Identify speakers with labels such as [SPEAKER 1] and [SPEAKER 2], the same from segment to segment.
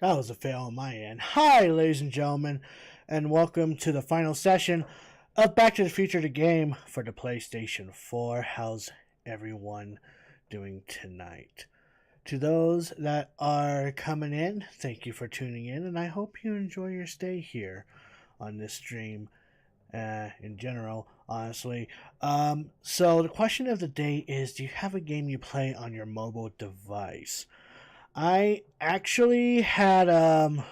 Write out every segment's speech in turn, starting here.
[SPEAKER 1] That was a fail on my end. Hi, ladies and gentlemen, and welcome to the final session of Back to the Future the game for the PlayStation 4. How's everyone doing tonight? To those that are coming in, thank you for tuning in, and I hope you enjoy your stay here on this stream in general, honestly. So the question of the day is, do you have a game you play on your mobile device? I actually had a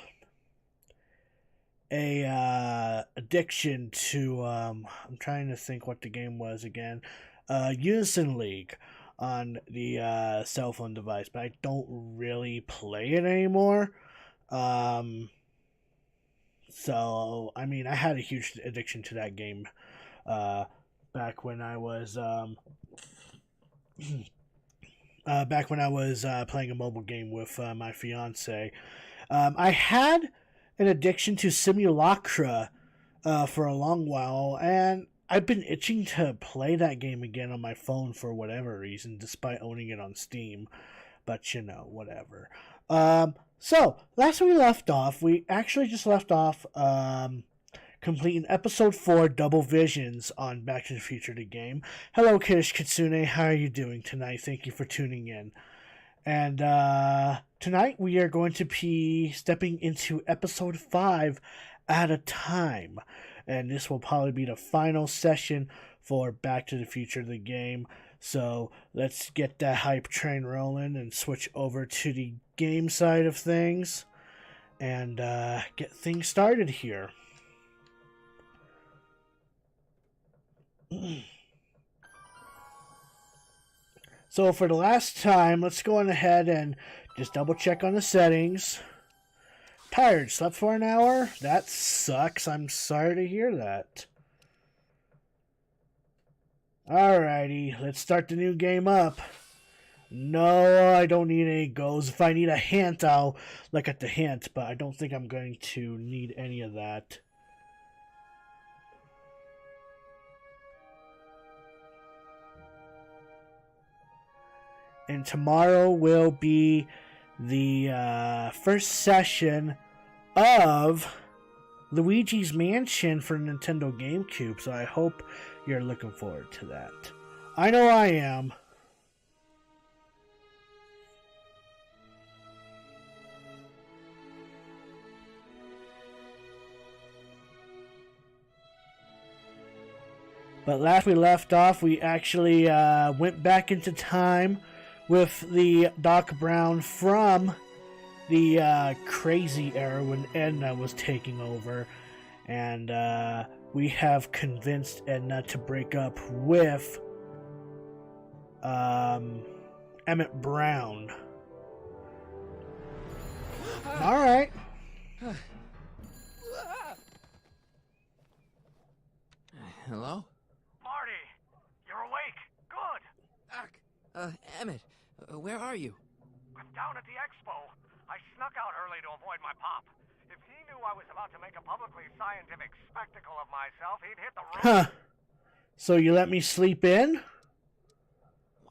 [SPEAKER 1] addiction to I'm trying to think what the game was again. Unison League on the cell phone device, but I don't really play it anymore. So I mean, I had a huge addiction to that game back when I was playing a mobile game with my fiance. I had an addiction to Simulacra for a long while, and I've been itching to play that game again on my phone for whatever reason, despite owning it on Steam. But you know, whatever. So last we left off, we actually just left off completing episode 4, Double Visions on Back to the Future the game. Hello, Kirish Kitsune. How are you doing tonight? Thank you for tuning in. And tonight we are going to be stepping into episode 5 at a time. And this will probably be the final session for Back to the Future the game. So let's get that hype train rolling and switch over to the game side of things and get things started here. So for the last time, let's go on ahead and just double check on the settings. Tired, slept for an hour? That sucks. I'm sorry to hear that. Alrighty, let's start the new game up. No, I don't need any goals. If I need a hint, I'll look at the hint, but I don't think I'm going to need any of that. And tomorrow will be the first session of Luigi's Mansion for Nintendo GameCube, so I hope you're looking forward to that. I know I am. But last we left off, we actually went back into time with the Doc Brown from the crazy era when Edna was taking over. And we have convinced Edna to break up with Emmett Brown. Alright.
[SPEAKER 2] Hello?
[SPEAKER 3] Marty, you're awake. Good.
[SPEAKER 2] Doc. Emmett, where are you?
[SPEAKER 3] I'm down at the expo. I snuck out early to avoid my pop. If he knew I was about to make a publicly scientific spectacle of myself, he'd hit the roof.
[SPEAKER 1] Huh. So you let me sleep in?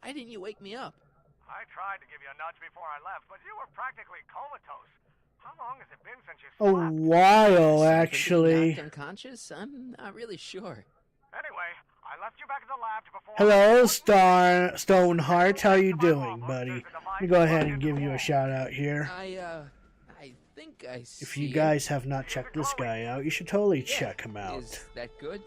[SPEAKER 2] Why didn't you wake me up?
[SPEAKER 3] I tried to give you a nudge before I left, but you were practically comatose. How long has it been since you
[SPEAKER 1] A
[SPEAKER 3] slept?
[SPEAKER 1] while,
[SPEAKER 2] Aside from being
[SPEAKER 1] actually.
[SPEAKER 2] knocked unconscious? I'm not really sure.
[SPEAKER 3] Anyway, I left you back at the lab before...
[SPEAKER 1] Hello, Stoneheart. How you doing, buddy? Let me go ahead and give you a shout out here.
[SPEAKER 2] I think I see
[SPEAKER 1] If you
[SPEAKER 2] it.
[SPEAKER 1] guys have not checked this guy out, you should totally
[SPEAKER 2] Yeah,
[SPEAKER 1] check him out.
[SPEAKER 2] Is that good?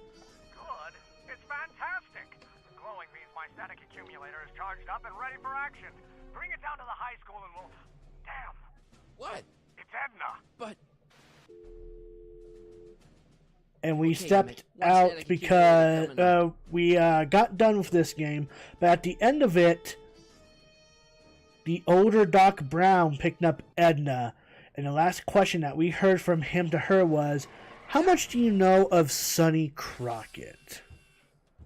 [SPEAKER 3] Good? It's fantastic. The glowing means my static accumulator is charged up and ready for action. Bring it down to the high school and we'll... Damn,
[SPEAKER 2] What?
[SPEAKER 3] it's Edna.
[SPEAKER 2] But
[SPEAKER 1] And we
[SPEAKER 2] Okay,
[SPEAKER 1] stepped
[SPEAKER 2] Emmett, one
[SPEAKER 1] out
[SPEAKER 2] static
[SPEAKER 1] because
[SPEAKER 2] accumulator coming
[SPEAKER 1] we got done with this game. But at the end of it, the older Doc Brown picked up Edna. And the last question that we heard from him to her was, how much do you know of Sonny Crockett?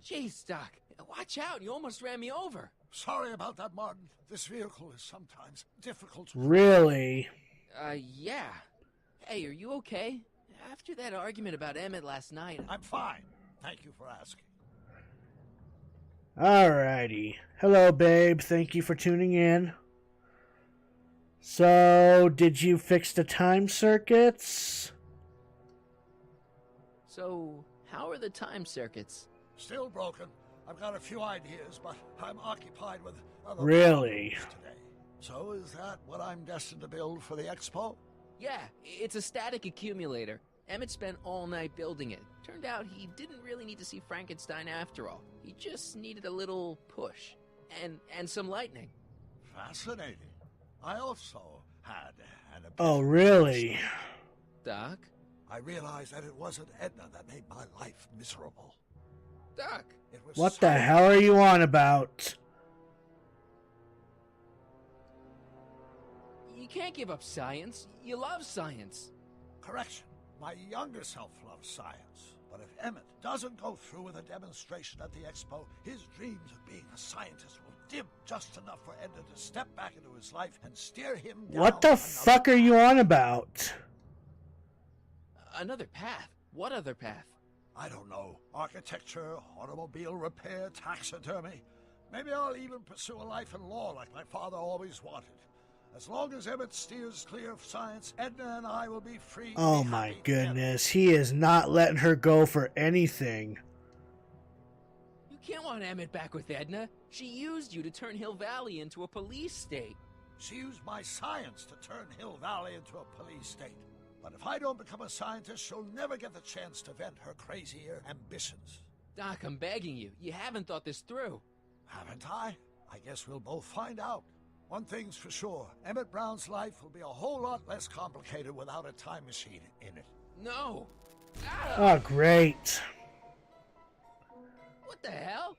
[SPEAKER 2] jeez, Doc, watch out! You almost ran me over.
[SPEAKER 4] Sorry about that, Martin. This vehicle is sometimes difficult to...
[SPEAKER 1] Really?
[SPEAKER 2] Yeah. Hey, are you okay? After that argument about Emmett last night...
[SPEAKER 4] I'm fine. Thank you for asking.
[SPEAKER 1] Alrighty. Hello, babe. Thank you for tuning in. So, did you fix the time circuits?
[SPEAKER 2] So, how are the time circuits?
[SPEAKER 4] Still broken. I've got a few ideas, but I'm occupied with other
[SPEAKER 1] Really?
[SPEAKER 4] problems today. So is that what I'm destined to build for the expo?
[SPEAKER 2] Yeah, it's a static accumulator. Emmett spent all night building it. Turned out he didn't really need to see Frankenstein after all. He just needed a little push. And some lightning.
[SPEAKER 4] Fascinating. I also had an
[SPEAKER 1] Oh,
[SPEAKER 4] epiphany.
[SPEAKER 1] really?
[SPEAKER 2] Doc?
[SPEAKER 4] I realized that it wasn't Edna that made my life miserable.
[SPEAKER 2] Doc?
[SPEAKER 4] It was
[SPEAKER 1] What the
[SPEAKER 4] science.
[SPEAKER 1] hell are you on about?
[SPEAKER 2] You can't give up science. You love science.
[SPEAKER 4] Correction. My younger self loves science. But if Emmett doesn't go through with a demonstration at the expo, his dreams of being a scientist will dim just enough for Edna to step back into his life and steer him down
[SPEAKER 1] What the
[SPEAKER 4] another
[SPEAKER 1] fuck are you on about?
[SPEAKER 2] Another path? What other path?
[SPEAKER 4] I don't know. Architecture, automobile repair, taxidermy. Maybe I'll even pursue a life in law like my father always wanted. As long as Emmett steers clear of science, Edna and I will be free. to
[SPEAKER 1] Oh
[SPEAKER 4] be
[SPEAKER 1] my
[SPEAKER 4] happy together.
[SPEAKER 1] goodness, he is not letting her go for anything.
[SPEAKER 2] You can't want Emmett back with Edna. She used you to turn Hill Valley into a police state.
[SPEAKER 4] She used my science to turn Hill Valley into a police state. But if I don't become a scientist, she'll never get the chance to vent her crazier ambitions.
[SPEAKER 2] Doc, I'm begging you. You haven't thought this through.
[SPEAKER 4] Haven't I? I guess we'll both find out. One thing's for sure, Emmett Brown's life will be a whole lot less complicated without a time machine in it.
[SPEAKER 2] No.
[SPEAKER 1] Oh, great.
[SPEAKER 2] What the hell?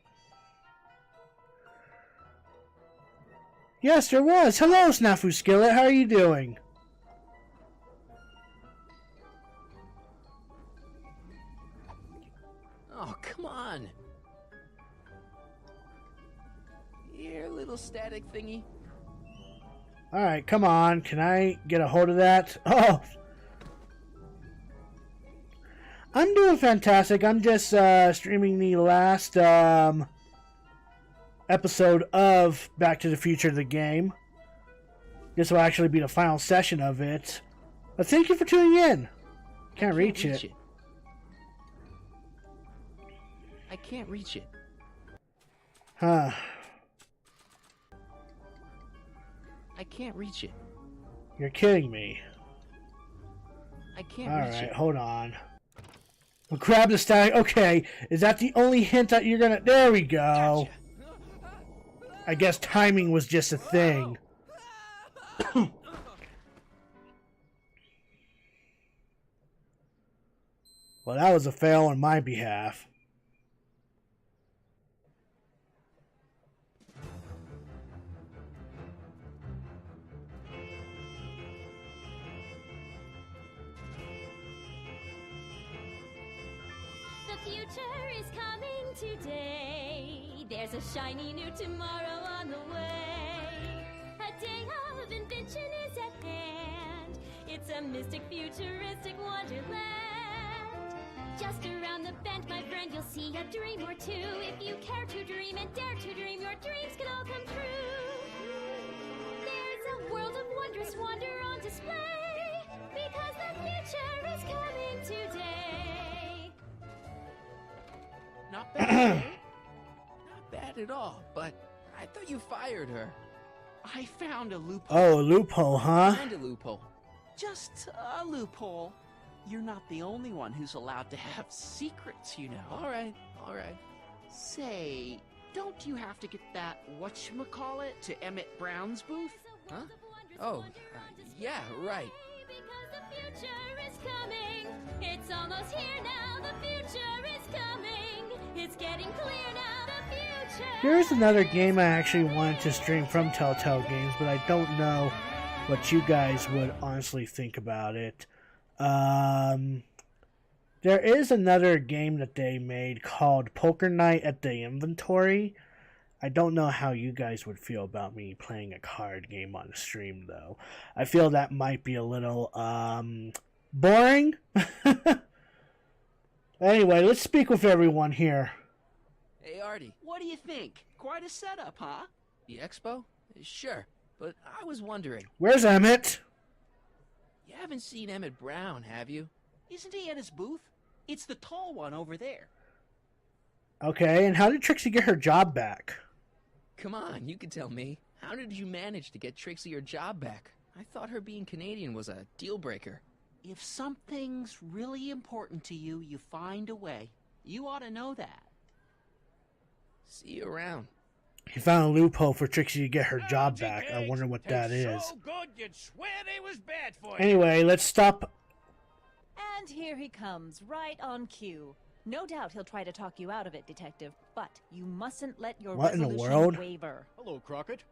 [SPEAKER 1] Yes, there was. Hello, Snafu Skillet. How are you doing?
[SPEAKER 2] Oh, come on. Here, little static thingy.
[SPEAKER 1] Alright, come on. Can I get a hold of that? Oh! I'm doing fantastic. I'm just streaming the last episode of Back to the Future, the game. This will actually be the final session of it. But thank you for tuning in. Can't reach it.
[SPEAKER 2] I can't reach it.
[SPEAKER 1] Huh.
[SPEAKER 2] I can't reach it.
[SPEAKER 1] You're kidding me.
[SPEAKER 2] I can't reach
[SPEAKER 1] Alright,
[SPEAKER 2] it.
[SPEAKER 1] hold on. We'll grab the stack. Okay, is that the only hint that you're gonna... There we go. I guess timing was just a thing. Well, that was a fail on my behalf.
[SPEAKER 5] The future is coming today. There's a shiny new tomorrow on the way. A day of invention is at hand. It's a mystic, futuristic wonderland. Just around the bend, my friend, you'll see a dream or two. If you care to dream and dare to dream, your dreams can all come true. There's a world of wondrous wonder on display, because the future is coming today.
[SPEAKER 2] Not bad. Not bad at all, but I thought you fired her.
[SPEAKER 6] I found a loophole.
[SPEAKER 1] Oh, a loophole, huh?
[SPEAKER 2] Find a loophole.
[SPEAKER 6] Just a loophole. You're not the only one who's allowed to have secrets, you know.
[SPEAKER 2] Alright, alright.
[SPEAKER 6] Say, don't you have to get that whatchamacallit to Emmett Brown's booth?
[SPEAKER 2] Huh? Oh, yeah, right.
[SPEAKER 5] Because the future is coming. It's almost here now. The future is coming. It's getting clear now. The future.
[SPEAKER 1] Here's another game I actually wanted to stream from Telltale Games, but I don't know what you guys would honestly think about it. There is another game that they made called Poker Night at the Inventory. I don't know how you guys would feel about me playing a card game on stream, though. I feel that might be a little, boring. Anyway, let's speak with everyone here.
[SPEAKER 2] Hey, Artie.
[SPEAKER 6] What do you think? Quite a setup, huh?
[SPEAKER 2] The expo? Sure. But I was wondering,
[SPEAKER 1] Where's Emmett?
[SPEAKER 2] you haven't seen Emmett Brown, have you?
[SPEAKER 6] Isn't he at his booth? It's the tall one over there.
[SPEAKER 1] Okay, and how did Trixie get her job back?
[SPEAKER 2] Come on, you can tell me. How did you manage to get Trixie her job back? I thought her being Canadian was a deal breaker.
[SPEAKER 6] If something's really important to you, you find a way. You ought to know that.
[SPEAKER 2] See you around.
[SPEAKER 1] He found a loophole for Trixie to get her job back. I wonder what that is.
[SPEAKER 3] So good you'd swear they was bad for you.
[SPEAKER 1] Anyway, let's stop.
[SPEAKER 7] And here he comes, right on cue. No doubt he'll try to talk you out of it, Detective, but you mustn't let your
[SPEAKER 1] What in the
[SPEAKER 7] resolution
[SPEAKER 1] world?
[SPEAKER 7] waver.
[SPEAKER 8] Hello, Crockett.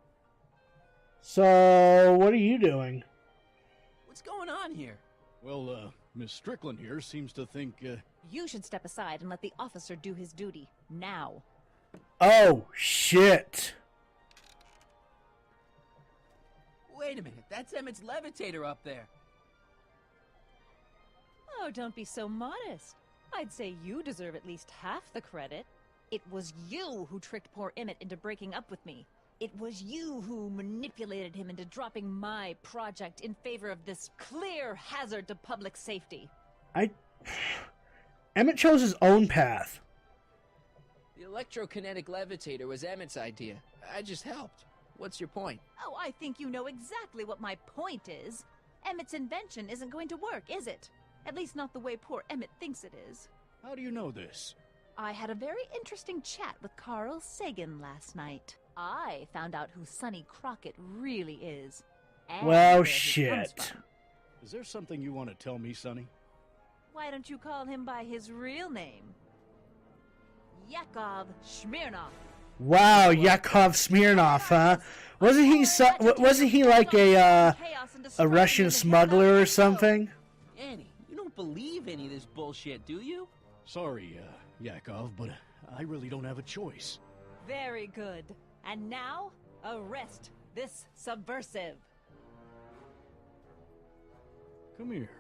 [SPEAKER 1] So, what are you doing?
[SPEAKER 2] What's going on here?
[SPEAKER 8] Well, Miss Strickland here seems to think,
[SPEAKER 7] You should step aside and let the officer do his duty. Now.
[SPEAKER 1] Oh, shit.
[SPEAKER 2] Wait a minute, that's Emmett's levitator up there.
[SPEAKER 7] Oh, don't be so modest. I'd say you deserve at least half the credit. It was you who tricked poor Emmett into breaking up with me. It was you who manipulated him into dropping my project in favor of this clear hazard to public safety.
[SPEAKER 1] Emmett chose his own path.
[SPEAKER 2] The electrokinetic levitator was Emmett's idea. I just helped. What's your point?
[SPEAKER 7] Oh, I think you know exactly what my point is. Emmett's invention isn't going to work, is it? At least not the way poor Emmett thinks it is.
[SPEAKER 8] how do you know this?
[SPEAKER 7] I had a very interesting chat with Carl Sagan last night. I found out who Sonny Crockett really is. And
[SPEAKER 1] Well,
[SPEAKER 7] where he comes
[SPEAKER 1] shit.
[SPEAKER 7] from.
[SPEAKER 8] Is there something you want to tell me, Sonny?
[SPEAKER 7] Why don't you call him by his real name? Yakov Smirnov.
[SPEAKER 1] Wow, Yakov Smirnov, huh? Wasn't he like a Russian smuggler or something?
[SPEAKER 2] Annie, you don't believe any of this bullshit, do you?
[SPEAKER 8] Sorry, Yakov, but I really don't have a choice.
[SPEAKER 7] Very good. And now, arrest this subversive.
[SPEAKER 8] Come here.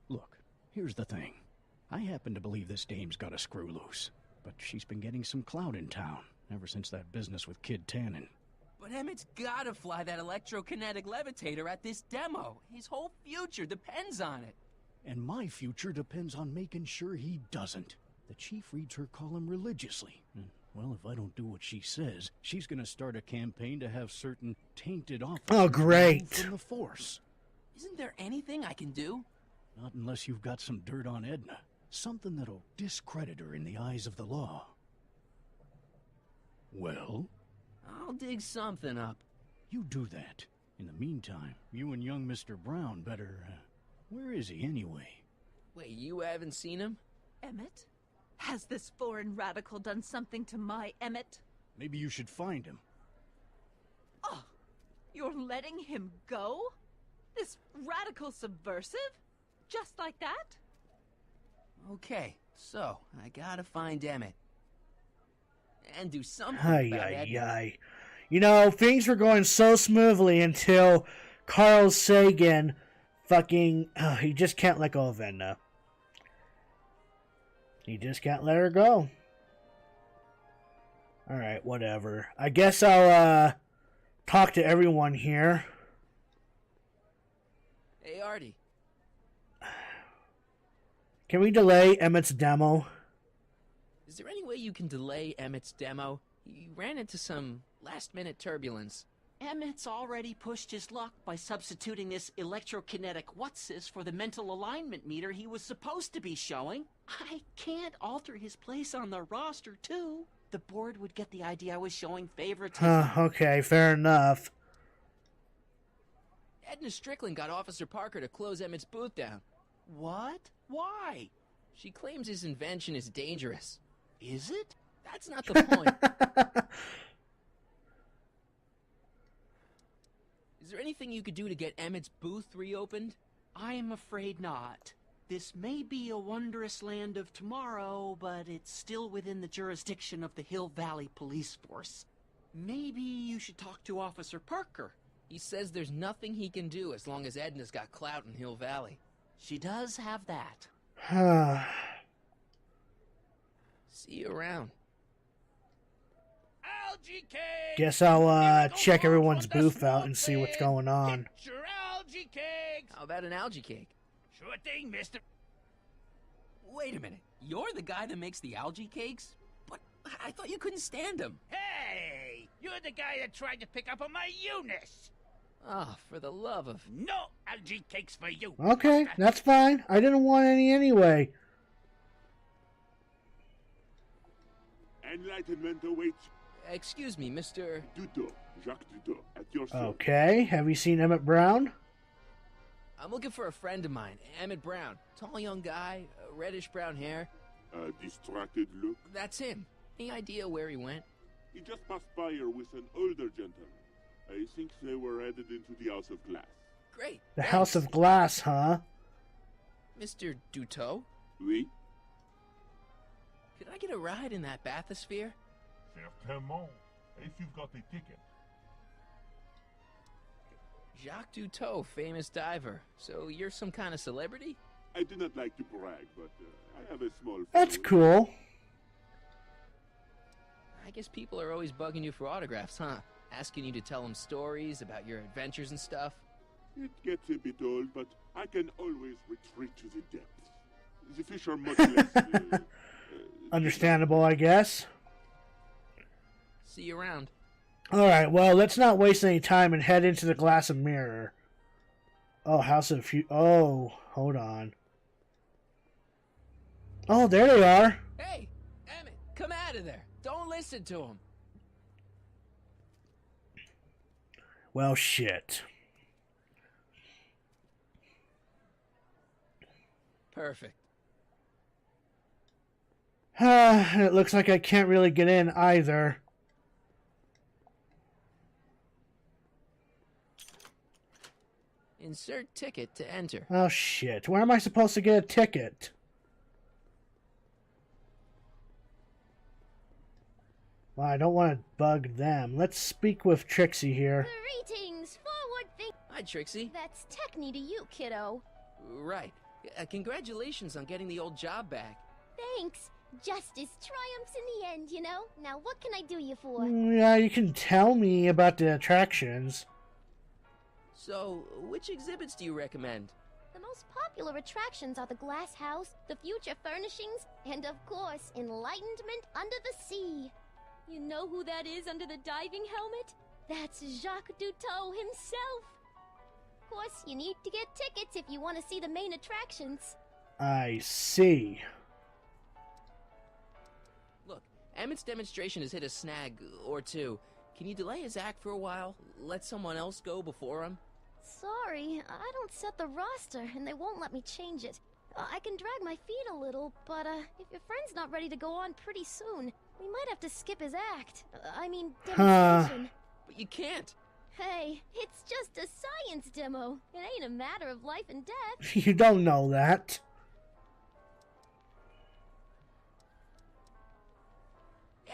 [SPEAKER 8] Look, here's the thing. I happen to believe this dame's got a screw loose, but she's been getting some clout in town ever since that business with Kid Tannen.
[SPEAKER 2] But Emmett's gotta fly that electrokinetic levitator at this demo. His whole future depends on it.
[SPEAKER 8] And my future depends on making sure he doesn't. The chief reads her column religiously. And, well, if I don't do what she says, she's gonna start a campaign to have certain tainted officers
[SPEAKER 1] Oh, great.
[SPEAKER 8] removed from the force.
[SPEAKER 2] Isn't there anything I can do?
[SPEAKER 8] Not unless you've got some dirt on Edna. Something that'll discredit her in the eyes of the law. Well,
[SPEAKER 2] I'll dig something up.
[SPEAKER 8] you do that. In the meantime, you and young Mr. Brown better... where is he anyway?
[SPEAKER 2] Wait, you haven't seen him?
[SPEAKER 7] Emmett? Has this foreign radical done something to my Emmett?
[SPEAKER 8] Maybe you should find him.
[SPEAKER 7] Oh, you're letting him go? This radical subversive? Just like that?
[SPEAKER 2] Okay, so I gotta find Emmett. And do something
[SPEAKER 1] Ay,
[SPEAKER 2] about
[SPEAKER 1] ay,
[SPEAKER 2] Edna.
[SPEAKER 1] ay. You know, things were going so smoothly until Carl Sagan fucking... he just can't let go of Edna. He just can't let her go. Alright, whatever. I guess I'll, talk to everyone here.
[SPEAKER 2] Hey, Artie.
[SPEAKER 1] Can we delay Emmett's demo?
[SPEAKER 2] Is there any way you can delay Emmett's demo? He ran into some last-minute turbulence.
[SPEAKER 6] Emmett's already pushed his luck by substituting this electrokinetic what's-this for the mental alignment meter he was supposed to be showing. I can't alter his place on the roster, too. The board would get the idea I was showing favoritism.
[SPEAKER 1] Okay, fair enough.
[SPEAKER 2] Edna Strickland got Officer Parker to close Emmett's booth down.
[SPEAKER 6] What? Why?
[SPEAKER 2] She claims his invention is dangerous.
[SPEAKER 6] Is it?
[SPEAKER 2] That's not the point. Is there anything you could do to get Emmett's booth reopened?
[SPEAKER 6] I am afraid not. This may be a wondrous land of tomorrow, but it's still within the jurisdiction of the Hill Valley Police Force. Maybe you should talk to Officer Parker.
[SPEAKER 2] He says there's nothing he can do as long as Edna's got clout in Hill Valley.
[SPEAKER 6] She does have that.
[SPEAKER 2] See you around.
[SPEAKER 3] I'll
[SPEAKER 9] algae cake!
[SPEAKER 1] Guess I'll
[SPEAKER 9] Miracle
[SPEAKER 1] check
[SPEAKER 9] World
[SPEAKER 1] everyone's
[SPEAKER 9] for the
[SPEAKER 1] booth out
[SPEAKER 9] small
[SPEAKER 1] and see what's
[SPEAKER 9] thing.
[SPEAKER 1] going on.
[SPEAKER 9] Get your algae cakes!
[SPEAKER 2] How about an algae cake?
[SPEAKER 9] Sure thing, mister.
[SPEAKER 6] Wait a minute. You're the guy that makes the algae cakes? But I thought you couldn't stand them.
[SPEAKER 9] Hey! You're the guy that tried to pick up on my Eunice!
[SPEAKER 2] Oh, for the love of...
[SPEAKER 9] No algae cakes for you!
[SPEAKER 1] Okay,
[SPEAKER 9] Buster.
[SPEAKER 1] that's fine. I didn't want any anyway.
[SPEAKER 10] Enlightenment awaits.
[SPEAKER 2] Excuse me, Mr...
[SPEAKER 10] Duto, Jacques Duto, at your service.
[SPEAKER 1] Okay, have you seen Emmett Brown?
[SPEAKER 2] I'm looking for a friend of mine, Emmett Brown. Tall young guy, reddish-brown hair.
[SPEAKER 10] A distracted look.
[SPEAKER 2] That's him. Any idea where he went?
[SPEAKER 10] He just passed by here with an older gentleman. I think they were headed into the House of Glass.
[SPEAKER 2] Great.
[SPEAKER 1] The
[SPEAKER 2] thanks.
[SPEAKER 1] House of Glass, huh?
[SPEAKER 2] Mr. Duto?
[SPEAKER 10] Oui?
[SPEAKER 2] Could I get a ride in that bathysphere?
[SPEAKER 11] Certainement, if you've got a ticket.
[SPEAKER 2] Jacques Duto, famous diver. So you're some kind of celebrity?
[SPEAKER 10] I do not like to brag, but I have a small
[SPEAKER 1] That's
[SPEAKER 10] following.
[SPEAKER 1] cool.
[SPEAKER 2] I guess people are always bugging you for autographs, huh? Asking you to tell them stories about your adventures and stuff.
[SPEAKER 10] It gets a bit old, but I can always retreat to the depths. The fish are much less...
[SPEAKER 1] Understandable, I guess.
[SPEAKER 2] See you around.
[SPEAKER 1] Alright, well, let's not waste any time and head into the Glass and Mirror. Oh, House of Oh, hold on. Oh, there they are.
[SPEAKER 2] Hey, Emmett, come out of there. Don't listen to him.
[SPEAKER 1] Well, shit.
[SPEAKER 2] Perfect.
[SPEAKER 1] It looks like I can't really get in either.
[SPEAKER 2] Insert ticket to enter.
[SPEAKER 1] Oh, shit. Where am I supposed to get a ticket? Well, I don't want to bug them. Let's speak with Trixie here.
[SPEAKER 5] Greetings, forward think.
[SPEAKER 2] Hi, Trixie.
[SPEAKER 5] That's Techni to you, kiddo.
[SPEAKER 2] Right. Congratulations on getting the old job back.
[SPEAKER 5] Thanks. Justice triumphs in the end, you know? Now what can I do you for?
[SPEAKER 1] Yeah, you can tell me about the attractions.
[SPEAKER 2] So, which exhibits do you recommend?
[SPEAKER 5] The most popular attractions are the Glass House, the Future Furnishings, and of course, Enlightenment Under the Sea. You know who that is under the diving helmet? That's Jacques Duto himself. Of course, you need to get tickets if you want to see the main attractions.
[SPEAKER 1] I see.
[SPEAKER 2] Look, Emmett's demonstration has hit a snag or two. Can you delay his act for a while? Let someone else go before him?
[SPEAKER 5] Sorry, I don't set the roster, and they won't let me change it. I can drag my feet a little, but if your friend's not ready to go on pretty soon, we might have to skip his act. I mean, demonstration.
[SPEAKER 2] But you can't.
[SPEAKER 5] Hey, it's just a science demo. It ain't a matter of life and death.
[SPEAKER 1] You don't know that.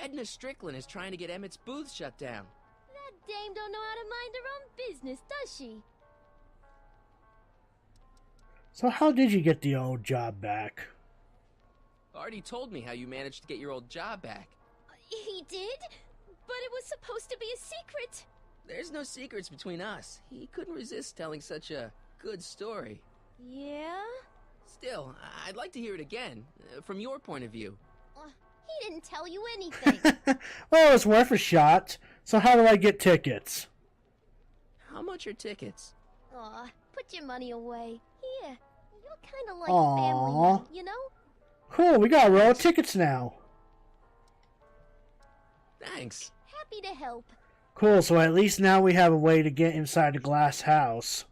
[SPEAKER 2] Edna Strickland is trying to get Emmett's booth shut down.
[SPEAKER 5] That dame don't know how to mind her own business, does she?
[SPEAKER 1] So how did you get the old job back?
[SPEAKER 2] Artie told me how you managed to get your old job back.
[SPEAKER 5] He did? But it was supposed to be a secret.
[SPEAKER 2] There's no secrets between us. He couldn't resist telling such a good story.
[SPEAKER 5] Yeah?
[SPEAKER 2] Still, I'd like to hear it again, from your point of view.
[SPEAKER 5] He didn't tell you anything.
[SPEAKER 1] Well, it's worth a shot. So how do I get tickets?
[SPEAKER 2] How much are tickets?
[SPEAKER 5] Aw, put your money away. Here, you're kind of like
[SPEAKER 1] Aw.
[SPEAKER 5] family, you know?
[SPEAKER 1] Cool, we got a row of tickets now.
[SPEAKER 2] Thanks.
[SPEAKER 5] Happy to help.
[SPEAKER 1] Cool, so at least now we have a way to get inside the glass house.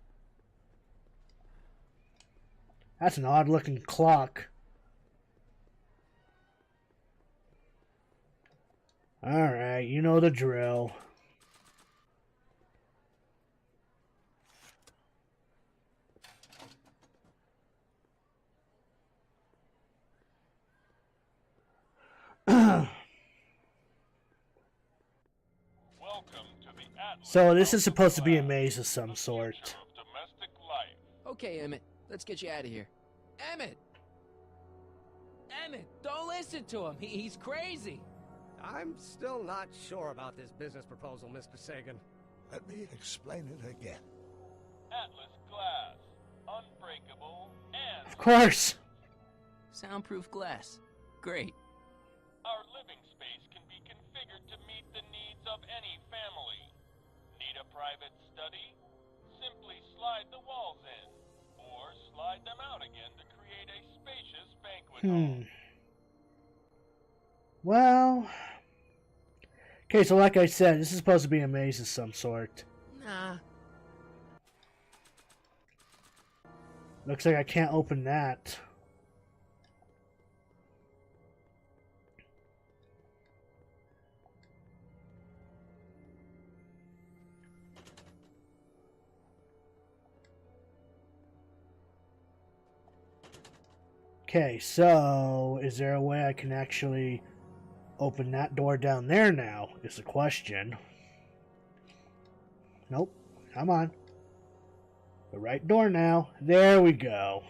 [SPEAKER 1] That's an odd looking clock. Alright, you know the drill. So this is supposed to be a maze of some sort.
[SPEAKER 2] Okay, Emmett, let's get you out of here. Emmett! Emmett, don't listen to him. He's crazy.
[SPEAKER 3] I'm still not sure about this business proposal, Mr. Sagan.
[SPEAKER 4] Let me explain it again.
[SPEAKER 12] Atlas glass, unbreakable, and
[SPEAKER 1] Of course.
[SPEAKER 2] Soundproof glass. Great.
[SPEAKER 12] our living space can be configured to meet the needs of any family. Need a private study? Simply slide the walls in, or slide them out again to create a spacious banquet hall.
[SPEAKER 1] Well... Okay, so like I said, this is supposed to be a maze of some sort.
[SPEAKER 2] Nah.
[SPEAKER 1] Looks like I can't open that. Okay, so is there a way I can actually open that door down there now, is the question. Nope. Come on. The right door now. There we go.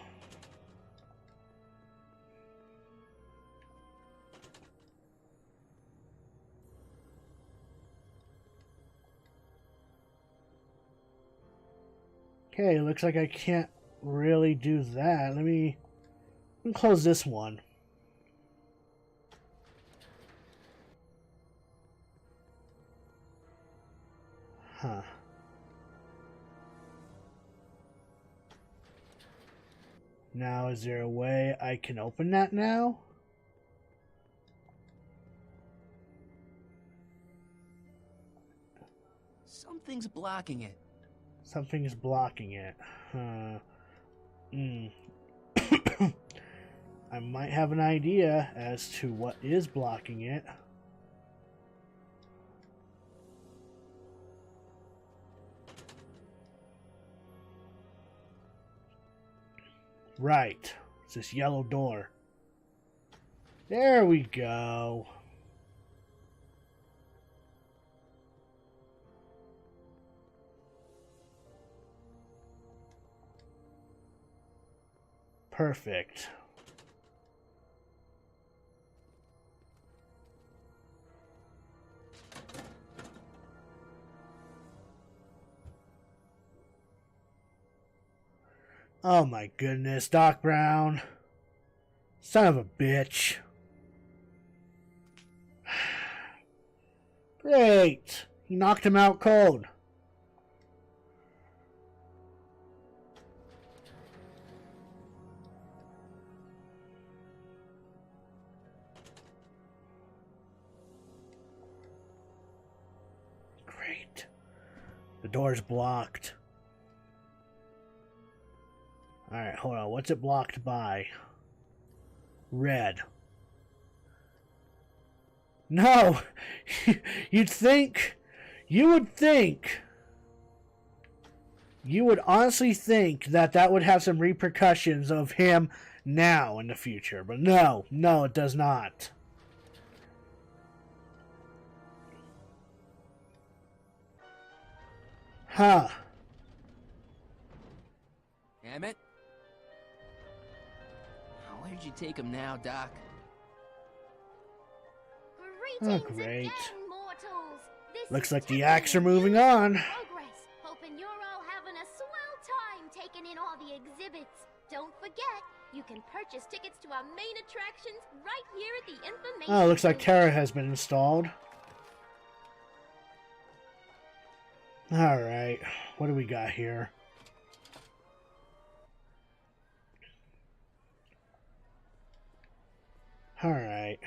[SPEAKER 1] Okay, looks like I can't really do that. Let me close this one. Huh. Now, is there a way I can open that now?
[SPEAKER 2] Something's blocking it.
[SPEAKER 1] Something's blocking it. I might have an idea as to what is blocking it. Right. It's this yellow door. There we go. Perfect. Oh my goodness, Doc Brown. Son of a bitch. Great. He knocked him out cold. Great. The door's blocked. Alright, hold on. What's it blocked by? Red. No! You'd think... You would think... You would honestly think that that would have some repercussions of him now in the future. But no. No, it does not. Huh.
[SPEAKER 2] Emmett? Where'd you take him now, Doc?
[SPEAKER 1] Oh, great. Looks like the acts are moving on.
[SPEAKER 5] Progress. Hoping you're all having a swell time taking in all the exhibits. Don't forget, you can purchase tickets to our main attractions right here at the information.
[SPEAKER 1] Oh, looks like Terra has been installed. Alright, what do we got here? Alright.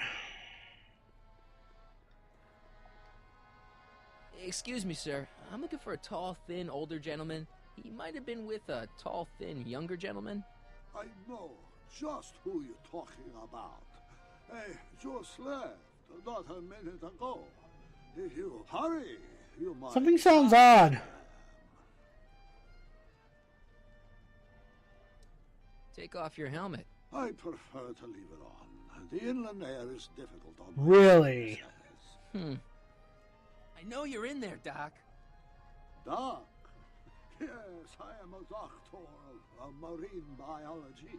[SPEAKER 2] Excuse me, sir. I'm looking for a tall, thin, older gentleman. He might have been with a tall, thin, younger gentleman.
[SPEAKER 4] I know just who you're talking about. Hey, just left not a minute ago. If you hurry, you might...
[SPEAKER 1] Something sounds odd.
[SPEAKER 2] Take off your helmet.
[SPEAKER 4] I prefer to leave it on. The inland air is difficult on my
[SPEAKER 1] Really?
[SPEAKER 2] I know you're in there, Doc.
[SPEAKER 4] Doc? Yes, I am a doctor of marine biology.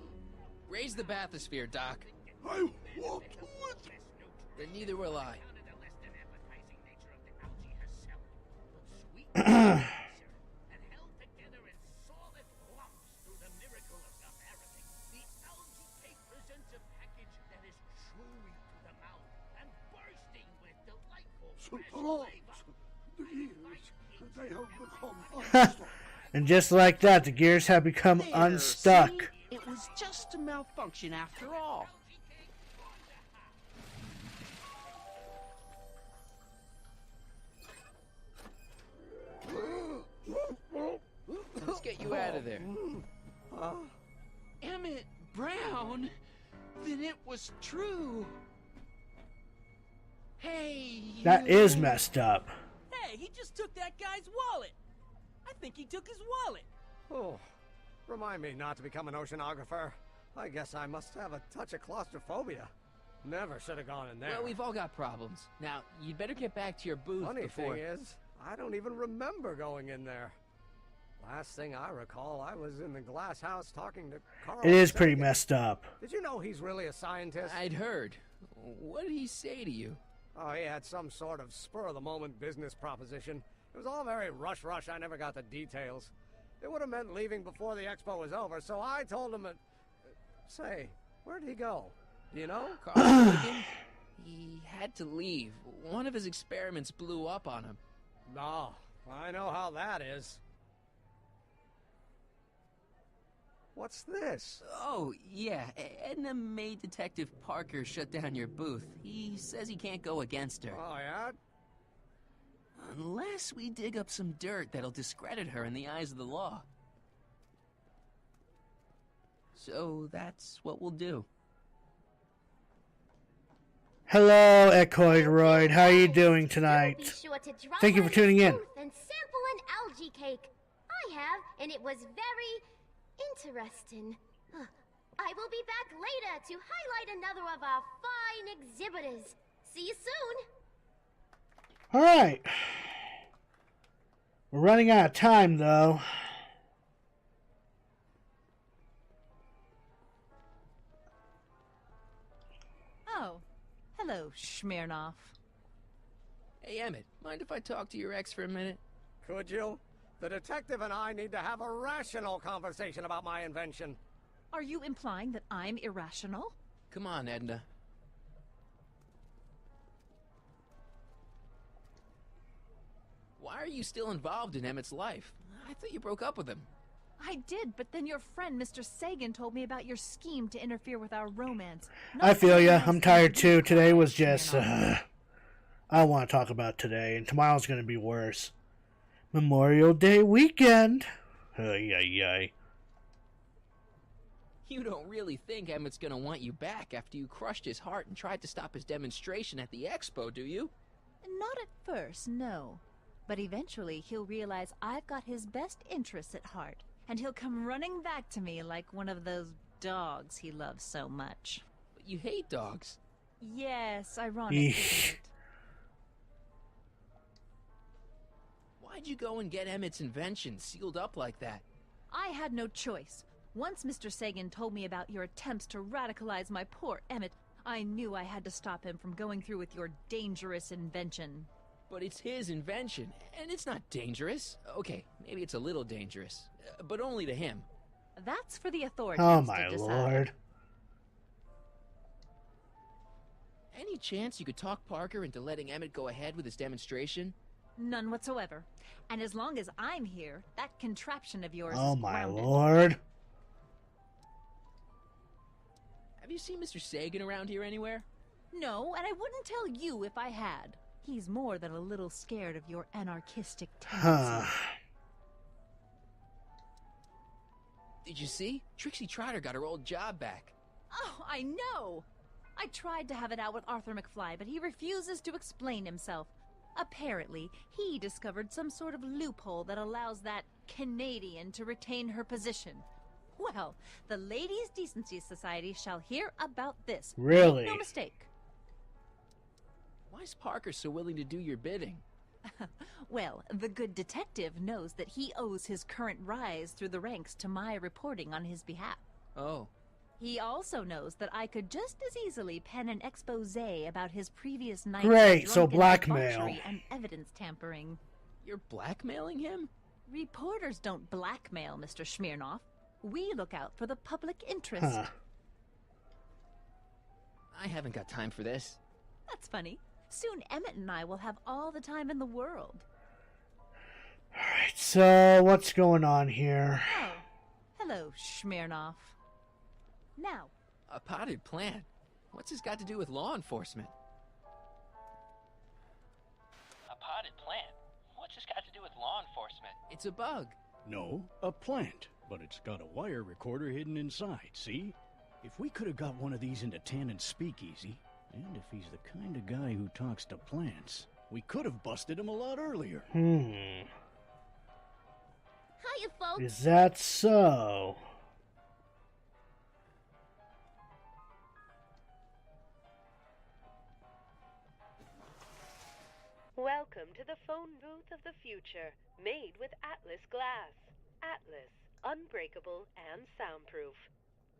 [SPEAKER 2] Raise the bathysphere, Doc.
[SPEAKER 4] I won't do it.
[SPEAKER 2] Then neither will I.
[SPEAKER 1] And just like that, the gears have become
[SPEAKER 6] There,
[SPEAKER 1] unstuck.
[SPEAKER 6] see? It was just a malfunction after all.
[SPEAKER 2] Let's get you out of there.
[SPEAKER 6] Emmett Brown? Then it was true. Hey,
[SPEAKER 1] That
[SPEAKER 6] you.
[SPEAKER 1] is messed up.
[SPEAKER 9] Hey, he just took that guy's wallet. I think he took his wallet.
[SPEAKER 3] Oh, remind me not to become an oceanographer. I guess I must have a touch of claustrophobia. Never should have gone in there.
[SPEAKER 2] Well, we've all got problems. Now, you'd better get back to your booth
[SPEAKER 3] Funny
[SPEAKER 2] before...
[SPEAKER 3] thing is, I don't even remember going in there. Last thing I recall, I was in the glass house talking to Carl.
[SPEAKER 1] It is pretty
[SPEAKER 3] Sagan.
[SPEAKER 1] messed up.
[SPEAKER 3] Did you know he's really a scientist?
[SPEAKER 2] I'd heard. What did he say to you?
[SPEAKER 3] Oh, he had some sort of spur-of-the-moment business proposition. It was all very rush. I never got the details. It would have meant leaving before the expo was over, so I told him say, where'd he go? Do you know?
[SPEAKER 2] Carl Sagan? He had to leave. One of his experiments blew up on him.
[SPEAKER 3] No, I know how that is. What's this?
[SPEAKER 2] Oh, yeah. Edna made Detective Parker shut down your booth. He says he can't go against her.
[SPEAKER 3] Oh, yeah?
[SPEAKER 2] Unless we dig up some dirt that'll discredit her in the eyes of the law. So that's what we'll do.
[SPEAKER 1] Hello, Echoidroid. How are you doing tonight?
[SPEAKER 5] Be sure to drop
[SPEAKER 1] Thank you
[SPEAKER 5] by
[SPEAKER 1] for tuning in.
[SPEAKER 5] booth and sample an algae cake. I have, and it was very interesting. I will be back later to highlight another of our fine exhibitors. See you soon.
[SPEAKER 1] Alright. We're running out of time, though.
[SPEAKER 7] Oh, hello, Smirnoff.
[SPEAKER 2] Hey, Emmett, mind if I talk to your ex for a minute?
[SPEAKER 3] Could you? The detective and I need to have a rational conversation about my invention.
[SPEAKER 7] Are you implying that I'm irrational?
[SPEAKER 2] Come on, Edna. Why are you still involved in Emmett's life? I thought you broke up with him.
[SPEAKER 7] I did, but then your friend Mr. Sagan told me about your scheme to interfere with our romance.
[SPEAKER 1] I feel ya. I'm tired too. Today was just... I don't want to talk about today, and tomorrow's going to be worse. Memorial Day weekend. Ay, ay, ay.
[SPEAKER 2] You don't really think Emmett's gonna want you back after you crushed his heart and tried to stop his demonstration at the expo, do you?
[SPEAKER 7] Not at first, no. But eventually he'll realize I've got his best interests at heart, and he'll come running back to me like one of those dogs he loves so much.
[SPEAKER 2] But you hate dogs.
[SPEAKER 7] Yes, ironic, isn't it?
[SPEAKER 2] Why'd you go and get Emmett's invention sealed up like that?
[SPEAKER 7] I had no choice. Once Mr. Sagan told me about your attempts to radicalize my poor Emmett, I knew I had to stop him from going through with your dangerous invention.
[SPEAKER 2] But it's his invention, and it's not dangerous. Okay, maybe it's a little dangerous, but only to him.
[SPEAKER 7] That's for the authorities
[SPEAKER 1] Oh
[SPEAKER 7] to
[SPEAKER 1] my
[SPEAKER 7] decide.
[SPEAKER 1] lord.
[SPEAKER 2] Any chance you could talk Parker into letting Emmett go ahead with his demonstration?
[SPEAKER 7] None whatsoever. And as long as I'm here, that contraption of yours
[SPEAKER 1] Oh
[SPEAKER 7] is
[SPEAKER 1] my
[SPEAKER 7] grounded.
[SPEAKER 1] lord.
[SPEAKER 2] Have you seen Mr. Sagan around here anywhere?
[SPEAKER 7] No, and I wouldn't tell you if I had. He's more than a little scared of your anarchistic tendencies.
[SPEAKER 2] Did you see? Trixie Trotter got her old job back.
[SPEAKER 7] Oh, I know! I tried to have it out with Arthur McFly, but he refuses to explain himself. Apparently, he discovered some sort of loophole that allows that Canadian to retain her position. Well, the Ladies' Decency Society shall hear about this.
[SPEAKER 1] Really?
[SPEAKER 7] No mistake.
[SPEAKER 2] Why's Parker so willing to do your bidding?
[SPEAKER 7] Well, the good detective knows that he owes his current rise through the ranks to my reporting on his behalf.
[SPEAKER 2] Oh,
[SPEAKER 7] He also knows that I could just as easily pen an expose about his previous night
[SPEAKER 1] Great,
[SPEAKER 7] of
[SPEAKER 1] so
[SPEAKER 7] drunken
[SPEAKER 1] blackmail.
[SPEAKER 7] debauchery and evidence tampering.
[SPEAKER 2] You're blackmailing him?
[SPEAKER 7] Reporters don't blackmail, Mr. Smirnoff. We look out for the public interest.
[SPEAKER 1] Huh.
[SPEAKER 2] I haven't got time for this.
[SPEAKER 7] That's funny. Soon Emmett and I will have all the time in the world.
[SPEAKER 1] Alright, so what's going on here?
[SPEAKER 7] Oh, hello, Smirnoff. Now,
[SPEAKER 2] A potted plant? What's this got to do with law enforcement?
[SPEAKER 6] A potted plant? What's this got to do with law enforcement?
[SPEAKER 2] It's a bug.
[SPEAKER 8] No, a plant. But it's got a wire recorder hidden inside, see? If we could have got one of these into Tannen's speakeasy, and if he's the kind of guy who talks to plants, we could have busted him a lot earlier.
[SPEAKER 5] Hiya, folks.
[SPEAKER 1] Is that so?
[SPEAKER 13] Welcome to the phone booth of the future, made with Atlas glass. Atlas, unbreakable and soundproof.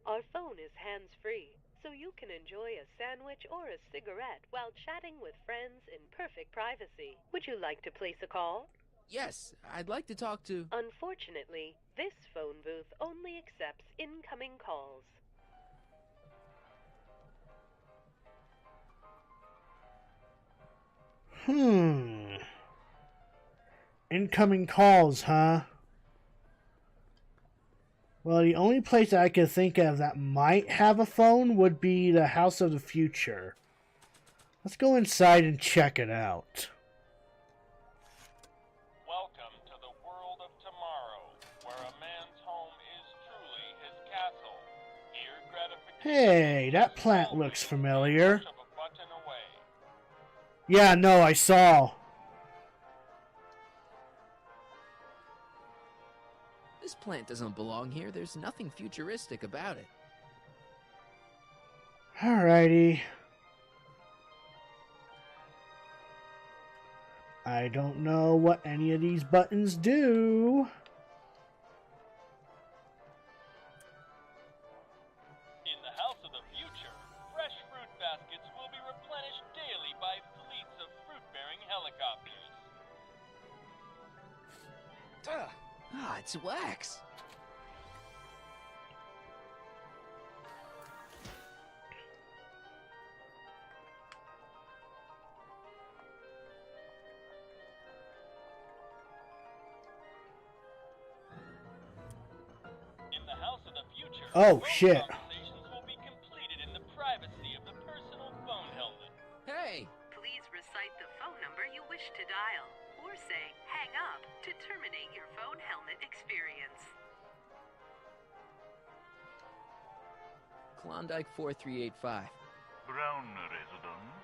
[SPEAKER 13] Our phone is hands-free, so you can enjoy a sandwich or a cigarette while chatting with friends in perfect privacy. Would you like to place a call?
[SPEAKER 2] Yes, I'd like to talk to...
[SPEAKER 13] Unfortunately, this phone booth only accepts incoming calls.
[SPEAKER 1] Incoming calls, huh? Well, the only place that I could think of that might have a phone would be the House of the Future. Let's go inside and check it out.
[SPEAKER 12] Welcome to the world of tomorrow, where a man's home is truly his castle. Here, gratification
[SPEAKER 1] Hey, that plant looks familiar.
[SPEAKER 12] of a button away.
[SPEAKER 1] Yeah, no, I saw.
[SPEAKER 2] This plant doesn't belong here. There's nothing futuristic about it.
[SPEAKER 1] Alrighty. I don't know what any of these buttons do.
[SPEAKER 12] In the House of the Future, fresh fruit baskets will be replenished daily by fleets of fruit-bearing helicopters.
[SPEAKER 2] Ah, it's wax.
[SPEAKER 12] In the House of the Future,
[SPEAKER 1] Oh,
[SPEAKER 12] phone
[SPEAKER 1] shit.
[SPEAKER 12] conversations will be completed in the privacy of the personal phone helmet.
[SPEAKER 2] Hey!
[SPEAKER 13] Please recite the phone number you wish to dial, or say hang up to terminate your phone helmet experience.
[SPEAKER 2] Klondike 4385.
[SPEAKER 11] Brown residence.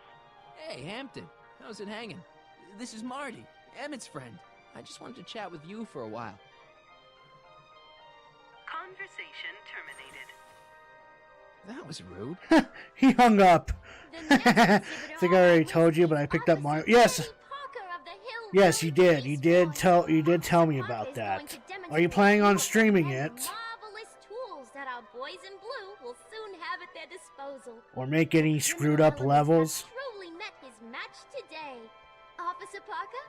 [SPEAKER 2] Hey, Hampton. How's it hanging? This is Marty, Emmett's friend. I just wanted to chat with you for a while.
[SPEAKER 13] Conversation terminated.
[SPEAKER 2] That was rude.
[SPEAKER 1] He hung up. I think I already told you, but I picked up Mario. Yes. Yes, you did. You did tell me about that. Are you planning on streaming it?
[SPEAKER 5] Marvelous tools that our boys in blue will soon have at their disposal.
[SPEAKER 1] Or make any screwed up levels?
[SPEAKER 5] Truly met his match today. Officer Parker?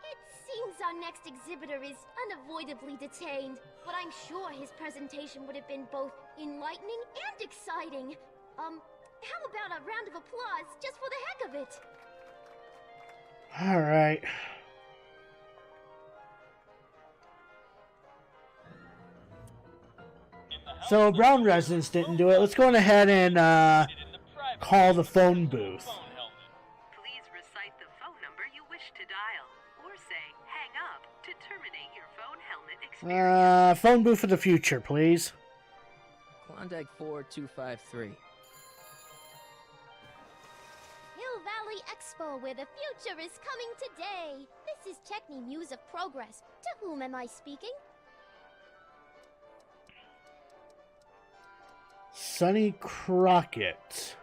[SPEAKER 5] It seems our next exhibitor is unavoidably detained, but I'm sure his presentation would have been both enlightening and exciting. How about a round of applause just for the heck of it?
[SPEAKER 1] Alright. So Brown Residence didn't do it. Let's go ahead and call the phone booth.
[SPEAKER 13] Please recite the phone number you wish to dial, or say hang up to terminate your phone helmet experience.
[SPEAKER 1] Phone booth of the future, please.
[SPEAKER 2] Klondike 4253.
[SPEAKER 5] Hill Valley Expo, where the future is coming today. This is Checkney Muse of Progress. To whom am I speaking?
[SPEAKER 1] Sonny Crockett.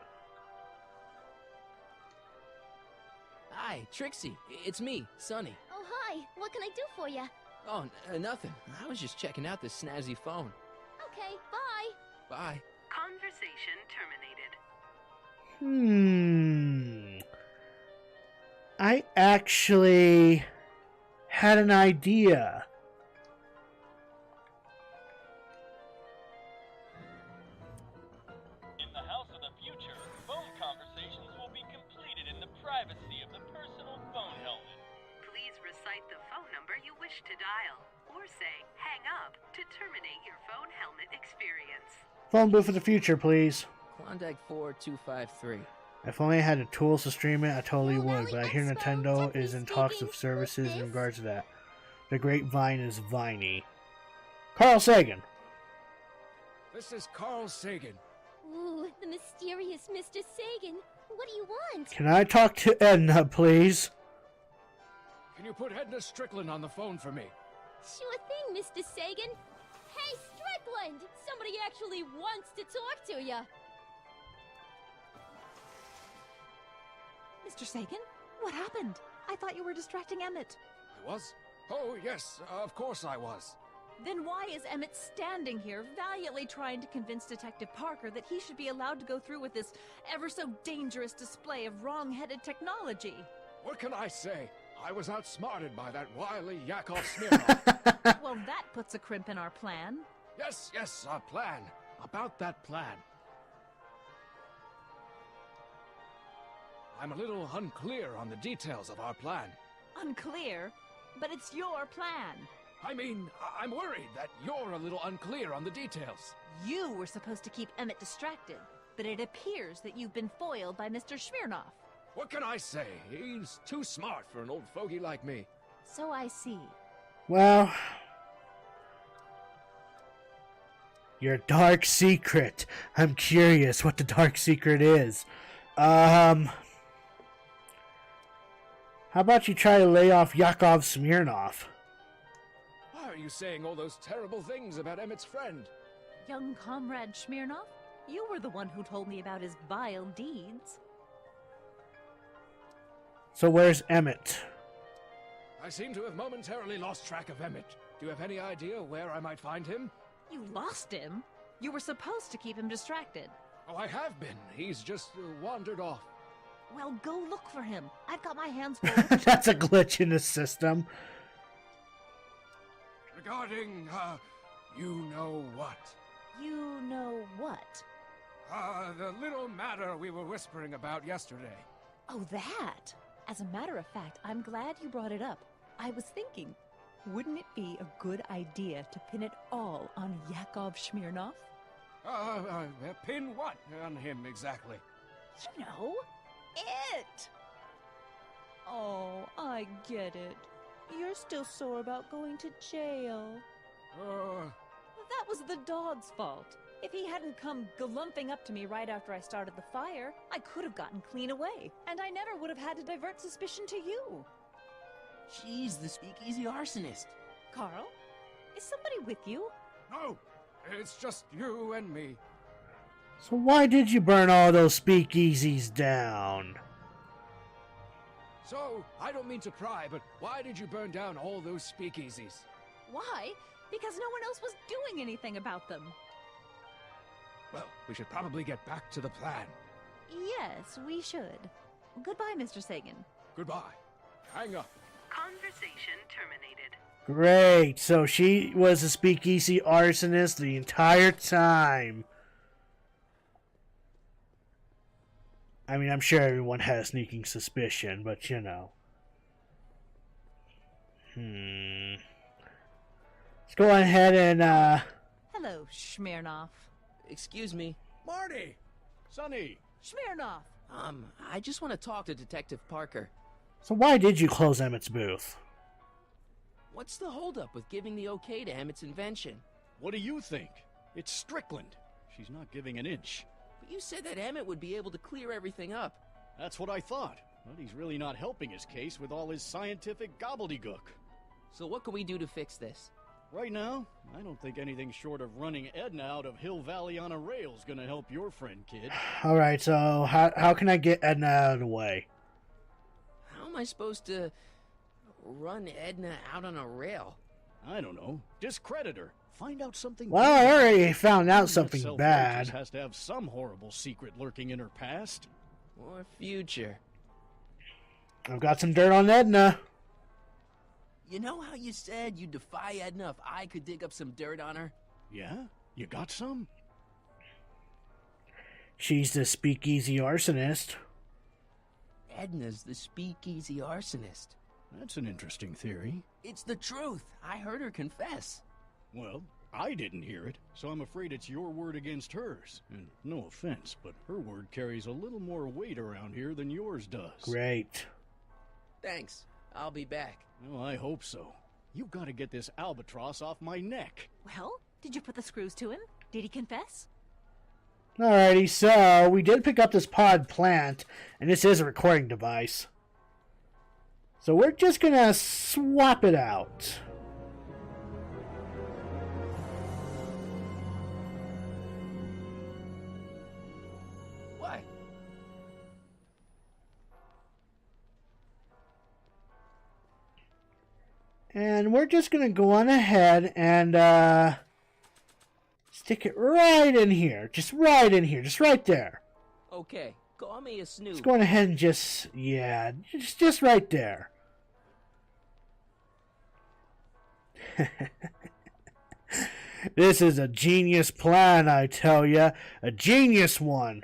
[SPEAKER 2] Hi, Trixie. It's me, Sonny.
[SPEAKER 5] Oh, hi. What can I do for you?
[SPEAKER 2] Oh, nothing. I was just checking out this snazzy phone.
[SPEAKER 5] Okay, bye.
[SPEAKER 2] Bye.
[SPEAKER 13] Conversation terminated.
[SPEAKER 1] I actually had an idea.
[SPEAKER 12] In the House of the Future, phone conversations will be completed in the privacy of the personal phone helmet.
[SPEAKER 13] Please recite the phone number you wish to dial, or say hang up to terminate your phone helmet experience.
[SPEAKER 1] Phone booth of the future, please.
[SPEAKER 2] Klondike 4253.
[SPEAKER 1] If only I had the tools to stream it, I totally
[SPEAKER 5] Hello,
[SPEAKER 1] would, but I hear
[SPEAKER 5] Expo,
[SPEAKER 1] Nintendo
[SPEAKER 5] Tiffany
[SPEAKER 1] is in talks
[SPEAKER 5] speaking.
[SPEAKER 1] of services
[SPEAKER 5] Who's
[SPEAKER 1] in
[SPEAKER 5] this?
[SPEAKER 1] regards to that. The grapevine is viney. Carl Sagan.
[SPEAKER 14] This is Carl Sagan.
[SPEAKER 5] Ooh, the mysterious Mr. Sagan. What do you want?
[SPEAKER 1] Can I talk to Edna, please?
[SPEAKER 14] Can you put Edna Strickland on the phone for me?
[SPEAKER 5] Sure thing, Mr. Sagan. Hey, Strickland! Somebody actually wants to talk to ya.
[SPEAKER 7] Mr. Sagan, what happened? I thought you were distracting Emmett.
[SPEAKER 14] I was? Oh, yes, of course I was.
[SPEAKER 7] Then why is Emmett standing here, valiantly trying to convince Detective Parker that he should be allowed to go through with this ever so dangerous display of wrong-headed technology?
[SPEAKER 14] What can I say? I was outsmarted by that wily Yakov Smirnov.
[SPEAKER 7] Well, that puts a crimp in our plan.
[SPEAKER 14] Yes, our plan. About that plan. I'm a little unclear on the details of our plan.
[SPEAKER 7] Unclear? But it's your plan.
[SPEAKER 14] I mean, I'm worried that you're a little unclear on the details.
[SPEAKER 7] You were supposed to keep Emmett distracted, but it appears that you've been foiled by Mr. Smirnov.
[SPEAKER 14] What can I say? He's too smart for an old fogey like me.
[SPEAKER 7] So I see.
[SPEAKER 1] Well, your dark secret. I'm curious what the dark secret is. How about you try to lay off Yakov Smirnov?
[SPEAKER 14] Why are you saying all those terrible things about Emmett's friend?
[SPEAKER 7] Young comrade Smirnov, you were the one who told me about his vile deeds.
[SPEAKER 1] So where's Emmett?
[SPEAKER 14] I seem to have momentarily lost track of Emmett. Do you have any idea where I might find him?
[SPEAKER 7] You lost him? You were supposed to keep him distracted.
[SPEAKER 14] Oh, I have been. He's just wandered off.
[SPEAKER 7] Well, go look for him. I've got my hands full.
[SPEAKER 1] That's a glitch in the system.
[SPEAKER 14] Regarding, you know what?
[SPEAKER 7] You know what?
[SPEAKER 14] The little matter we were whispering about yesterday.
[SPEAKER 7] Oh, that! As a matter of fact, I'm glad you brought it up. I was thinking, wouldn't it be a good idea to pin it all on Yakov Smirnov?
[SPEAKER 14] Pin what on him exactly?
[SPEAKER 7] You know, it! Oh, I get it. You're still sore about going to jail. That was the dog's fault. If he hadn't come galumping up to me right after I started the fire, I could have gotten clean away, and I never would have had to divert suspicion to you.
[SPEAKER 2] She's the speakeasy arsonist.
[SPEAKER 7] Carl, is somebody with you?
[SPEAKER 14] No, it's just you and me.
[SPEAKER 1] So why did you burn all those speakeasies down?
[SPEAKER 14] So, I don't mean to pry, but why did you burn down all those speakeasies?
[SPEAKER 7] Why? Because no one else was doing anything about them.
[SPEAKER 14] Well, we should probably get back to the plan.
[SPEAKER 7] Yes, we should. Goodbye, Mr. Sagan.
[SPEAKER 14] Goodbye. Hang up.
[SPEAKER 13] Conversation terminated.
[SPEAKER 1] Great, so she was a speakeasy arsonist the entire time. I mean, I'm sure everyone has sneaking suspicion, but you know. Let's go ahead and,
[SPEAKER 7] Hello, Smirnov.
[SPEAKER 2] Excuse me.
[SPEAKER 14] Marty!
[SPEAKER 8] Sonny!
[SPEAKER 7] Smirnov!
[SPEAKER 2] I just want to talk to Detective Parker.
[SPEAKER 1] So why did you close Emmett's booth?
[SPEAKER 2] What's the holdup with giving the okay to Emmett's invention?
[SPEAKER 8] What do you think? It's Strickland. She's not giving an inch.
[SPEAKER 2] But you said that Emmett would be able to clear everything up.
[SPEAKER 8] That's what I thought. But he's really not helping his case with all his scientific gobbledygook.
[SPEAKER 2] So what can we do to fix this?
[SPEAKER 8] Right now, I don't think anything short of running Edna out of Hill Valley on a rail's gonna help your friend, kid.
[SPEAKER 1] Alright, so how can I get Edna out of the way?
[SPEAKER 2] How am I supposed to run Edna out on a rail?
[SPEAKER 8] I don't know. Discredit her. Find out something.
[SPEAKER 1] Well, I already found out
[SPEAKER 8] That
[SPEAKER 1] something
[SPEAKER 8] self-righteous
[SPEAKER 1] bad.
[SPEAKER 8] has to have some horrible secret lurking in her past.
[SPEAKER 2] Or future.
[SPEAKER 1] I've got some dirt on Edna.
[SPEAKER 2] You know how you said you'd defy Edna if I could dig up some dirt on her?
[SPEAKER 8] Yeah? You got some?
[SPEAKER 1] She's the speakeasy arsonist.
[SPEAKER 2] Edna's the speakeasy arsonist.
[SPEAKER 8] That's an interesting theory.
[SPEAKER 2] It's the truth. I heard her confess.
[SPEAKER 8] Well, I didn't hear it, so I'm afraid it's your word against hers. And no offense, but her word carries a little more weight around here than yours does.
[SPEAKER 1] Great.
[SPEAKER 2] Thanks. I'll be back.
[SPEAKER 8] Well, I hope so. You've got to get this albatross off my neck.
[SPEAKER 7] Well, did you put the screws to him? Did he confess?
[SPEAKER 1] Alrighty, so we did pick up this pod plant, and this is a recording device. So we're just gonna swap it out.
[SPEAKER 2] What?
[SPEAKER 1] And we're just gonna go on ahead and stick it right in here. Just right in here. Just right there.
[SPEAKER 2] Okay, call me a snoop.
[SPEAKER 1] Just going ahead and just right there. This is a genius plan, I tell ya. A genius one.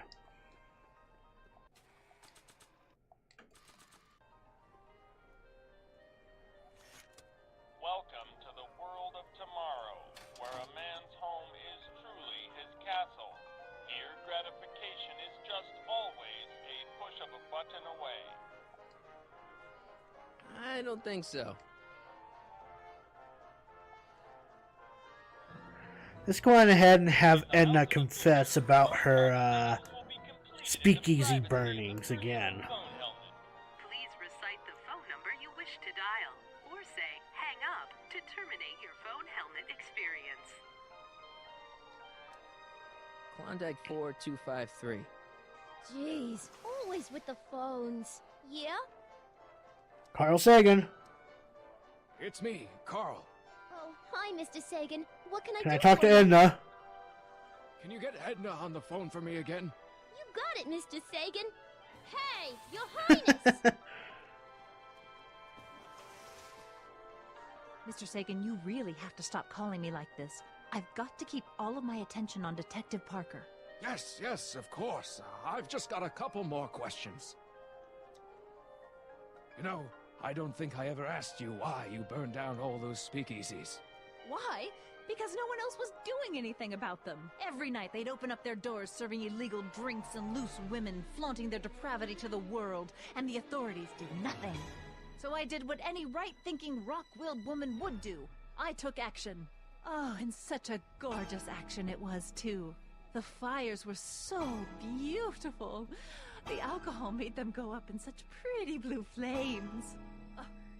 [SPEAKER 12] Welcome to the world of tomorrow, where a man's home is truly his castle. Here, gratification is just always a push of a button away.
[SPEAKER 2] I don't think so.
[SPEAKER 1] Let's go on ahead and have Edna confess about her speakeasy burnings again.
[SPEAKER 13] Please recite the phone number you wish to dial, or say hang up to terminate your phone helmet experience.
[SPEAKER 2] Klondike 4253.
[SPEAKER 5] Jeez, always with the phones. Yeah?
[SPEAKER 1] Carl Sagan.
[SPEAKER 14] It's me, Carl.
[SPEAKER 5] Oh, hi, Mr. Sagan. What can I
[SPEAKER 1] Can
[SPEAKER 5] do
[SPEAKER 1] I talk
[SPEAKER 5] for
[SPEAKER 1] to
[SPEAKER 5] you?
[SPEAKER 1] Edna?
[SPEAKER 14] Can you get Edna on the phone for me again?
[SPEAKER 5] You got it, Mr. Sagan. Hey, Your Highness!
[SPEAKER 7] Mr. Sagan, you really have to stop calling me like this. I've got to keep all of my attention on Detective Parker.
[SPEAKER 14] Yes, of course. I've just got a couple more questions. You know, I don't think I ever asked you why you burned down all those speakeasies.
[SPEAKER 7] Why? Because no one else was doing anything about them. Every night they'd open up their doors serving illegal drinks and loose women, flaunting their depravity to the world, and the authorities did nothing. So I did what any right-thinking, rock-willed woman would do. I took action. Oh, and such a gorgeous action it was, too. The fires were so beautiful. The alcohol made them go up in such pretty blue flames.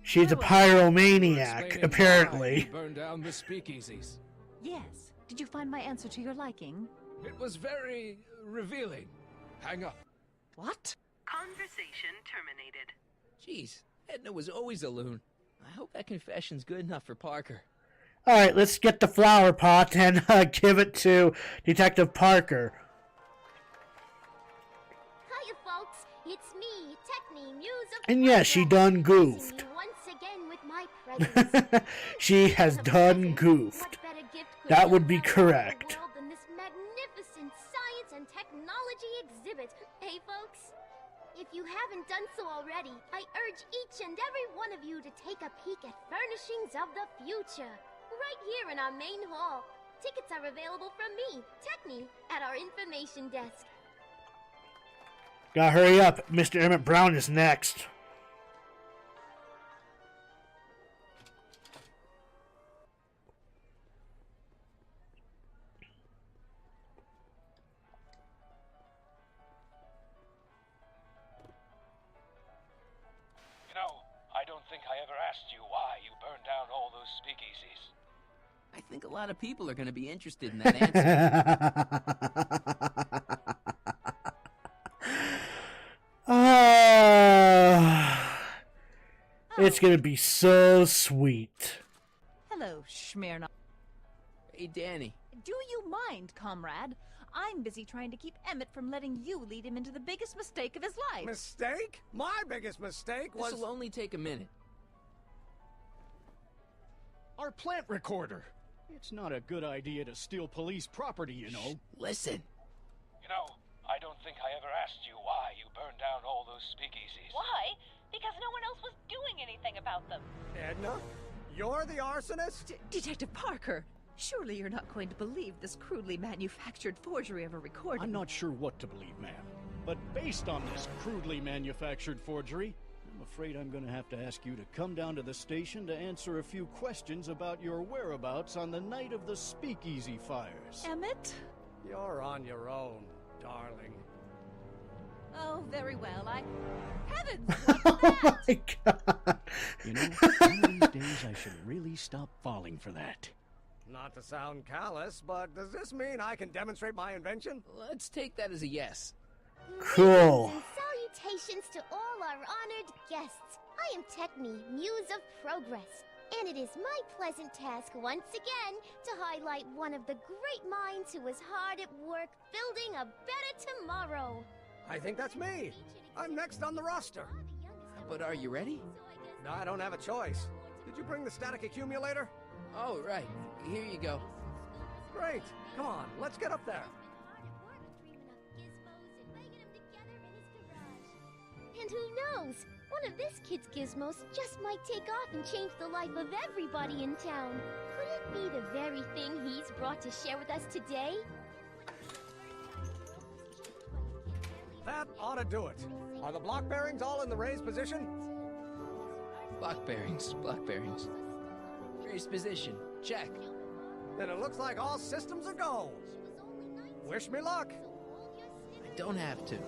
[SPEAKER 1] She's a
[SPEAKER 14] You're
[SPEAKER 1] pyromaniac,
[SPEAKER 14] explaining why
[SPEAKER 1] apparently.
[SPEAKER 14] you burned down the speakeasies.
[SPEAKER 7] Yes. Did you find my answer to your liking?
[SPEAKER 14] It was very revealing. Hang up.
[SPEAKER 7] What?
[SPEAKER 13] Conversation terminated.
[SPEAKER 2] Jeez, Edna was always a loon. I hope that confession's good enough for Parker.
[SPEAKER 1] Alright, let's get the flower pot and give it to Detective Parker.
[SPEAKER 5] Hiya, folks. It's me, Techni, Muse of
[SPEAKER 1] And yes, she done goofed.
[SPEAKER 5] Gracing you once again with my presence.
[SPEAKER 1] She has done goofed.
[SPEAKER 5] What better gift could
[SPEAKER 1] That
[SPEAKER 5] you
[SPEAKER 1] would be
[SPEAKER 5] have for
[SPEAKER 1] correct.
[SPEAKER 5] the world than this magnificent science and technology exhibit? Hey, folks? If you haven't done so already, I urge each and every one of you to take a peek at Furnishings of the Future, right here in our main hall. Tickets are available from me, Techni, at our information desk.
[SPEAKER 1] Gotta hurry up. Mr. Emmett Brown is next.
[SPEAKER 12] You know, I don't think I ever asked you why you burned down all those speakeasies.
[SPEAKER 2] I think a lot of people are going to be interested in that answer.
[SPEAKER 1] It's gonna be so sweet.
[SPEAKER 7] Hello, Schmirnoff.
[SPEAKER 2] Hey, Hey, Danny.
[SPEAKER 7] Do you mind, comrade? I'm busy trying to keep Emmett from letting you lead him into the biggest mistake of his life.
[SPEAKER 3] Mistake? My biggest mistake was...
[SPEAKER 2] This'll only take a minute.
[SPEAKER 8] Our plant recorder. It's not a good idea to steal police property, you know.
[SPEAKER 2] Listen.
[SPEAKER 15] You know, I don't think I ever asked you why you burned down all those speakeasies.
[SPEAKER 16] Why? Because no one else was doing anything about them.
[SPEAKER 3] Edna? You're the arsonist?
[SPEAKER 7] Detective Parker, surely you're not going to believe this crudely manufactured forgery of a recording.
[SPEAKER 8] I'm not sure what to believe, ma'am. But based on this crudely manufactured forgery, I'm afraid I'm going to have to ask you to come down to the station to answer a few questions about your whereabouts on the night of the Speakeasy fires.
[SPEAKER 7] Emmett?
[SPEAKER 3] You're on your own, darling.
[SPEAKER 7] Oh, very well. Heavens!
[SPEAKER 1] Oh my god!
[SPEAKER 8] You know, one of these days I should really stop falling for that.
[SPEAKER 3] Not to sound callous, but does this mean I can demonstrate my invention?
[SPEAKER 2] Let's take that as a yes.
[SPEAKER 1] Cool.
[SPEAKER 17] And salutations to all our honored guests. I am Techne, Muse of Progress, and it is my pleasant task once again to highlight one of the great minds who was hard at work building a better tomorrow.
[SPEAKER 3] I think that's me. I'm next on the roster.
[SPEAKER 2] But are you ready?
[SPEAKER 3] I don't have a choice. Did you bring the static accumulator?
[SPEAKER 2] Oh, right. Here you go.
[SPEAKER 3] Great. Come on, let's get up there.
[SPEAKER 17] And who knows? One of this kid's gizmos just might take off and change the life of everybody in town. Could it be the very thing he's brought to share with us today?
[SPEAKER 3] That ought to do it. Are the block bearings all in the raised position?
[SPEAKER 2] Block bearings, block bearings. Raised position, check.
[SPEAKER 3] Then it looks like all systems are go. Wish me luck.
[SPEAKER 2] I don't have to.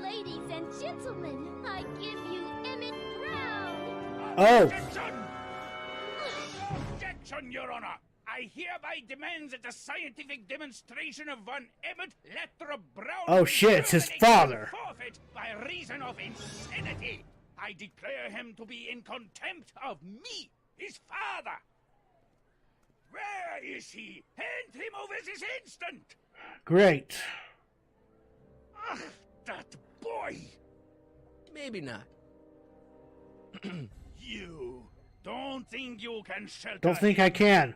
[SPEAKER 17] Ladies and gentlemen, I give you Emmett Brown!
[SPEAKER 1] Oh!
[SPEAKER 11] Objection, Your Honor! I hereby demand that the scientific demonstration of one Emmett Lathrop Brown...
[SPEAKER 1] Oh shit, it's his father.
[SPEAKER 11] ...forfeit by reason of insanity. I declare him to be in contempt of me, his father. Where is he? Hand him over this instant!
[SPEAKER 1] Great.
[SPEAKER 11] Ugh, that boy!
[SPEAKER 2] Maybe not.
[SPEAKER 11] You don't think you can shelter
[SPEAKER 1] Don't think I can.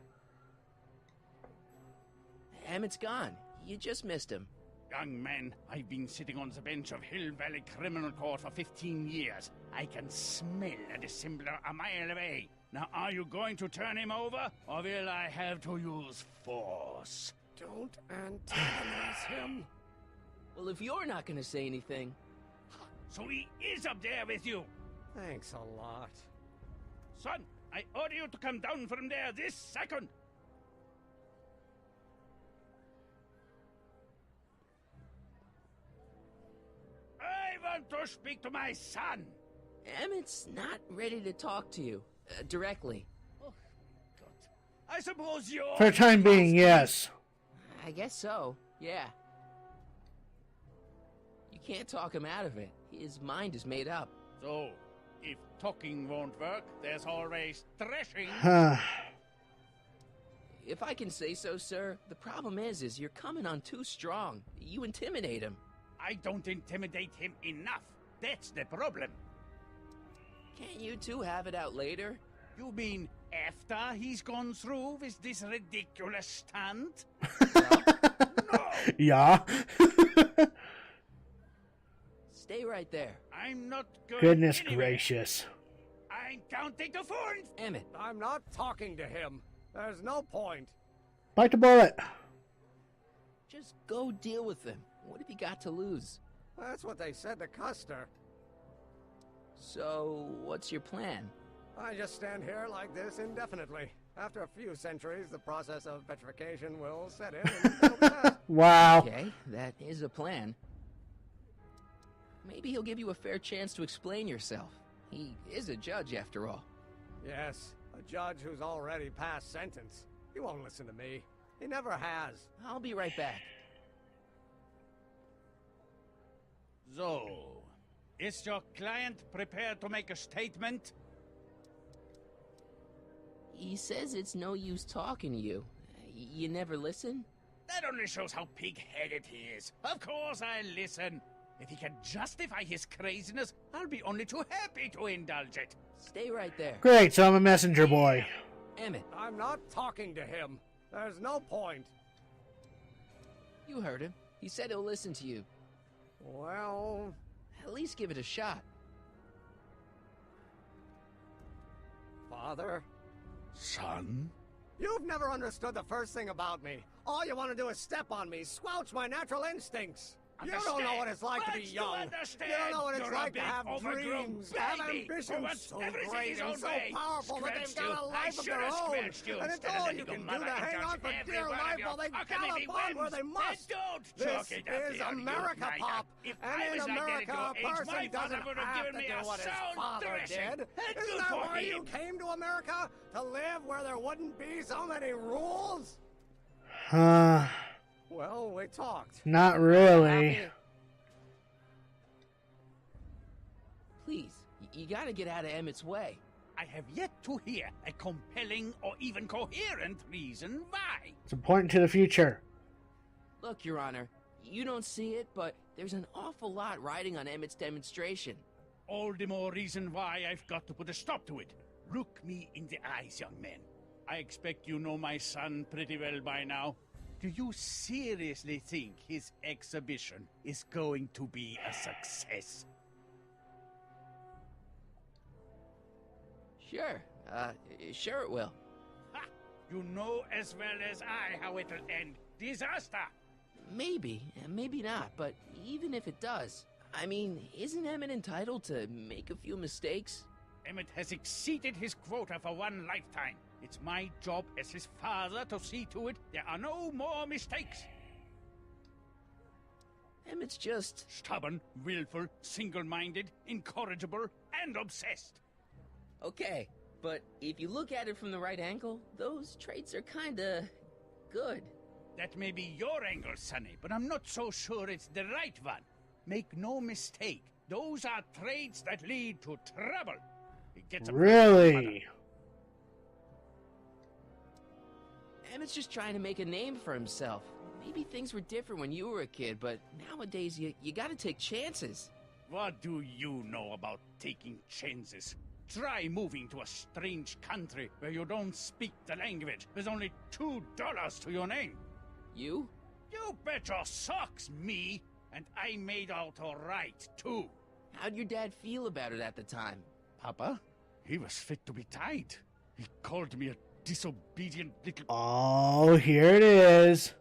[SPEAKER 2] Emmett's gone. You just missed him.
[SPEAKER 11] Young man, I've been sitting on the bench of Hill Valley Criminal Court for 15 years. I can smell a dissembler a mile away. Now, are you going to turn him over, or will I have to use force?
[SPEAKER 3] Don't antagonize him.
[SPEAKER 2] Well, if you're not going to say anything...
[SPEAKER 11] So he is up there with you?
[SPEAKER 3] Thanks a lot.
[SPEAKER 11] Son, I order you to come down from there this second. I want to speak to my son.
[SPEAKER 2] Emmett's not ready to talk to you directly.
[SPEAKER 11] Oh, God. I suppose you're...
[SPEAKER 1] For the time being, yes.
[SPEAKER 2] I guess so, yeah. You can't talk him out of it. His mind is made up.
[SPEAKER 11] So, if talking won't work, there's always threshing.
[SPEAKER 2] If I can say so, sir, the problem is you're coming on too strong. You intimidate him.
[SPEAKER 11] I don't intimidate him enough. That's the problem.
[SPEAKER 2] Can't you two have it out later?
[SPEAKER 11] You mean after he's gone through with this ridiculous stunt? No!
[SPEAKER 1] Yeah.
[SPEAKER 2] Stay right there.
[SPEAKER 11] I'm not going
[SPEAKER 1] Goodness
[SPEAKER 11] anywhere.
[SPEAKER 1] gracious.
[SPEAKER 11] I'm counting to 4.
[SPEAKER 2] Emmett.
[SPEAKER 3] I'm not talking to him. There's no point.
[SPEAKER 1] Bite the bullet.
[SPEAKER 2] Just go deal with him. What have you got to lose?
[SPEAKER 3] That's what they said to Custer.
[SPEAKER 2] So, what's your plan?
[SPEAKER 3] I just stand here like this indefinitely. After a few centuries, the process of petrification will set in and it'll be fast.
[SPEAKER 1] Wow.
[SPEAKER 2] Okay, that is a plan. Maybe he'll give you a fair chance to explain yourself. He is a judge, after all.
[SPEAKER 3] Yes, a judge who's already passed sentence. He won't listen to me. He never has.
[SPEAKER 2] I'll be right back.
[SPEAKER 11] So, is your client prepared to make a statement?
[SPEAKER 2] He says it's no use talking to you. You never listen?
[SPEAKER 11] That only shows how pig-headed he is. Of course I'll listen. If he can justify his craziness, I'll be only too happy to indulge it.
[SPEAKER 2] Stay right there.
[SPEAKER 1] Great, so I'm a messenger boy.
[SPEAKER 2] Emmett.
[SPEAKER 3] I'm not talking to him. There's no point.
[SPEAKER 2] You heard him. He said he'll listen to you.
[SPEAKER 3] Well...
[SPEAKER 2] At least give it a shot.
[SPEAKER 3] Father?
[SPEAKER 11] Son?
[SPEAKER 3] You've never understood the first thing about me. All you want to do is step on me, squelch my natural instincts. You don't know what it's like to be young. You don't know what it's like to have dreams, to have ambitions so great and so powerful that they've got a life of their own. And it's all you can do to hang on for dear life while they gallop on where they must. This is America, Pop. And in America, a person doesn't have to do what his father did. Isn't that why you came to America? To live where there wouldn't be so many rules? Well, we talked.
[SPEAKER 1] Not really.
[SPEAKER 2] Please, you gotta get out of Emmett's way.
[SPEAKER 11] I have yet to hear a compelling or even coherent reason why.
[SPEAKER 1] It's important to the future.
[SPEAKER 2] Look, Your Honor, you don't see it, but there's an awful lot riding on Emmett's demonstration.
[SPEAKER 11] All the more reason why I've got to put a stop to it. Look me in the eyes, young man. I expect you know my son pretty well by now. Do you seriously think his exhibition is going to be a success?
[SPEAKER 2] Sure it will.
[SPEAKER 11] Ha! You know as well as I how it'll end. Disaster!
[SPEAKER 2] Maybe, maybe not, but even if it does, I mean, isn't Emmett entitled to make a few mistakes?
[SPEAKER 11] Emmett has exceeded his quota for one lifetime. It's my job as his father to see to it there are no more mistakes.
[SPEAKER 2] Emmett's just...
[SPEAKER 11] stubborn, willful, single-minded, incorrigible, and obsessed.
[SPEAKER 2] Okay, but if you look at it from the right angle, those traits are kinda... good.
[SPEAKER 11] That may be your angle, Sonny, but I'm not so sure it's the right one. Make no mistake, those are traits that lead to trouble. It gets
[SPEAKER 1] really?
[SPEAKER 2] Emmett's just trying to make a name for himself. Maybe things were different when you were a kid, but nowadays you gotta take chances.
[SPEAKER 11] What do you know about taking chances? Try moving to a strange country where you don't speak the language. There's only $2 to your name.
[SPEAKER 2] You?
[SPEAKER 11] You bet your socks, me! And I made out all right, too.
[SPEAKER 2] How'd your dad feel about it at the time?
[SPEAKER 11] Papa? He was fit to be tied. He called me a disobedient little...
[SPEAKER 1] Oh, here it is.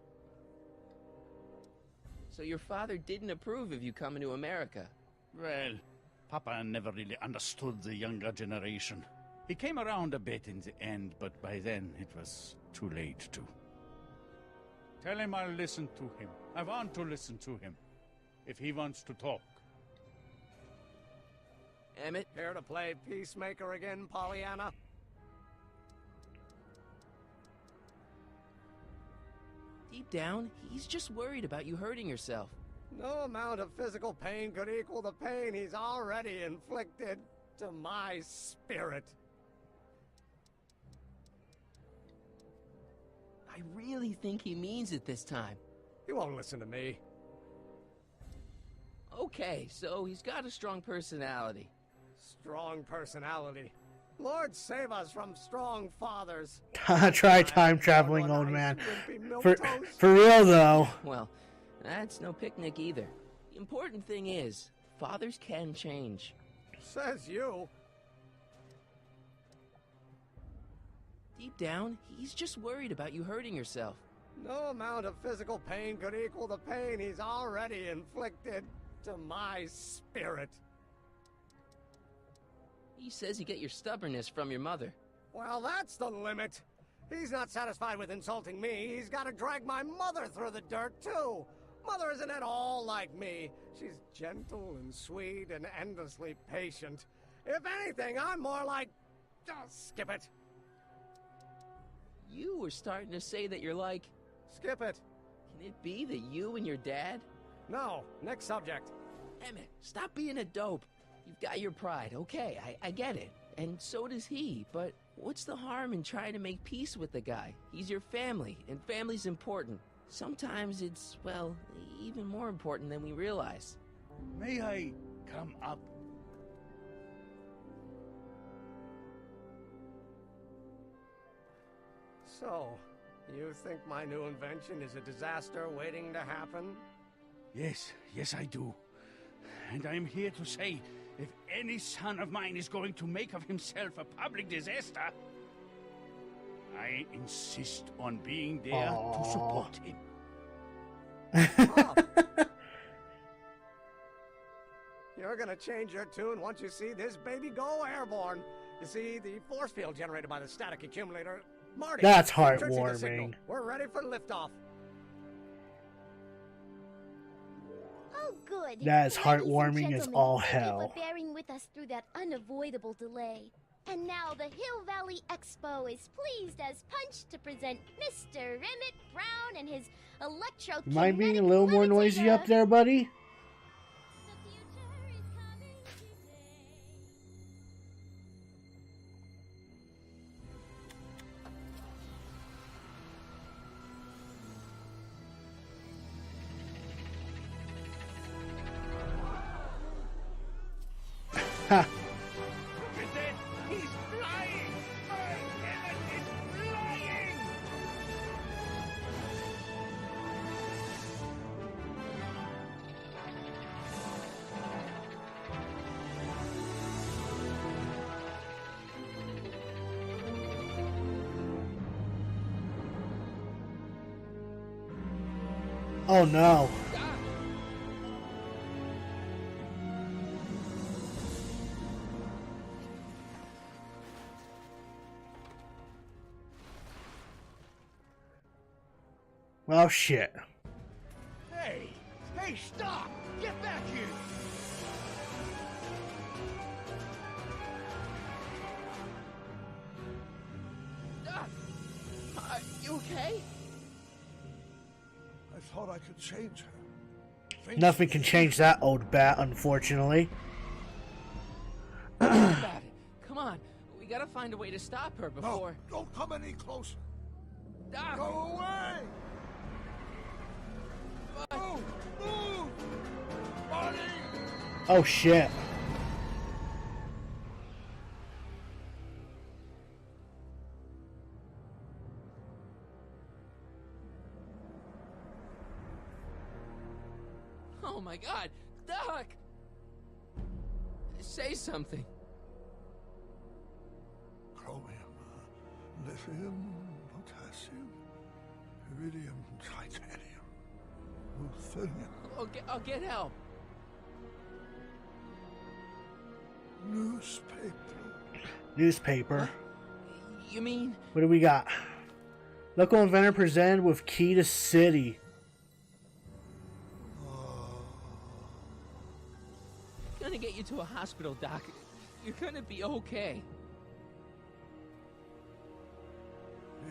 [SPEAKER 2] So your father didn't approve of you coming to America?
[SPEAKER 11] Well, Papa never really understood the younger generation. He came around a bit in the end, but by then it was too late to. Tell him I'll listen to him. I want to listen to him. If he wants to talk.
[SPEAKER 2] Emmett?
[SPEAKER 3] Here to play peacemaker again, Pollyanna?
[SPEAKER 2] Deep down, he's just worried about you hurting yourself.
[SPEAKER 3] No amount of physical pain could equal the pain he's already inflicted to my spirit.
[SPEAKER 2] I really think he means it this time.
[SPEAKER 3] He won't listen to me.
[SPEAKER 2] Okay, so he's got a strong personality.
[SPEAKER 3] Strong personality. Lord save us from strong fathers.
[SPEAKER 1] Try time traveling, old man. For real, though.
[SPEAKER 2] Well, that's no picnic either. The important thing is, fathers can change.
[SPEAKER 3] Says you.
[SPEAKER 2] Deep down, he's just worried about you hurting yourself.
[SPEAKER 3] No amount of physical pain could equal the pain he's already inflicted to my spirit.
[SPEAKER 2] He says you get your stubbornness from your mother.
[SPEAKER 3] Well, that's the limit. He's not satisfied with insulting me. He's got to drag my mother through the dirt, too. Mother isn't at all like me. She's gentle and sweet and endlessly patient. If anything, I'm more like... Oh, skip it.
[SPEAKER 2] You were starting to say that you're like...
[SPEAKER 3] Skip it.
[SPEAKER 2] Can it be that you and your dad?
[SPEAKER 3] No. Next subject.
[SPEAKER 2] Emmett, stop being a dope. You've got your pride, okay, I get it. And so does he, but... What's the harm in trying to make peace with the guy? He's your family, and family's important. Sometimes it's, well, even more important than we realize.
[SPEAKER 11] May I come up?
[SPEAKER 3] So, you think my new invention is a disaster waiting to happen?
[SPEAKER 11] Yes, I do. And I'm here to say, if any son of mine is going to make of himself a public disaster, I insist on being there to support him.
[SPEAKER 3] You're gonna change your tune once you see this baby go airborne. You see, the force field generated by the static accumulator... Marty,
[SPEAKER 1] that's
[SPEAKER 3] emergency
[SPEAKER 1] heartwarming.
[SPEAKER 3] signal. We're ready for liftoff.
[SPEAKER 17] Oh, good.
[SPEAKER 1] That is
[SPEAKER 17] Ladies and
[SPEAKER 1] heartwarming as
[SPEAKER 17] gentlemen,
[SPEAKER 1] all
[SPEAKER 17] thank you
[SPEAKER 1] hell.
[SPEAKER 17] for bearing with us through that unavoidable delay. And now the Hill Valley Expo is pleased as punch to present Mr. Emmett Brown and his electro.
[SPEAKER 1] Am I being a little more noisy up there, buddy? Ha!
[SPEAKER 11] He's flying! My Emmett is flying!
[SPEAKER 1] Oh no. Well, shit.
[SPEAKER 11] Hey, stop! Get back here!
[SPEAKER 2] Doc, are you okay?
[SPEAKER 4] I thought I could change her.
[SPEAKER 1] Nothing can change that old bat, unfortunately.
[SPEAKER 2] About it. Come on, we gotta find a way to stop her before.
[SPEAKER 4] No, don't come any closer.
[SPEAKER 2] Doc!
[SPEAKER 4] Go away! Move! Move! Marty!
[SPEAKER 1] Oh shit.
[SPEAKER 2] Oh my god, Doc! Say something.
[SPEAKER 4] Chromium, lithium, potassium, iridium, titanium, ruthenium.
[SPEAKER 2] I'll get help.
[SPEAKER 1] Newspaper.
[SPEAKER 2] You mean?
[SPEAKER 1] What do we got? Local inventor presented with key to city.
[SPEAKER 2] Gonna get you to a hospital, Doc. You're gonna be okay.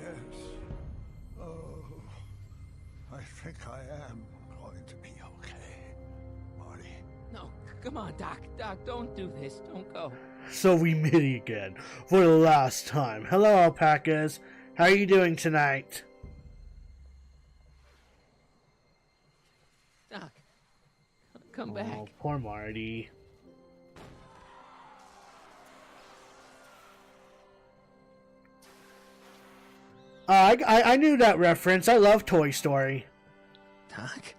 [SPEAKER 4] Yes. Oh, I think I am going to be okay, Marty.
[SPEAKER 2] No, come on, Doc. Doc, don't do this. Don't go.
[SPEAKER 1] So we meet again for the last time. Hello, alpacas. How are you doing tonight?
[SPEAKER 2] Doc, come back.
[SPEAKER 1] Oh, poor Marty. I knew that reference. I love Toy Story.
[SPEAKER 2] Doc?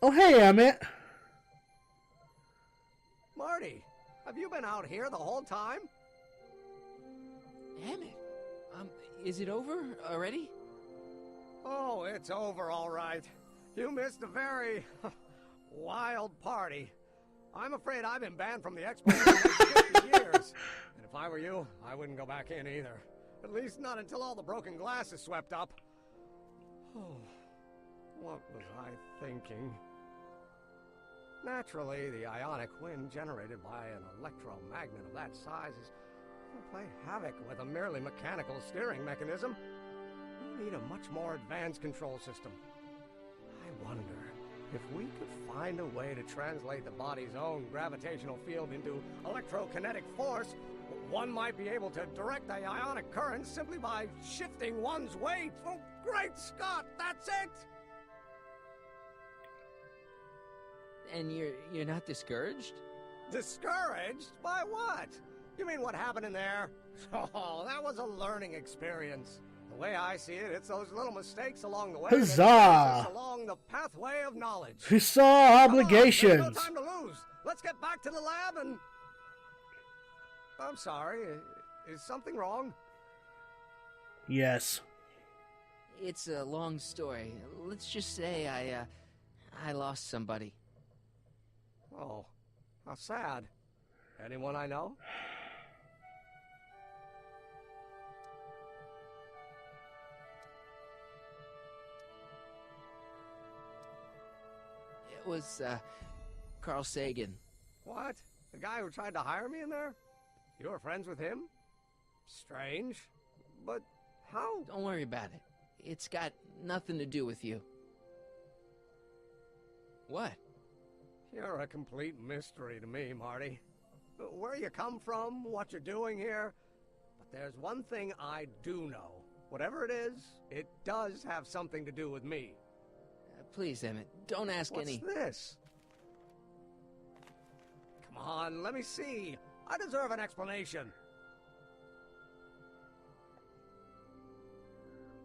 [SPEAKER 1] Oh, hey, Emmett.
[SPEAKER 3] Marty, have you been out here the whole time?
[SPEAKER 2] Emmett, is it over already?
[SPEAKER 3] Oh, it's over all right. You missed a very wild party. I'm afraid I've been banned from the expo for like 50 years. And if I were you, I wouldn't go back in either. At least not until all the broken glass is swept up. Oh, what was I thinking? Naturally, the ionic wind generated by an electromagnet of that size is going to play havoc with a merely mechanical steering mechanism. We need a much more advanced control system. I wonder, If we could find a way to translate the body's own gravitational field into electrokinetic force, one might be able to direct the ionic currents simply by shifting one's weight. Oh, great Scott, that's it!
[SPEAKER 2] And you're not discouraged?
[SPEAKER 3] Discouraged? By what? You mean what happened in there? Oh, that was a learning experience. The way I see it, it's those little mistakes along the way that
[SPEAKER 1] Huzzah!
[SPEAKER 3] advance us along the pathway of knowledge.
[SPEAKER 1] Huzzah,
[SPEAKER 3] Come on,
[SPEAKER 1] obligations!
[SPEAKER 3] there's no time to lose. Let's get back to the lab and... I'm sorry, is something wrong?
[SPEAKER 1] Yes.
[SPEAKER 2] It's a long story. Let's just say I lost somebody.
[SPEAKER 3] Oh, how sad. Anyone I know?
[SPEAKER 2] It was, Carl Sagan.
[SPEAKER 3] What? The guy who tried to hire me in there? You were friends with him? Strange. But how?
[SPEAKER 2] Don't worry about it. It's got nothing to do with you. What?
[SPEAKER 3] You're a complete mystery to me, Marty. Where you come from, what you're doing here. But there's one thing I do know. Whatever it is, it does have something to do with me.
[SPEAKER 2] Please, Emmett, don't ask any...
[SPEAKER 3] What's this? Come on, let me see. I deserve an explanation.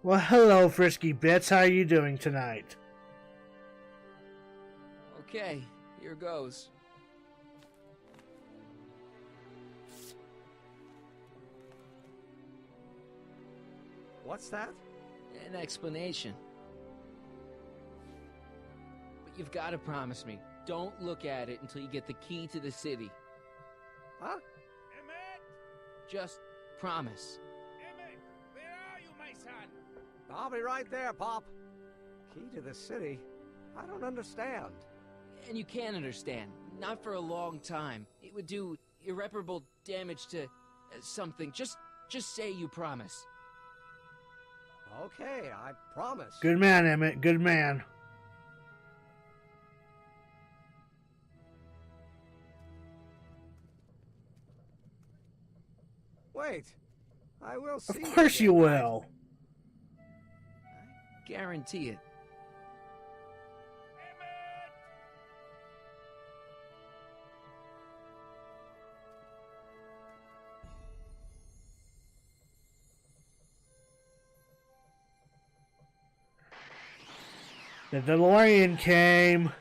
[SPEAKER 1] Well, hello, Frisky Bits. How are you doing tonight?
[SPEAKER 2] Okay, here goes.
[SPEAKER 3] What's that?
[SPEAKER 2] An explanation. But you've got to promise me, don't look at it until you get the key to the city.
[SPEAKER 3] Huh?
[SPEAKER 11] Emmett!
[SPEAKER 2] Just promise.
[SPEAKER 11] Emmett, where are you, my son?
[SPEAKER 3] I'll be right there, Pop. Key to the city? I don't understand.
[SPEAKER 2] And you can't understand. Not for a long time. It would do irreparable damage to something. Just say you promise.
[SPEAKER 3] Okay, I promise.
[SPEAKER 1] Good man, Emmett. Good man.
[SPEAKER 3] Wait. I will see.
[SPEAKER 1] Of course you will.
[SPEAKER 2] Guarantee it.
[SPEAKER 1] The DeLorean came.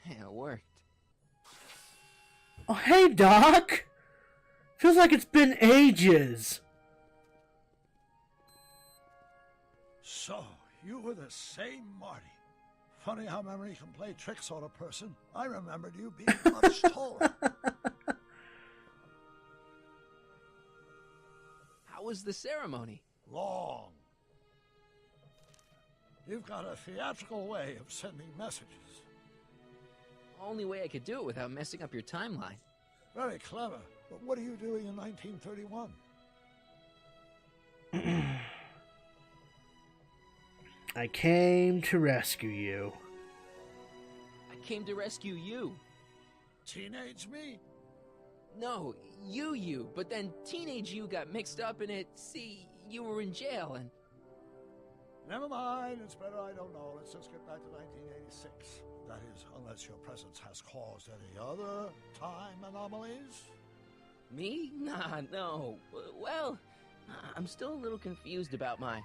[SPEAKER 2] Yeah, it worked.
[SPEAKER 1] Oh, hey, Doc. Feels like it's been ages.
[SPEAKER 4] So, you were the same Marty. Funny how memory can play tricks on a person. I remembered you being much taller.
[SPEAKER 2] How was the ceremony?
[SPEAKER 4] Long. You've got a theatrical way of sending messages.
[SPEAKER 2] Only way I could do it without messing up your timeline.
[SPEAKER 4] Very clever. But what are you doing in 1931?
[SPEAKER 1] I came to rescue you.
[SPEAKER 2] I came to rescue you.
[SPEAKER 4] Teenage me?
[SPEAKER 2] No, you. But then teenage you got mixed up in it. See, you were in jail and...
[SPEAKER 4] Never mind. It's better I don't know. Let's just get back to 1986. That is, unless your presence has caused any other time anomalies.
[SPEAKER 2] Me? Nah, no. Well, I'm still a little confused about my...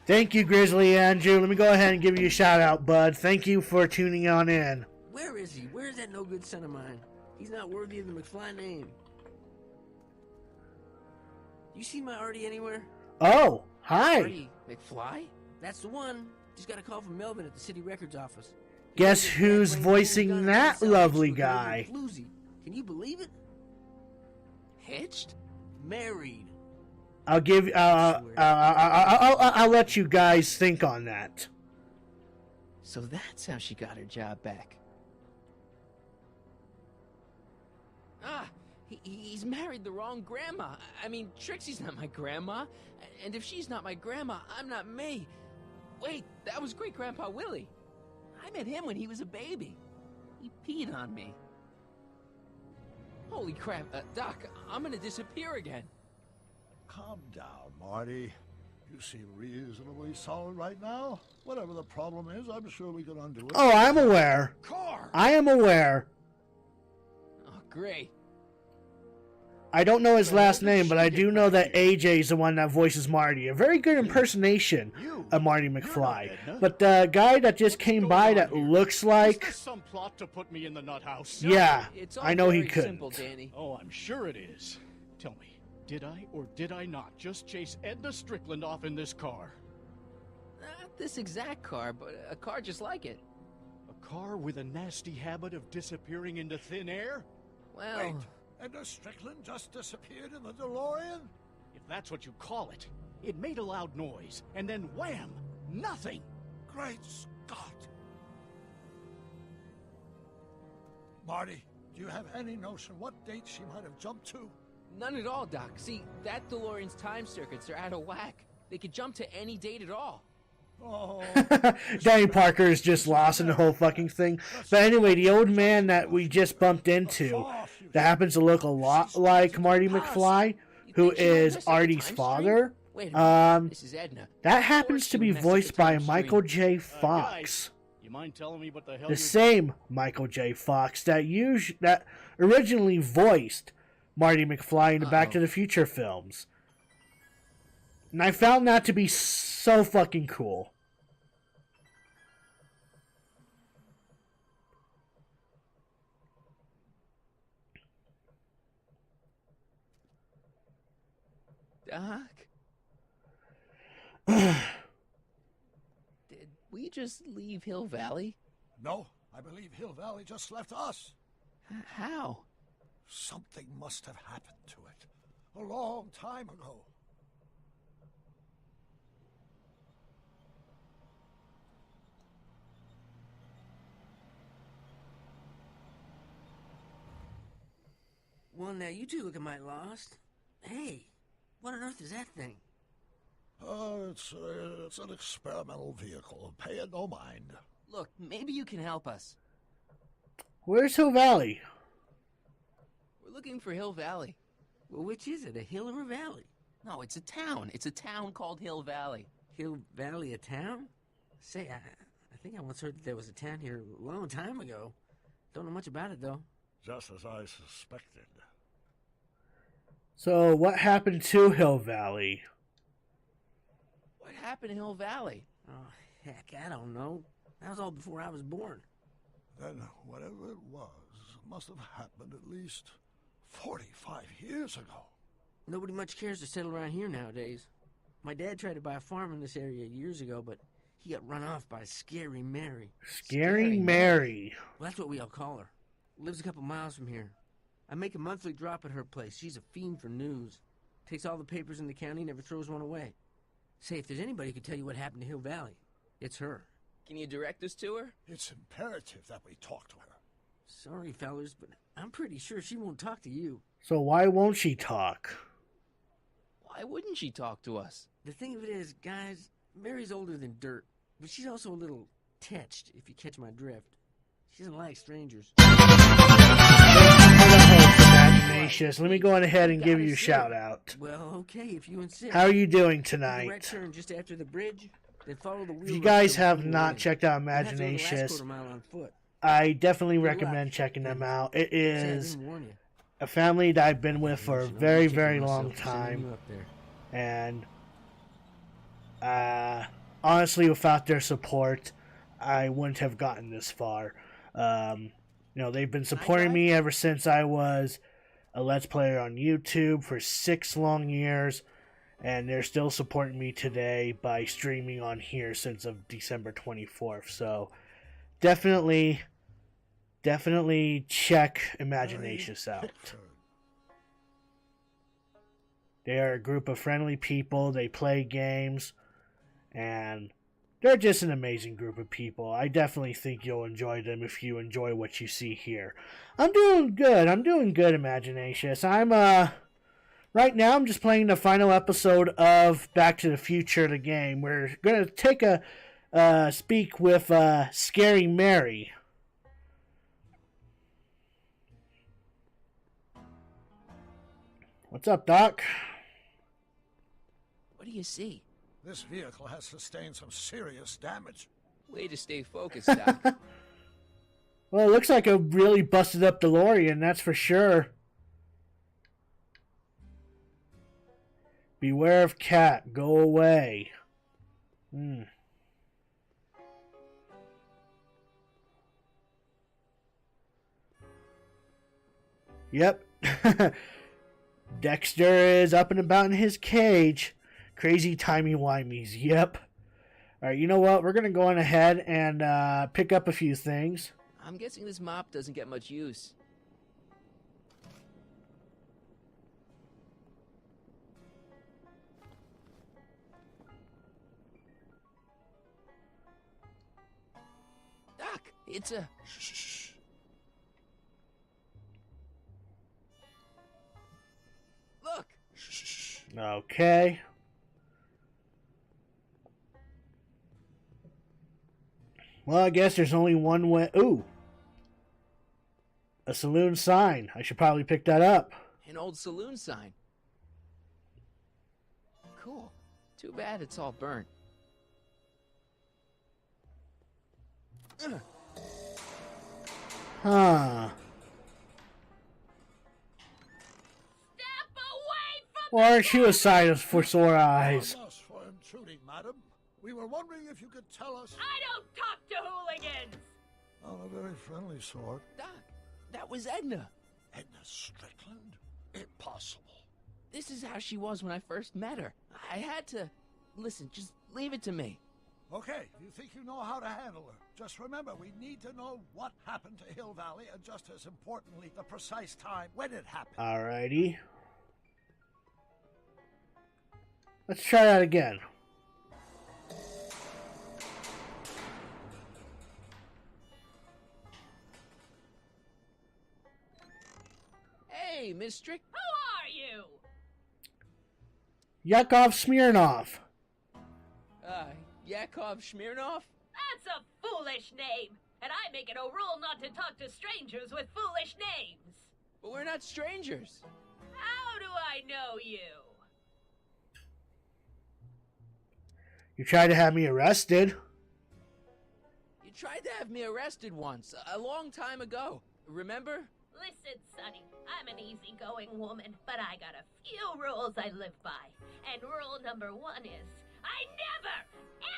[SPEAKER 1] Thank you, Grizzly Andrew. Let me go ahead and give you a shout out, bud. Thank you for tuning on in.
[SPEAKER 9] Where is he? Where is that no good son of mine? He's not worthy of the McFly name. You see my Artie anywhere?
[SPEAKER 1] Oh, hi.
[SPEAKER 9] Artie McFly? That's the one. Just got a call from Melvin at the city records office.
[SPEAKER 1] Guess who's voicing that lovely guy?
[SPEAKER 9] Floozy. Can you believe it? Hitched? Married.
[SPEAKER 1] I'll give. I'll let you guys think on that.
[SPEAKER 2] So that's how she got her job back. He's married the wrong grandma. I mean, Trixie's not my grandma. And if she's not my grandma, I'm not me. Wait, that was Great-Grandpa Willie. I met him when he was a baby. He peed on me. Holy crap, Doc, I'm gonna disappear again.
[SPEAKER 4] Calm down, Marty. You seem reasonably solid right now. Whatever the problem is, I'm sure we can undo it.
[SPEAKER 1] Oh, I'm aware.
[SPEAKER 4] Car!
[SPEAKER 1] I am aware.
[SPEAKER 2] Oh, great.
[SPEAKER 1] I don't know his last name, but I do know that AJ is the one that voices Marty. A very good impersonation of Marty McFly. But the guy that just came by that looks like...
[SPEAKER 8] Some plot to put me in the nut house.
[SPEAKER 1] Yeah,
[SPEAKER 2] It's all
[SPEAKER 1] I know he
[SPEAKER 2] very
[SPEAKER 1] couldn't.
[SPEAKER 2] simple, Danny.
[SPEAKER 8] Oh, I'm sure it is. Tell me, did I or did I not just chase Edna Strickland off in this car?
[SPEAKER 2] Not this exact car, but a car just like it.
[SPEAKER 8] A car with a nasty habit of disappearing into thin air?
[SPEAKER 2] Well...
[SPEAKER 4] Wait, Edna Strickland just disappeared in the DeLorean?
[SPEAKER 8] If that's what you call it. It made a loud noise, and then wham! Nothing!
[SPEAKER 4] Great Scott! Marty, do you have any notion what date she might have jumped to?
[SPEAKER 2] None at all, Doc. See, that DeLorean's time circuits are out of whack. They could jump to any date at all.
[SPEAKER 4] Oh.
[SPEAKER 1] Danny Parker is just lost in the whole fucking thing. But anyway, the old man that we just bumped into, that happens to look a lot like Marty McFly, who is Artie's father,
[SPEAKER 2] This is Edna.
[SPEAKER 1] that happens to be voiced by Michael J. Fox.
[SPEAKER 8] You mind telling me what the hell
[SPEAKER 1] The same Michael J. Fox that originally voiced Marty McFly in the Back to the Future films. And I found that to be so fucking cool.
[SPEAKER 2] Doc? Did we just leave Hill Valley?
[SPEAKER 4] No, I believe Hill Valley just left us.
[SPEAKER 2] How?
[SPEAKER 4] Something must have happened to it. A long time ago.
[SPEAKER 18] Well, now you two look mighty lost. Hey, what on earth is that thing?
[SPEAKER 4] It's an experimental vehicle. Pay it no mind.
[SPEAKER 2] Look, maybe you can help us.
[SPEAKER 1] Where's Hill Valley?
[SPEAKER 2] We're looking for Hill Valley.
[SPEAKER 18] Well, which is it, a hill or a valley?
[SPEAKER 2] No, it's a town. It's a town called Hill Valley.
[SPEAKER 18] Hill Valley, a town? Say, I think I once heard that there was a town here a long time ago. Don't know much about it, though.
[SPEAKER 4] Just as I suspected.
[SPEAKER 1] So, what happened to Hill Valley?
[SPEAKER 2] What happened in Hill Valley?
[SPEAKER 18] Oh, heck, I don't know. That was all before I was born.
[SPEAKER 4] Then whatever it was must have happened at least 45 years ago.
[SPEAKER 18] Nobody much cares to settle around here nowadays. My dad tried to buy a farm in this area years ago, but he got run off by Scary Mary.
[SPEAKER 1] Scary Mary.
[SPEAKER 18] Well, that's what we all call her. Lives a couple miles from here. I make a monthly drop at her place. She's a fiend for news. Takes all the papers in the county, never throws one away. Say, if there's anybody who can tell you what happened to Hill Valley, it's her.
[SPEAKER 2] Can you direct us to her?
[SPEAKER 4] It's imperative that we talk to her.
[SPEAKER 18] Sorry, fellers, but I'm pretty sure she won't talk to you.
[SPEAKER 1] So why won't she talk?
[SPEAKER 2] Why wouldn't she talk to us?
[SPEAKER 18] The thing of it is, guys, Mary's older than dirt, but she's also a little tetched, if you catch my drift. She doesn't like strangers.
[SPEAKER 1] Ignatius, let me go on ahead and give you a shout out.
[SPEAKER 18] Well, okay, if you insist.
[SPEAKER 1] How are you doing
[SPEAKER 18] Take a right
[SPEAKER 1] tonight?
[SPEAKER 18] turn just after the bridge, then follow the wheel.
[SPEAKER 1] If you
[SPEAKER 18] right
[SPEAKER 1] guys
[SPEAKER 18] to the
[SPEAKER 1] have
[SPEAKER 18] wheel
[SPEAKER 1] not
[SPEAKER 18] lane.
[SPEAKER 1] checked out
[SPEAKER 18] You have to go the last
[SPEAKER 1] Imaginatius,
[SPEAKER 18] quarter mile on foot.
[SPEAKER 1] I definitely
[SPEAKER 18] Good luck.
[SPEAKER 1] recommend checking them out. It
[SPEAKER 18] Say, I
[SPEAKER 1] is
[SPEAKER 18] didn't warn you.
[SPEAKER 1] a family that I've been with for a very, very
[SPEAKER 18] Myself
[SPEAKER 1] long
[SPEAKER 18] sending
[SPEAKER 1] time.
[SPEAKER 18] you up there.
[SPEAKER 1] And honestly, without their support, I wouldn't have gotten this far. They've been supporting me ever since I was a Let's Player on YouTube for 6 long years, and they're still supporting me today by streaming on here since of December 24th. So definitely check Imaginatius out. They are a group of friendly people. They play games, and They're just an amazing group of people. I definitely think you'll enjoy them if you enjoy what you see here. I'm doing good. Imaginatious. Right now I'm just playing the final episode of Back to the Future, the game. We're going to take a speak with Scary Mary. What's up, Doc?
[SPEAKER 2] What do you see?
[SPEAKER 4] This vehicle has sustained some serious damage.
[SPEAKER 2] Way to stay focused, Doc.
[SPEAKER 1] Well, it looks like a really busted up DeLorean, that's for sure. Beware of cat. Go away. Yep. Dexter is up and about in his cage. Crazy timey-wimeys. Yep. Alright, you know what? We're going to go on ahead and pick up a few things.
[SPEAKER 2] I'm guessing this mop doesn't get much use. Doc, it's a...
[SPEAKER 4] Shh.
[SPEAKER 2] Look!
[SPEAKER 4] Shh.
[SPEAKER 1] Okay. Well, I guess there's only one way. Ooh. A saloon sign. I should probably pick that up.
[SPEAKER 2] An old saloon sign. Cool. Too bad it's all burnt.
[SPEAKER 1] Huh. Well, aren't you a sight for sore eyes?
[SPEAKER 4] Pardon us for intruding, madam. We were wondering if you could tell us...
[SPEAKER 16] I don't talk to hooligans!
[SPEAKER 4] On a very friendly sort.
[SPEAKER 2] Doc, that was Edna.
[SPEAKER 4] Edna Strickland? Impossible.
[SPEAKER 2] This is how she was when I first met her. I had to... Listen, just leave it to me.
[SPEAKER 4] Okay, you think you know how to handle her. Just remember, we need to know what happened to Hill Valley, and just as importantly, the precise time when it happened.
[SPEAKER 1] Alrighty. Let's try that again.
[SPEAKER 2] Hey, Miss Strick.
[SPEAKER 16] Who are you?
[SPEAKER 1] Yakov Smirnov.
[SPEAKER 2] Yakov Smirnov?
[SPEAKER 16] That's a foolish name, and I make it a rule not to talk to strangers with foolish names.
[SPEAKER 2] But we're not strangers.
[SPEAKER 16] How do I know you?
[SPEAKER 1] You tried to have me arrested.
[SPEAKER 2] You tried to have me arrested once, a long time ago. Remember?
[SPEAKER 16] Listen, Sonny, I'm an easygoing woman, but I got a few rules I live by. And rule number 1 is, I never,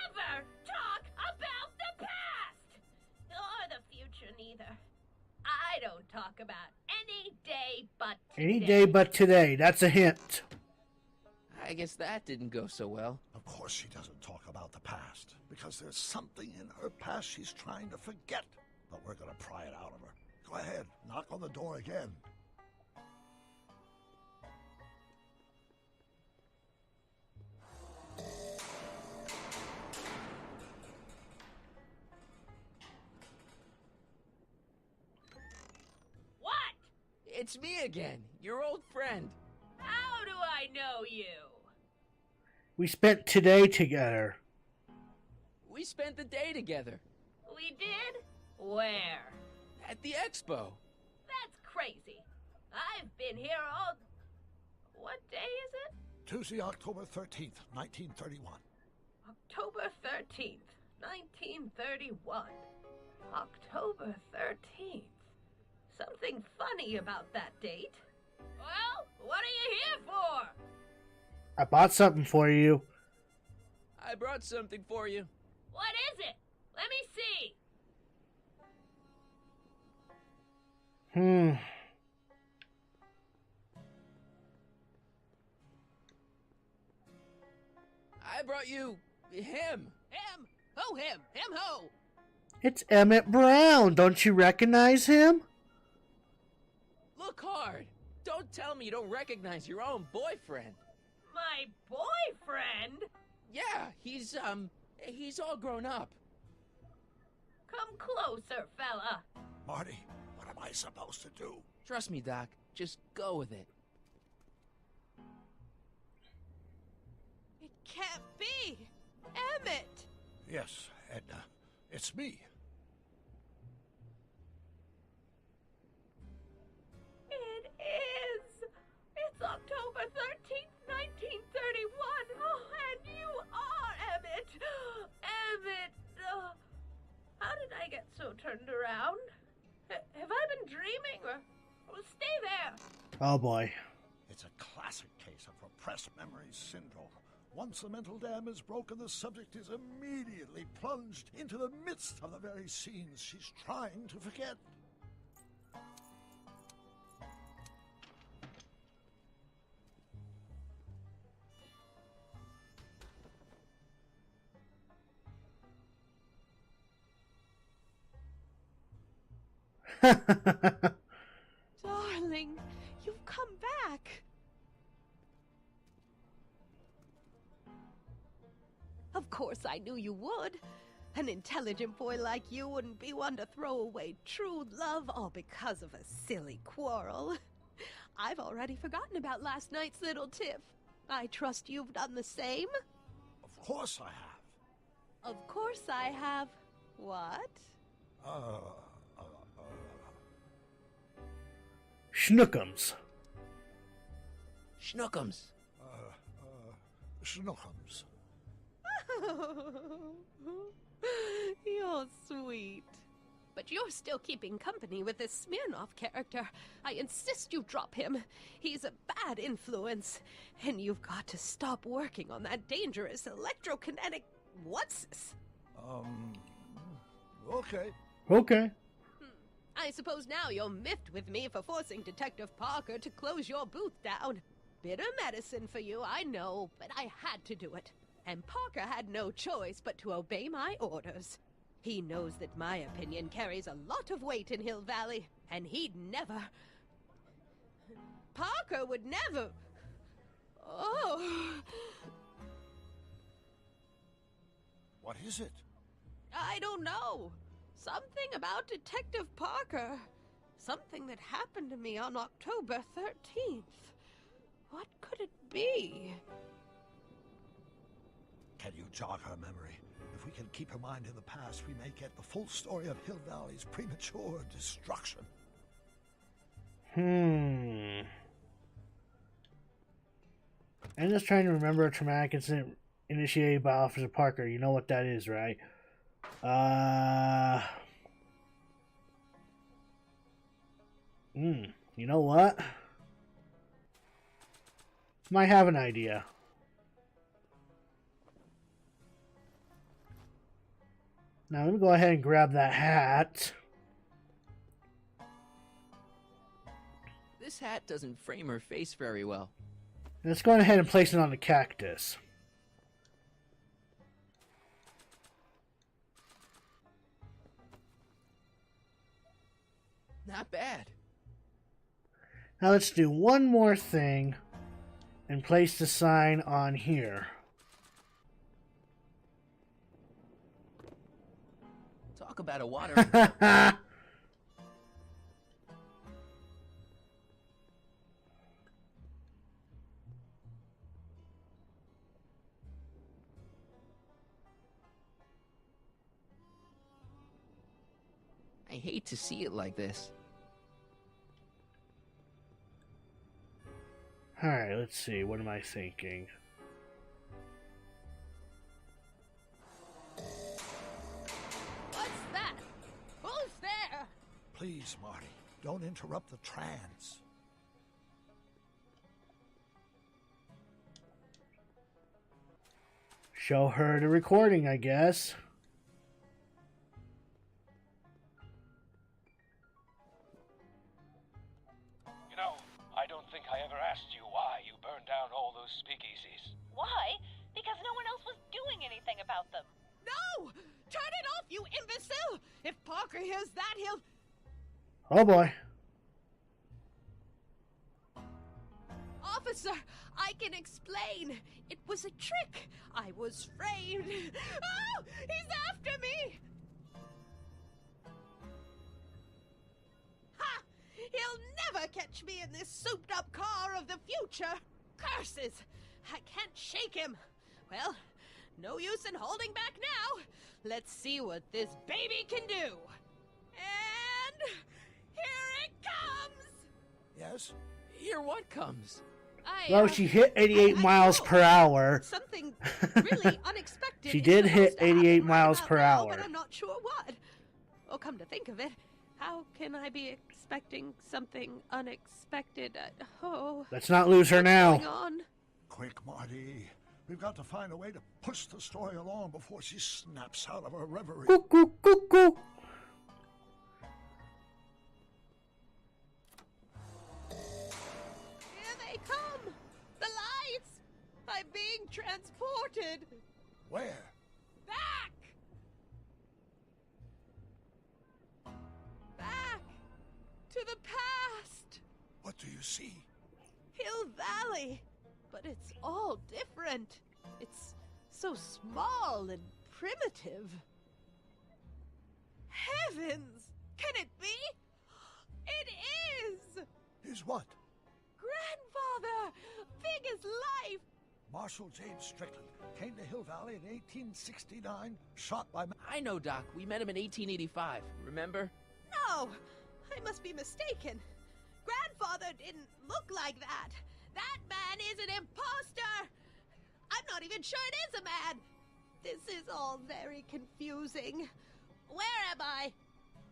[SPEAKER 16] ever talk about the past! Or the future, neither. I don't talk about any day but today.
[SPEAKER 1] Any day but today. That's a hint.
[SPEAKER 2] I guess that didn't go so well.
[SPEAKER 4] Of course she doesn't talk about the past, because there's something in her past she's trying to forget. But we're gonna pry it out of her. Go ahead, knock on the door again.
[SPEAKER 16] What?
[SPEAKER 2] It's me again, your old friend.
[SPEAKER 16] How do I know you?
[SPEAKER 1] We spent today together.
[SPEAKER 2] We spent the day together.
[SPEAKER 16] We did? Where?
[SPEAKER 2] At the expo.
[SPEAKER 16] That's crazy. I've been here all... What day is it?
[SPEAKER 4] Tuesday, October 13th, 1931.
[SPEAKER 16] October 13th, 1931. October 13th. Something funny about that date. Well, what are you here for?
[SPEAKER 1] I bought something for you.
[SPEAKER 2] I brought something for you.
[SPEAKER 16] What is it? Let me see. I brought you... him.
[SPEAKER 9] Him? Who him? Him who?
[SPEAKER 1] It's Emmett Brown. Don't you recognize him?
[SPEAKER 2] Look hard. Don't tell me you don't recognize your own boyfriend.
[SPEAKER 16] My boyfriend?
[SPEAKER 2] Yeah, he's He's all grown up.
[SPEAKER 16] Come closer, fella.
[SPEAKER 4] Marty, what am I supposed to do?
[SPEAKER 2] Trust me, Doc. Just go with it.
[SPEAKER 9] It can't be! Emmett!
[SPEAKER 4] Yes, Edna. It's me.
[SPEAKER 16] It is! It's October 13th, 1931! Oh, and you are Emmett! Emmett! How did I get so turned around? Have I been dreaming, or stay there?
[SPEAKER 1] Oh boy.
[SPEAKER 4] It's a classic case of repressed memory syndrome. Once the mental dam is broken, the subject is immediately plunged into the midst of the very scenes she's trying to forget.
[SPEAKER 9] Darling, you've come back. Of course I knew you would. An intelligent boy like you wouldn't be one to throw away true love all because of a silly quarrel. I've already forgotten about last night's little tiff. I trust you've done the same?
[SPEAKER 4] Of course I have.
[SPEAKER 9] Of course I have. What?
[SPEAKER 1] Schnookums.
[SPEAKER 2] Schnookums.
[SPEAKER 4] Schnookums.
[SPEAKER 9] You're sweet. But you're still keeping company with this Smirnoff character. I insist you drop him. He's a bad influence. And you've got to stop working on that dangerous electrokinetic what's-this?
[SPEAKER 4] Okay.
[SPEAKER 1] Okay.
[SPEAKER 9] I suppose now you're miffed with me for forcing Detective Parker to close your booth down. Bitter medicine for you, I know, but I had to do it. And Parker had no choice but to obey my orders. He knows that my opinion carries a lot of weight in Hill Valley, and he'd never... Parker would never... Oh...
[SPEAKER 4] What is it?
[SPEAKER 9] I don't know. Something about Detective Parker. Something that happened to me on October 13th. What could it be?
[SPEAKER 4] Can you jog her memory? If we can keep her mind in the past, we may get the full story of Hill Valley's premature destruction.
[SPEAKER 1] I'm just trying to remember a traumatic incident initiated by Officer Parker. You know what that is, right? You know what? Might have an idea. Now let me go ahead and grab that hat.
[SPEAKER 2] This hat doesn't frame her face very well.
[SPEAKER 1] Let's go ahead and place it on the cactus.
[SPEAKER 2] Not bad.
[SPEAKER 1] Now let's do one more thing and place the sign on here.
[SPEAKER 2] Talk about a water. I hate to see it like this.
[SPEAKER 1] Alright, let's see. What am I thinking?
[SPEAKER 9] What's that? Who's there?
[SPEAKER 4] Please, Marty, don't interrupt the trance.
[SPEAKER 1] Show her the recording, I guess.
[SPEAKER 15] You know, I don't think I ever asked you why you burned down all those speakeasies.
[SPEAKER 7] Why? Because no one else was doing anything about them.
[SPEAKER 9] No! Turn it off, you imbecile! If Parker hears that, he'll...
[SPEAKER 1] Oh boy.
[SPEAKER 9] Officer, I can explain. It was a trick. I was framed. Ah! catch me in this souped-up car of the future. Curses! I can't shake him. Well, no use in holding back now. Let's see what this baby can do. And here it comes!
[SPEAKER 4] Yes?
[SPEAKER 2] Here what comes?
[SPEAKER 1] Well, she hit 88 miles per hour.
[SPEAKER 9] Something really unexpected.
[SPEAKER 1] She
[SPEAKER 9] is
[SPEAKER 1] did hit
[SPEAKER 9] supposed to happen
[SPEAKER 1] 88
[SPEAKER 9] right
[SPEAKER 1] miles
[SPEAKER 9] about
[SPEAKER 1] per
[SPEAKER 9] now,
[SPEAKER 1] hour.
[SPEAKER 9] But I'm not sure what. Oh, come to think of it, how can I be expecting something unexpected?
[SPEAKER 1] Let's not lose her now.
[SPEAKER 9] Going on?
[SPEAKER 4] Quick, Marty. We've got to find a way to push the story along before she snaps out of her reverie.
[SPEAKER 1] Cuckoo, cuckoo.
[SPEAKER 9] Here they come! The lights! I'm being transported!
[SPEAKER 4] Where?
[SPEAKER 9] Back! Back! To the past!
[SPEAKER 4] What do you see?
[SPEAKER 9] Hill Valley! But it's all different. It's so small and primitive. Heavens! Can it be? It is!
[SPEAKER 4] Is what?
[SPEAKER 9] Grandfather! Big as life!
[SPEAKER 4] Marshal James Strickland came to Hill Valley in 1869, shot by...
[SPEAKER 2] I know, Doc. We met him in 1885. Remember?
[SPEAKER 9] No! I must be mistaken. Grandfather didn't look like that. That man is an imposter! I'm not even sure it is a man! This is all very confusing. Where am I?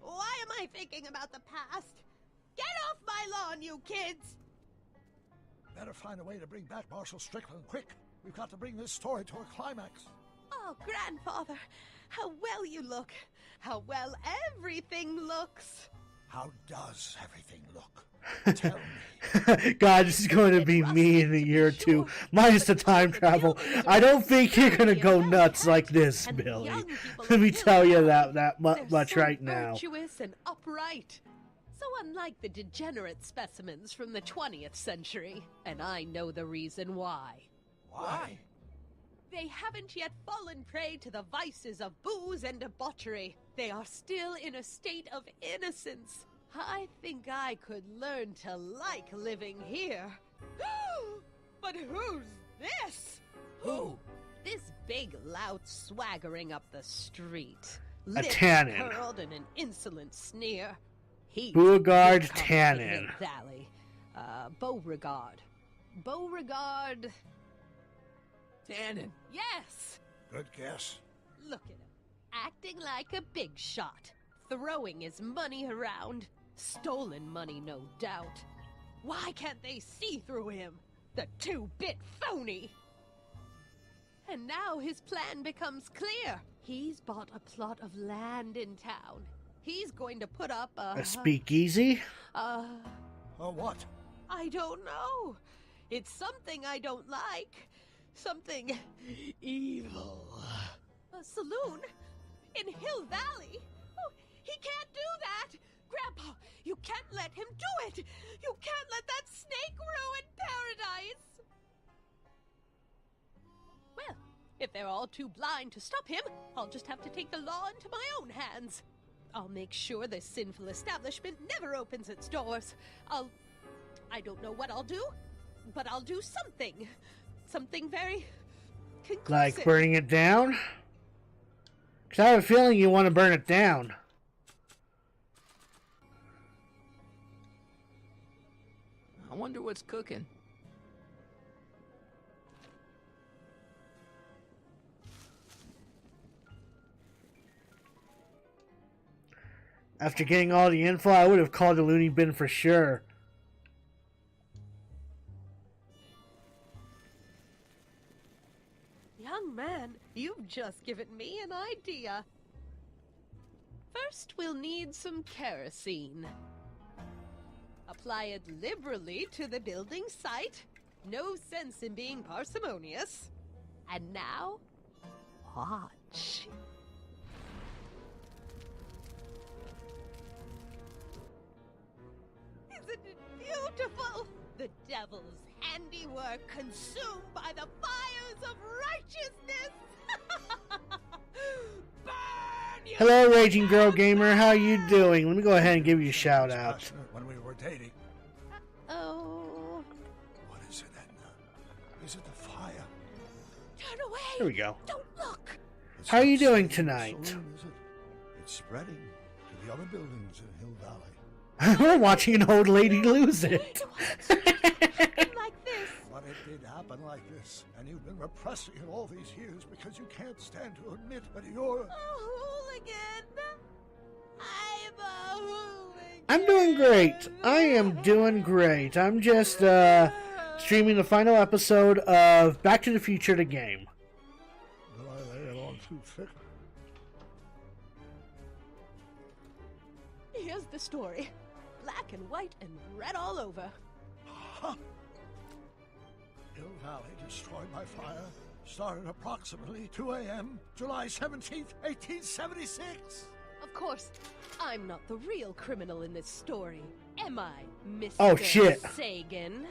[SPEAKER 9] Why am I thinking about the past? Get off my lawn, you kids!
[SPEAKER 4] Better find a way to bring back Marshal Strickland, quick! We've got to bring this story to a climax.
[SPEAKER 9] Oh, Grandfather, how well you look. How well everything looks.
[SPEAKER 4] How does everything look? Tell me.
[SPEAKER 1] God, this is going to be me in a year or two. Minus the time travel. I don't think you're going to go nuts like this, Billy. Let me tell you that much right now.
[SPEAKER 9] Virtuous and upright. So unlike the degenerate specimens from the 20th century. And I know the reason why.
[SPEAKER 4] Why?
[SPEAKER 9] They haven't yet fallen prey to the vices of booze and debauchery. They are still in a state of innocence. I think I could learn to like living here. But who's this?
[SPEAKER 2] Who?
[SPEAKER 9] This big lout swaggering up the street.
[SPEAKER 1] A
[SPEAKER 9] Lips
[SPEAKER 1] Tannen.
[SPEAKER 9] curled in an insolent sneer. He's
[SPEAKER 1] Beauregard
[SPEAKER 9] the big cock
[SPEAKER 1] Tannen.
[SPEAKER 9] in the Valley. Beauregard. Beauregard.
[SPEAKER 2] Tannen.
[SPEAKER 9] Yes!
[SPEAKER 4] Good guess.
[SPEAKER 9] Look at him. Acting like a big shot. Throwing his money around. Stolen money, no doubt. Why can't they see through him? The two-bit phony! And now his plan becomes clear. He's bought a plot of land in town. He's going to put up
[SPEAKER 1] A speakeasy?
[SPEAKER 4] A what?
[SPEAKER 9] I don't know. It's something I don't like. Something evil. A saloon? In Hill Valley? Oh, he can't do that! Grandpa, you can't let him do it! You can't let that snake ruin paradise! Well, if they're all too blind to stop him, I'll just have to take the law into my own hands. I'll make sure this sinful establishment never opens its doors. I don't know what I'll do, but I'll do something. Something very conclusive.
[SPEAKER 1] Like burning it down? Because I have a feeling you want to burn it down.
[SPEAKER 2] I wonder what's cooking.
[SPEAKER 1] After getting all the info, I would have called the loony bin for sure.
[SPEAKER 9] Young man, you've just given me an idea. First, we'll need some kerosene. Apply it liberally to the building site. No sense in being parsimonious. And now, watch. Isn't it beautiful? The devil's handiwork consumed by the fires of righteousness. Burn, you
[SPEAKER 1] Hello, Raging Girl Gamer. How you doing? Let me go ahead and give you a shout out.
[SPEAKER 4] When we were dating.
[SPEAKER 1] There we go.
[SPEAKER 9] Don't look.
[SPEAKER 1] How are you doing tonight?
[SPEAKER 4] Saloon, is it? It's spreading to the other buildings in Hill Valley.
[SPEAKER 1] We're watching an old lady lose it.
[SPEAKER 4] But it did happen like this, and you've been repressing it all these years because you can't stand to admit that you're
[SPEAKER 9] A hooligan. I'm a hooligan.
[SPEAKER 1] I'm doing great. I am doing great. I'm just streaming the final episode of Back to the Future, the game.
[SPEAKER 4] Will I lay it on too thick?
[SPEAKER 9] Here's the story. Black and white and red all over.
[SPEAKER 4] Huh. Hill Valley destroyed by fire started approximately 2 a.m., July 17th, 1876.
[SPEAKER 9] Of course, I'm not the real criminal in this story, am I, Mr.
[SPEAKER 1] Oh, shit.
[SPEAKER 9] Sagan?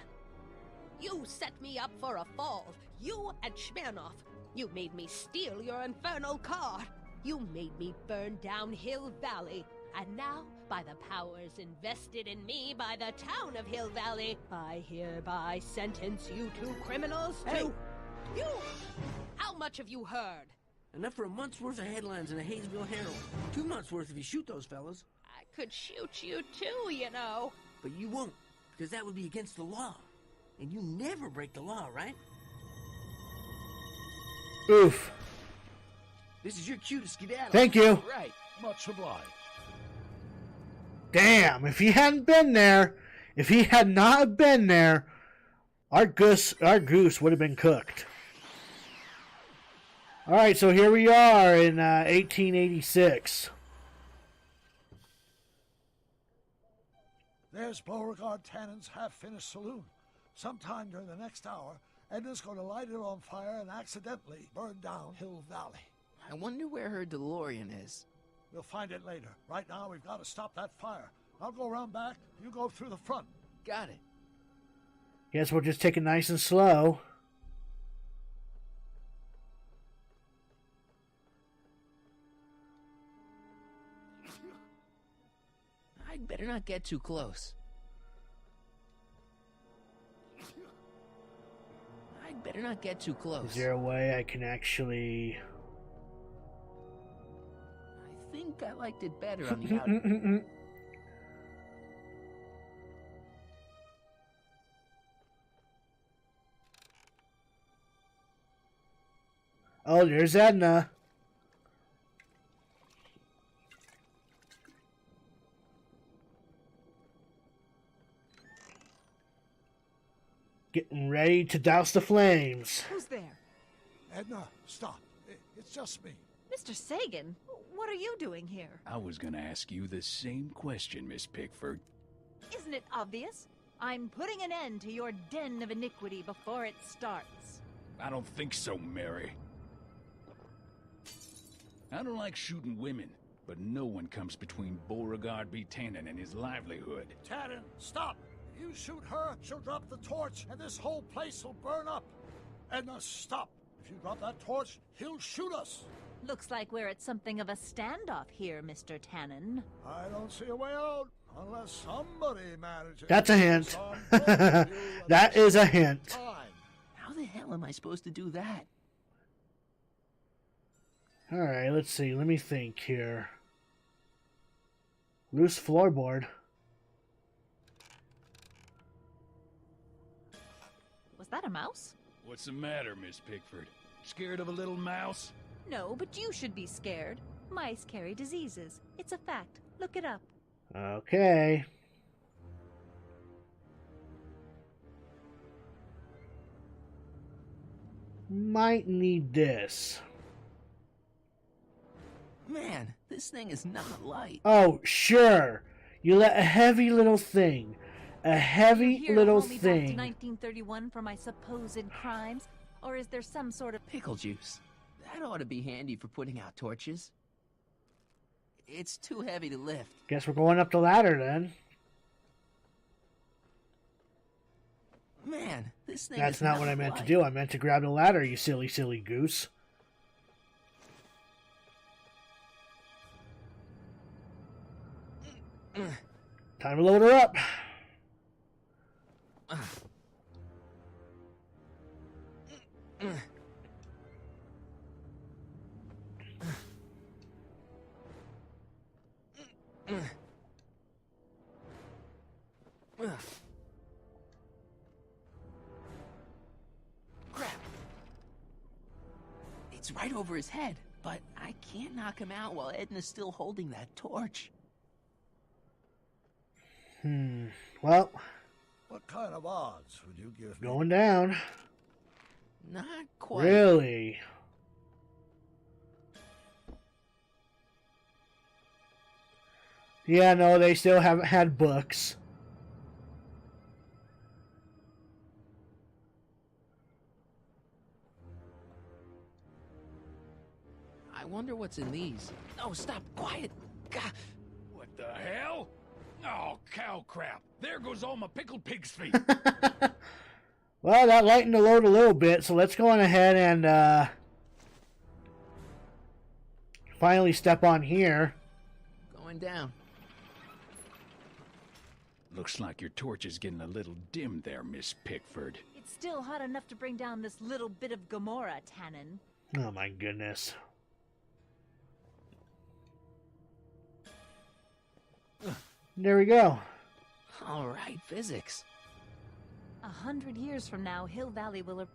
[SPEAKER 9] You set me up for a fall. You and Smirnoff. You made me steal your infernal car. You made me burn down Hill Valley. And now, by the powers invested in me by the town of Hill Valley, I hereby sentence you two criminals to... You! How much have you heard?
[SPEAKER 18] Enough for a month's worth of headlines in the Hayesville Herald. 2 months worth if you shoot those fellas.
[SPEAKER 9] I could shoot you too, you know.
[SPEAKER 18] But you won't, because that would be against the law. And you never break the law, right?
[SPEAKER 1] Oof.
[SPEAKER 18] This is your cue to skedaddle.
[SPEAKER 1] Thank you.
[SPEAKER 18] Right.
[SPEAKER 4] Much obliged.
[SPEAKER 1] Damn, if he hadn't been there, if he had not been there, our goose would have been cooked. All right, so here we are in 1886.
[SPEAKER 4] There's Beauregard Tannen's half-finished saloon. Sometime during the next hour, Edna's going to light it on fire and accidentally burn down Hill Valley.
[SPEAKER 2] I wonder where her DeLorean is.
[SPEAKER 4] We'll find it later. Right now, we've got to stop that fire. I'll go around back. You go through the front.
[SPEAKER 2] Got it.
[SPEAKER 1] Guess we'll just take it nice and slow.
[SPEAKER 2] I'd better not get too close. I'd better not get too close.
[SPEAKER 1] Is there a way I can actually...
[SPEAKER 2] I think I liked it better on the outside.
[SPEAKER 1] Oh, there's Edna. Getting ready to douse the flames.
[SPEAKER 7] Who's there?
[SPEAKER 4] Edna, stop. It's just me.
[SPEAKER 7] Mr. Sagan, what are you doing here?
[SPEAKER 8] I was gonna ask you the same question, Miss Pickford.
[SPEAKER 7] Isn't it obvious? I'm putting an end to your den of iniquity before it starts.
[SPEAKER 8] I don't think so, Mary. I don't like shooting women, but no one comes between Beauregard B. Tannen and his livelihood.
[SPEAKER 4] Tannen, stop. If you shoot her, she'll drop the torch, and this whole place will burn up. Edna, stop. If you drop that torch, he'll shoot us.
[SPEAKER 7] Looks like we're at something of a standoff here, Mr. Tannen.
[SPEAKER 4] I don't see a way out, unless somebody manages...
[SPEAKER 1] That's a hint. That is a hint.
[SPEAKER 2] How the hell am I supposed to do that?
[SPEAKER 1] Alright, let's see. Let me think here. Loose floorboard.
[SPEAKER 7] Was that a mouse?
[SPEAKER 8] What's the matter, Miss Pickford? Scared of a little mouse?
[SPEAKER 7] No, but you should be scared. Mice carry diseases. It's a fact. Look it up.
[SPEAKER 1] Okay. Might need this.
[SPEAKER 2] Man, this thing is not light.
[SPEAKER 1] Oh, sure. You let a heavy little thing. A heavy
[SPEAKER 7] Here
[SPEAKER 1] little
[SPEAKER 7] to hold me back to
[SPEAKER 1] thing.
[SPEAKER 7] 1931 for my supposed crimes? Or is there some sort of...
[SPEAKER 2] Pickle juice. That ought to be handy for putting out torches. It's too heavy to lift.
[SPEAKER 1] Guess we're going up the ladder then.
[SPEAKER 2] Man, this thing
[SPEAKER 1] That's
[SPEAKER 2] is
[SPEAKER 1] not what I meant
[SPEAKER 2] light.
[SPEAKER 1] to do. I meant to grab the ladder, you silly, silly goose. Time to load her up.
[SPEAKER 2] Crap. It's right over his head, but I can't knock him out while Edna's still holding that torch.
[SPEAKER 1] Well,
[SPEAKER 4] What kind of odds would you give me?
[SPEAKER 1] going down.
[SPEAKER 2] Not quite.
[SPEAKER 1] Really? Yeah, no, they still haven't had books.
[SPEAKER 2] I wonder what's in these. Oh, stop. Quiet. Gah.
[SPEAKER 11] What the hell? Oh, cow crap. There goes all my pickled pig's feet.
[SPEAKER 1] Well, that lightened the load a little bit, so let's go on ahead and finally step on here.
[SPEAKER 2] Going down.
[SPEAKER 8] Looks like your torch is getting a little dim there, Miss Pickford.
[SPEAKER 7] It's still hot enough to bring down this little bit of Gomorrah, Tannen.
[SPEAKER 1] Oh my goodness. There we go.
[SPEAKER 2] All right, physics.
[SPEAKER 7] 100 years from now, Hill Valley will...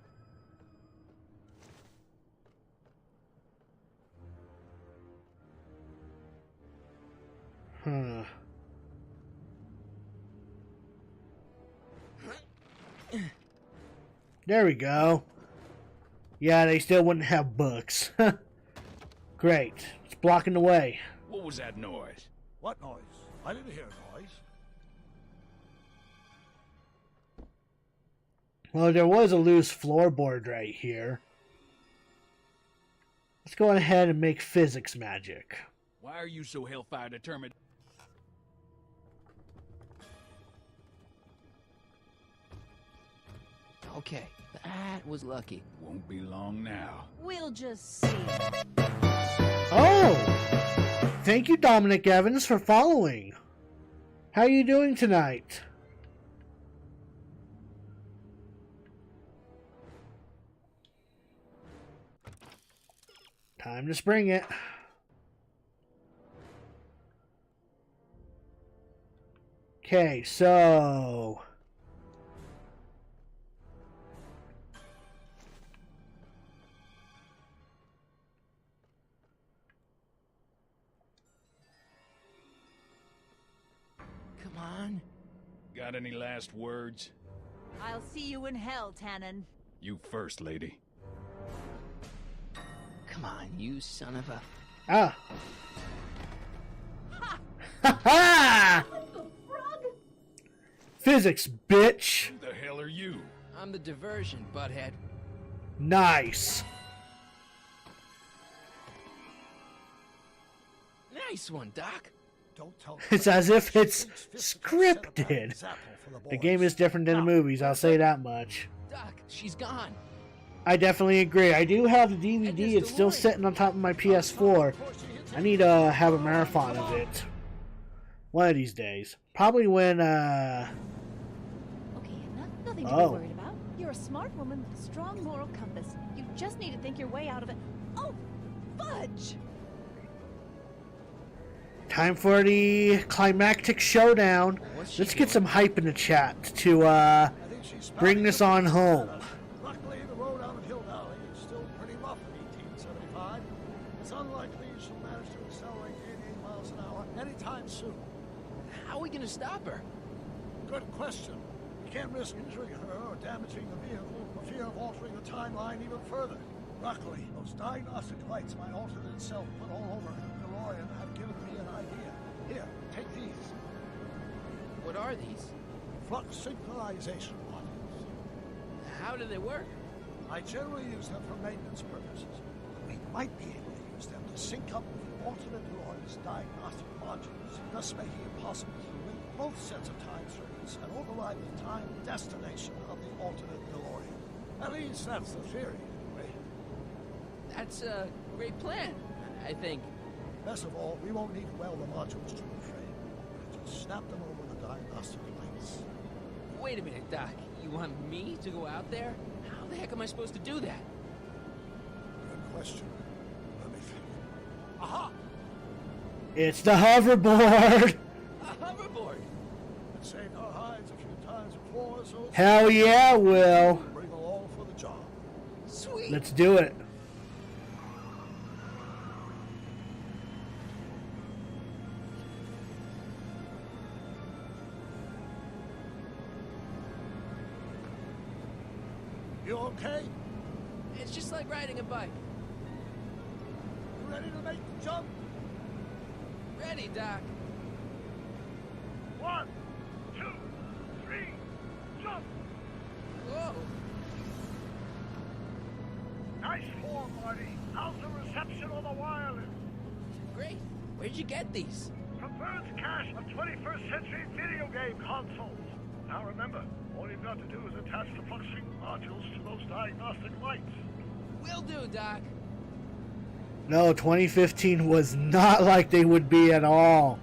[SPEAKER 1] There we go. Yeah, they still wouldn't have books. Great. It's blocking the way.
[SPEAKER 11] What was that noise?
[SPEAKER 4] What noise? I didn't hear a noise.
[SPEAKER 1] Well, there was a loose floorboard right here. Let's go ahead and make physics magic.
[SPEAKER 11] Why are you so hellfire determined?
[SPEAKER 2] Okay, that was lucky.
[SPEAKER 11] Won't be long now.
[SPEAKER 7] We'll just see.
[SPEAKER 1] Oh! Thank you, Dominic Evans, for following. How are you doing tonight? Time to spring it. Okay, so...
[SPEAKER 2] Come on.
[SPEAKER 11] Got any last words?
[SPEAKER 7] I'll see you in hell, Tannen.
[SPEAKER 11] You first, lady.
[SPEAKER 2] Come on, you son of a...
[SPEAKER 1] Ah! Ha ha! Physics, bitch!
[SPEAKER 11] Who the hell are you?
[SPEAKER 2] I'm the diversion, butthead.
[SPEAKER 1] Nice!
[SPEAKER 2] Nice one, Doc.
[SPEAKER 4] Don't tell
[SPEAKER 1] It's as if it's scripted. The game is different than the movies, I'll say that much.
[SPEAKER 2] Doc, she's gone.
[SPEAKER 1] I definitely agree. I do have the DVD. It's still sitting on top of my PS4. I need to have a marathon of it. One of these days. Probably when,
[SPEAKER 7] Okay, nothing to be
[SPEAKER 1] Oh.
[SPEAKER 7] worried about. You're a smart woman with a strong moral compass. You just need to think your way out of it. Oh, fudge!
[SPEAKER 1] Time for the climactic showdown. Let's get some hype in the chat to bring this on home.
[SPEAKER 4] Luckily, the road out of Hill Valley is still pretty rough in 1875. It's unlikely she'll manage to accelerate 88 miles an hour anytime soon.
[SPEAKER 2] How are we gonna stop her?
[SPEAKER 4] Good question. You can't risk injuring her or damaging the vehicle for fear of altering the timeline even further. Luckily, those diagnostic lights my alternate self put all over her DeLorean have given me an idea. Here, take these.
[SPEAKER 2] What are these?
[SPEAKER 4] Flux synchronization modules.
[SPEAKER 2] How do they work?
[SPEAKER 4] I generally use them for maintenance purposes. We might be able to use them to sync up with the alternate DeLorean's diagnostic modules, thus making it possible to link both sets of time circuits and override the time and destination of the alternate DeLorean. At least that's the theory, anyway.
[SPEAKER 2] That's a great plan, I think.
[SPEAKER 4] Best of all, we won't need to weld the modules to the frame. We'll just snap them over the diagnostic lights.
[SPEAKER 2] Wait a minute, Doc. You want me to go out there? How the heck am I supposed to do that?
[SPEAKER 4] Good question. Let me think. Aha!
[SPEAKER 1] It's the hoverboard.
[SPEAKER 2] A hoverboard.
[SPEAKER 4] It's saved our hides a few times before, so it's
[SPEAKER 1] Hell yeah, Will.
[SPEAKER 4] bring along for the job.
[SPEAKER 2] Sweet.
[SPEAKER 1] Let's do it.
[SPEAKER 4] You okay?
[SPEAKER 2] It's just like riding a bike.
[SPEAKER 4] You ready to make the jump?
[SPEAKER 2] Ready, Doc.
[SPEAKER 4] 1, 2, 3, jump!
[SPEAKER 2] Whoa.
[SPEAKER 4] Nice form, Marty. How's the reception on the wireless?
[SPEAKER 2] Great. Where'd you get these?
[SPEAKER 4] From Bird's cache of 21st century video game consoles. Now remember, all you've got to do is attach the FluxSync modules to those diagnostic lights.
[SPEAKER 2] Will do, Doc.
[SPEAKER 1] No, 2015 was not like they would be at all.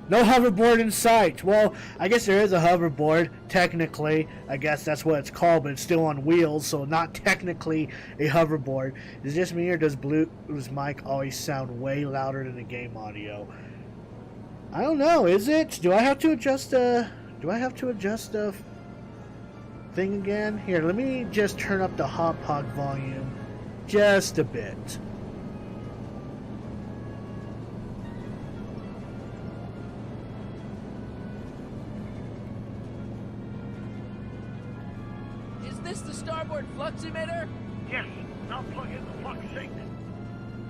[SPEAKER 1] No hoverboard in sight. Well, I guess there is a hoverboard, technically. I guess that's what it's called, but it's still on wheels, so not technically a hoverboard. Is it just me, or does Blue's mic always sound way louder than the game audio? I don't know, is it? Do I have to adjust the thing again? Here, let me just turn up the Hot Pod volume just a bit.
[SPEAKER 2] Is this the starboard flux emitter?
[SPEAKER 4] Yes, now plug in the FluxSync.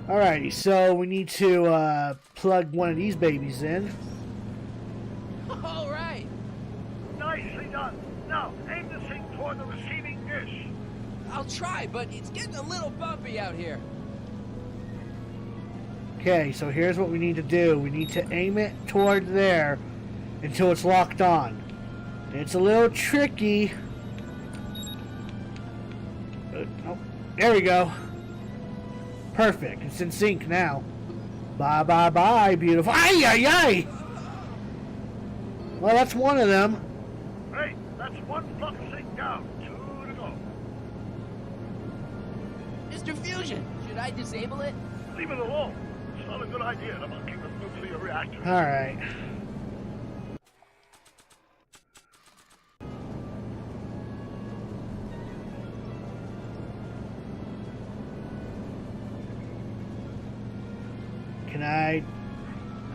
[SPEAKER 1] Alrighty, so we need to plug one of these babies in.
[SPEAKER 2] All right.
[SPEAKER 4] Nicely done. Now, aim the sync toward the receiving dish.
[SPEAKER 2] I'll try, but it's getting a little bumpy out here.
[SPEAKER 1] Okay, so here's what we need to do. We need to aim it toward there until it's locked on. It's a little tricky. Oh, there we go. Perfect. It's in sync now. Bye, bye, bye, beautiful. Ay, ay, ay! Well, that's one of them.
[SPEAKER 4] Hey, that's one FluxSync down. 2 to go.
[SPEAKER 2] Mr. Fusion, should I disable it?
[SPEAKER 4] Leave it alone. It's not a good idea to monkey with nuclear reactors.
[SPEAKER 1] Alright. Can I?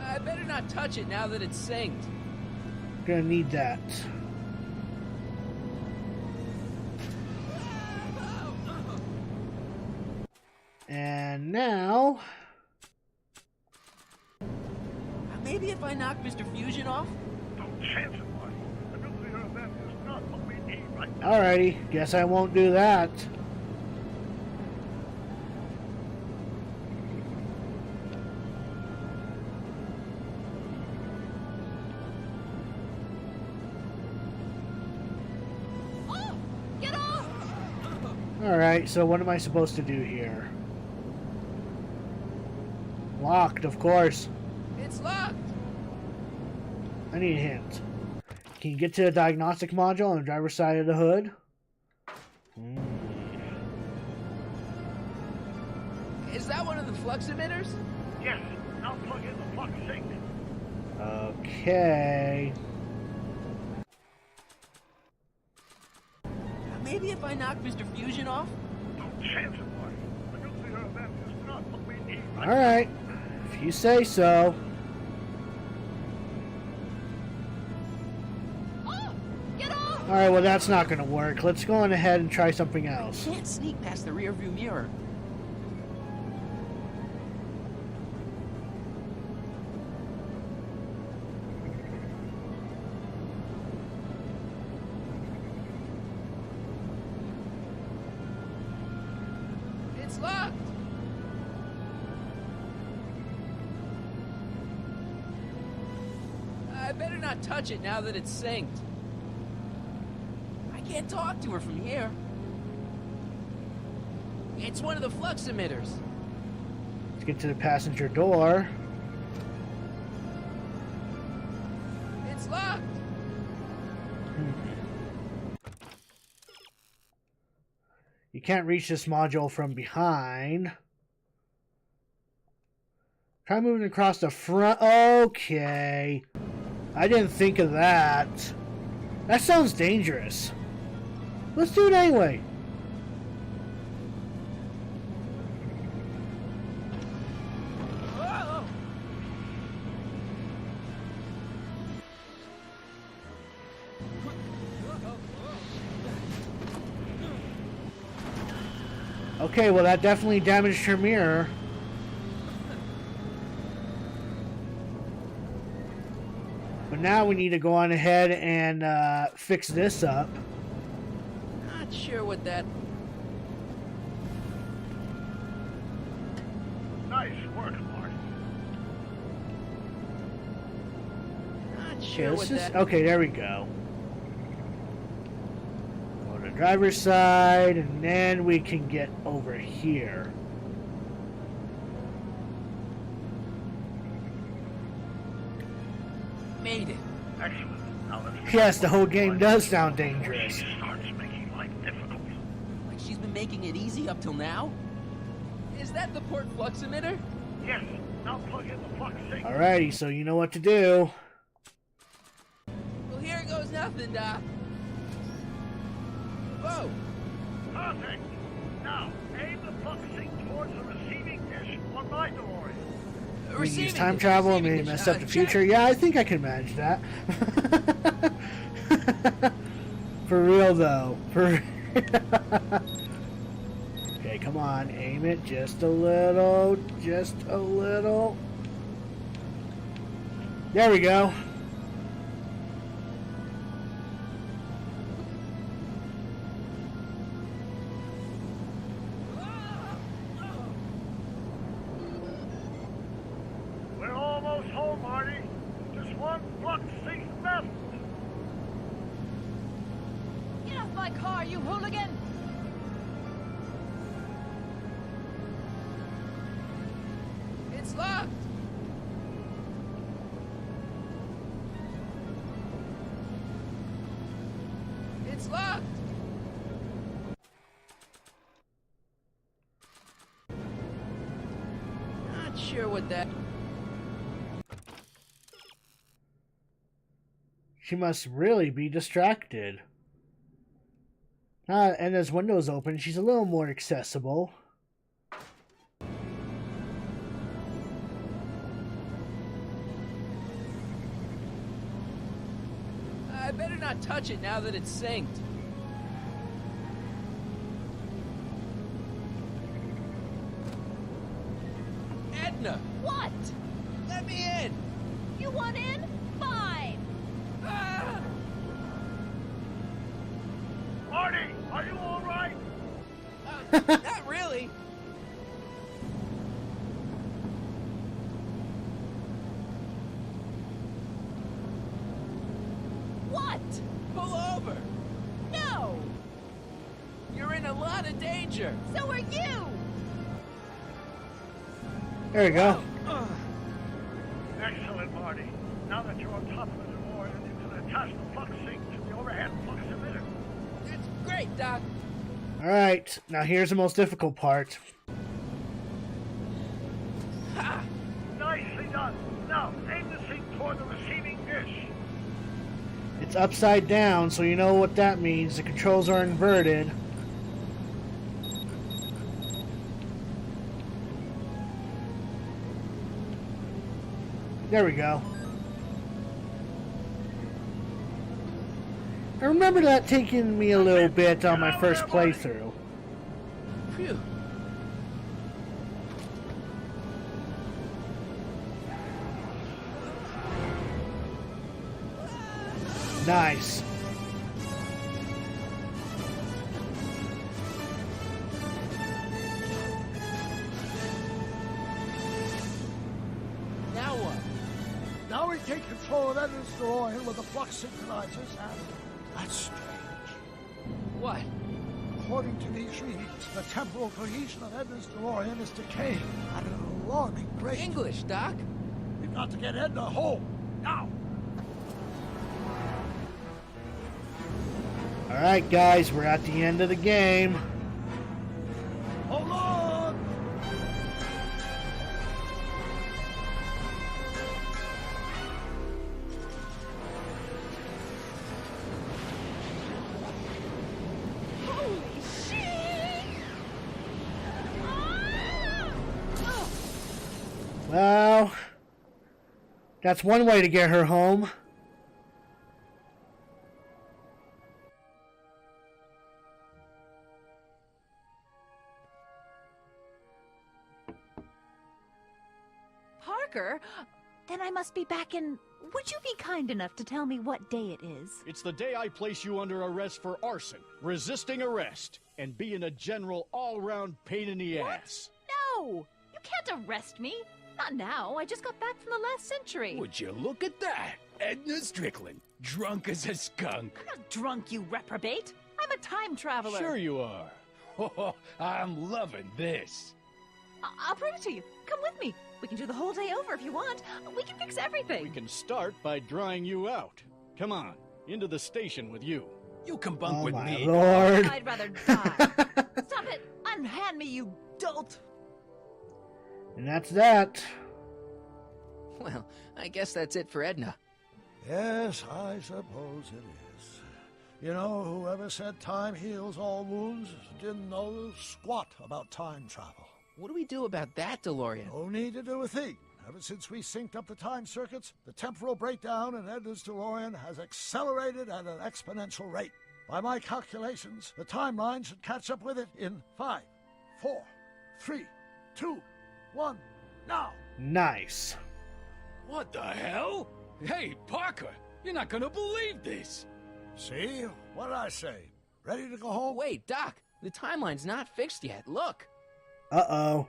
[SPEAKER 2] I better not touch it now that it's synced.
[SPEAKER 1] Gonna need that. And now,
[SPEAKER 2] Maybe if I knock Mr. Fusion off?
[SPEAKER 4] Don't chance it, Marty. A nuclear event is not what we need right now.
[SPEAKER 1] alrighty, guess I won't do that.
[SPEAKER 9] Oh! Get off!
[SPEAKER 1] Alright, so what am I supposed to do here? Locked, of course.
[SPEAKER 2] It's locked.
[SPEAKER 1] I need a hint. Can you get to the diagnostic module on the driver's side of the hood?
[SPEAKER 2] Is that one of the flux emitters?
[SPEAKER 4] Yes, now plug in the FluxSync.
[SPEAKER 1] Okay.
[SPEAKER 2] Maybe if I knock Mr. Fusion off?
[SPEAKER 4] Don't chance it, Marty. A nuclear event is not what we need right
[SPEAKER 1] Alright. If you say so. Alright, well that's not going to work. Let's go on ahead and try something else.
[SPEAKER 2] Can't sneak past the rearview mirror. It's locked. I better not touch it now that it's synced. I can't talk to her from here. It's one of the flux emitters.
[SPEAKER 1] Let's get to the passenger door.
[SPEAKER 2] It's locked.
[SPEAKER 1] You can't reach this module from behind. Try moving across the front. Okay. I didn't think of that. That sounds dangerous. Let's do it anyway. Okay, well that definitely damaged her mirror. But now we need to go on ahead and fix this up.
[SPEAKER 2] Not sure what that...
[SPEAKER 4] Nice work, Marty.
[SPEAKER 2] Not
[SPEAKER 1] Okay,
[SPEAKER 2] sure what that...
[SPEAKER 1] okay, there we go. Go to the driver's side, and then we can get over here.
[SPEAKER 2] Made it.
[SPEAKER 4] Excellent. Now let's
[SPEAKER 1] Yes, the whole game does sound dangerous.
[SPEAKER 4] She starts making life difficult.
[SPEAKER 2] Like she's been making it easy up till now? Is that the port flux emitter?
[SPEAKER 4] Yes. Now plug in the flux signal.
[SPEAKER 1] Alrighty, so you know what to do.
[SPEAKER 2] Well, here goes nothing, Doc. Whoa!
[SPEAKER 4] Perfect. Now aim the flux sync towards the receiving dish on my DeLorean.
[SPEAKER 1] We can use time travel and maybe mess up the future. Yeah, I think I can manage that. For real though. For okay, come on, aim it just a little, just a little. There we go.
[SPEAKER 4] We're almost home, Marty. Just one flux sync left.
[SPEAKER 7] Get off my car, you hooligan!
[SPEAKER 2] It's locked! It's locked! Not sure what that...
[SPEAKER 1] She must really be distracted. And as windows open, she's a little more accessible.
[SPEAKER 2] I better not touch it now that it's synced. Edna!
[SPEAKER 7] What?
[SPEAKER 2] Let me in!
[SPEAKER 7] You want in? Fine!
[SPEAKER 2] Ah!
[SPEAKER 4] Marty, are you all right?
[SPEAKER 2] Not really.
[SPEAKER 7] What?
[SPEAKER 2] Pull over!
[SPEAKER 7] No!
[SPEAKER 2] You're in a lot of danger!
[SPEAKER 7] So are you!
[SPEAKER 1] There we go.
[SPEAKER 4] Excellent, Marty. Now that you're on top of the DeLorean, you can attach the flux sync to the overhead flux emitter.
[SPEAKER 2] It's great, Doc.
[SPEAKER 1] Alright, now here's the most difficult part.
[SPEAKER 2] Ha!
[SPEAKER 4] Nicely done. Now aim the sync toward the receiving dish.
[SPEAKER 1] It's upside down, so you know what that means. The controls are inverted. There we go. I remember that taking me a little bit on my first playthrough.
[SPEAKER 2] Phew.
[SPEAKER 1] Nice.
[SPEAKER 2] Now what?
[SPEAKER 4] Now we take control of Edna's DeLorean with the flux synchronizers, and that's strange.
[SPEAKER 2] What?
[SPEAKER 4] According to these readings, the temporal cohesion of Edna's DeLorean is decaying at an alarming rate.
[SPEAKER 2] English, Doc.
[SPEAKER 4] We've got to get Edna home, now!
[SPEAKER 1] Alright guys, we're at the end of the game.
[SPEAKER 4] Hold on!
[SPEAKER 1] Well, that's one way to get her home.
[SPEAKER 7] Parker? Then I must be back in... Would you be kind enough to tell me what day it is?
[SPEAKER 8] It's the day I place you under arrest for arson, resisting arrest, and being a general all-round pain in the ass.
[SPEAKER 7] No! You can't arrest me. Not now. I just got back from the last century.
[SPEAKER 11] Would you look at that? Edna Strickland, drunk as a skunk.
[SPEAKER 7] I'm not drunk, you reprobate. I'm a time traveler.
[SPEAKER 8] Sure you are.
[SPEAKER 11] Oh, I'm loving this.
[SPEAKER 7] I'll prove it to you. Come with me. We can do the whole day over if you want. We can fix everything.
[SPEAKER 8] We can start by drying you out. Come on, into the station with you.
[SPEAKER 11] You can bunk with
[SPEAKER 1] my
[SPEAKER 11] me.
[SPEAKER 1] Lord.
[SPEAKER 7] I'd rather die. Stop it. Unhand me, you dolt.
[SPEAKER 1] And that's that.
[SPEAKER 2] Well, I guess that's it for Edna.
[SPEAKER 4] Yes, I suppose it is. You know, whoever said time heals all wounds didn't know squat about time travel.
[SPEAKER 2] What do we do about that, DeLorean?
[SPEAKER 4] No need to do a thing. Ever since we synced up the time circuits, the temporal breakdown in Edna's DeLorean has accelerated at an exponential rate. By my calculations, the timeline should catch up with it in 5, 4, 3, 2, 1, now!
[SPEAKER 1] Nice.
[SPEAKER 11] What the hell? Hey, Parker, you're not gonna believe this.
[SPEAKER 4] See? What did I say? Ready to go home?
[SPEAKER 2] Wait, Doc, the timeline's not fixed yet. Look.
[SPEAKER 1] Uh-oh.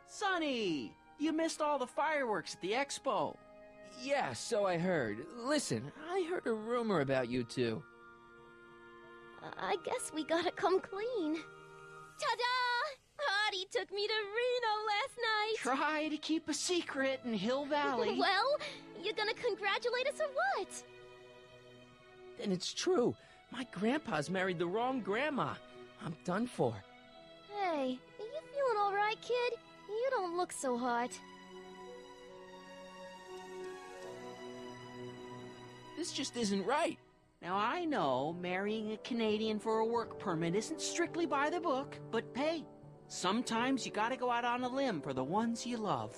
[SPEAKER 6] Sonny, you missed all the fireworks at the expo.
[SPEAKER 2] Yeah, so I heard. Listen, I heard a rumor about you two.
[SPEAKER 17] I guess we gotta come clean. Ta-da! Artie took me to Reno last night.
[SPEAKER 6] Try to keep a secret in Hill Valley.
[SPEAKER 17] Well, you gonna congratulate us or what?
[SPEAKER 2] And it's true. My grandpa's married the wrong grandma. I'm done for.
[SPEAKER 17] Hey, you feeling all right, kid? You don't look so hot.
[SPEAKER 2] This just isn't right.
[SPEAKER 6] Now, I know marrying a Canadian for a work permit isn't strictly by the book, but hey, sometimes you gotta go out on a limb for the ones you love.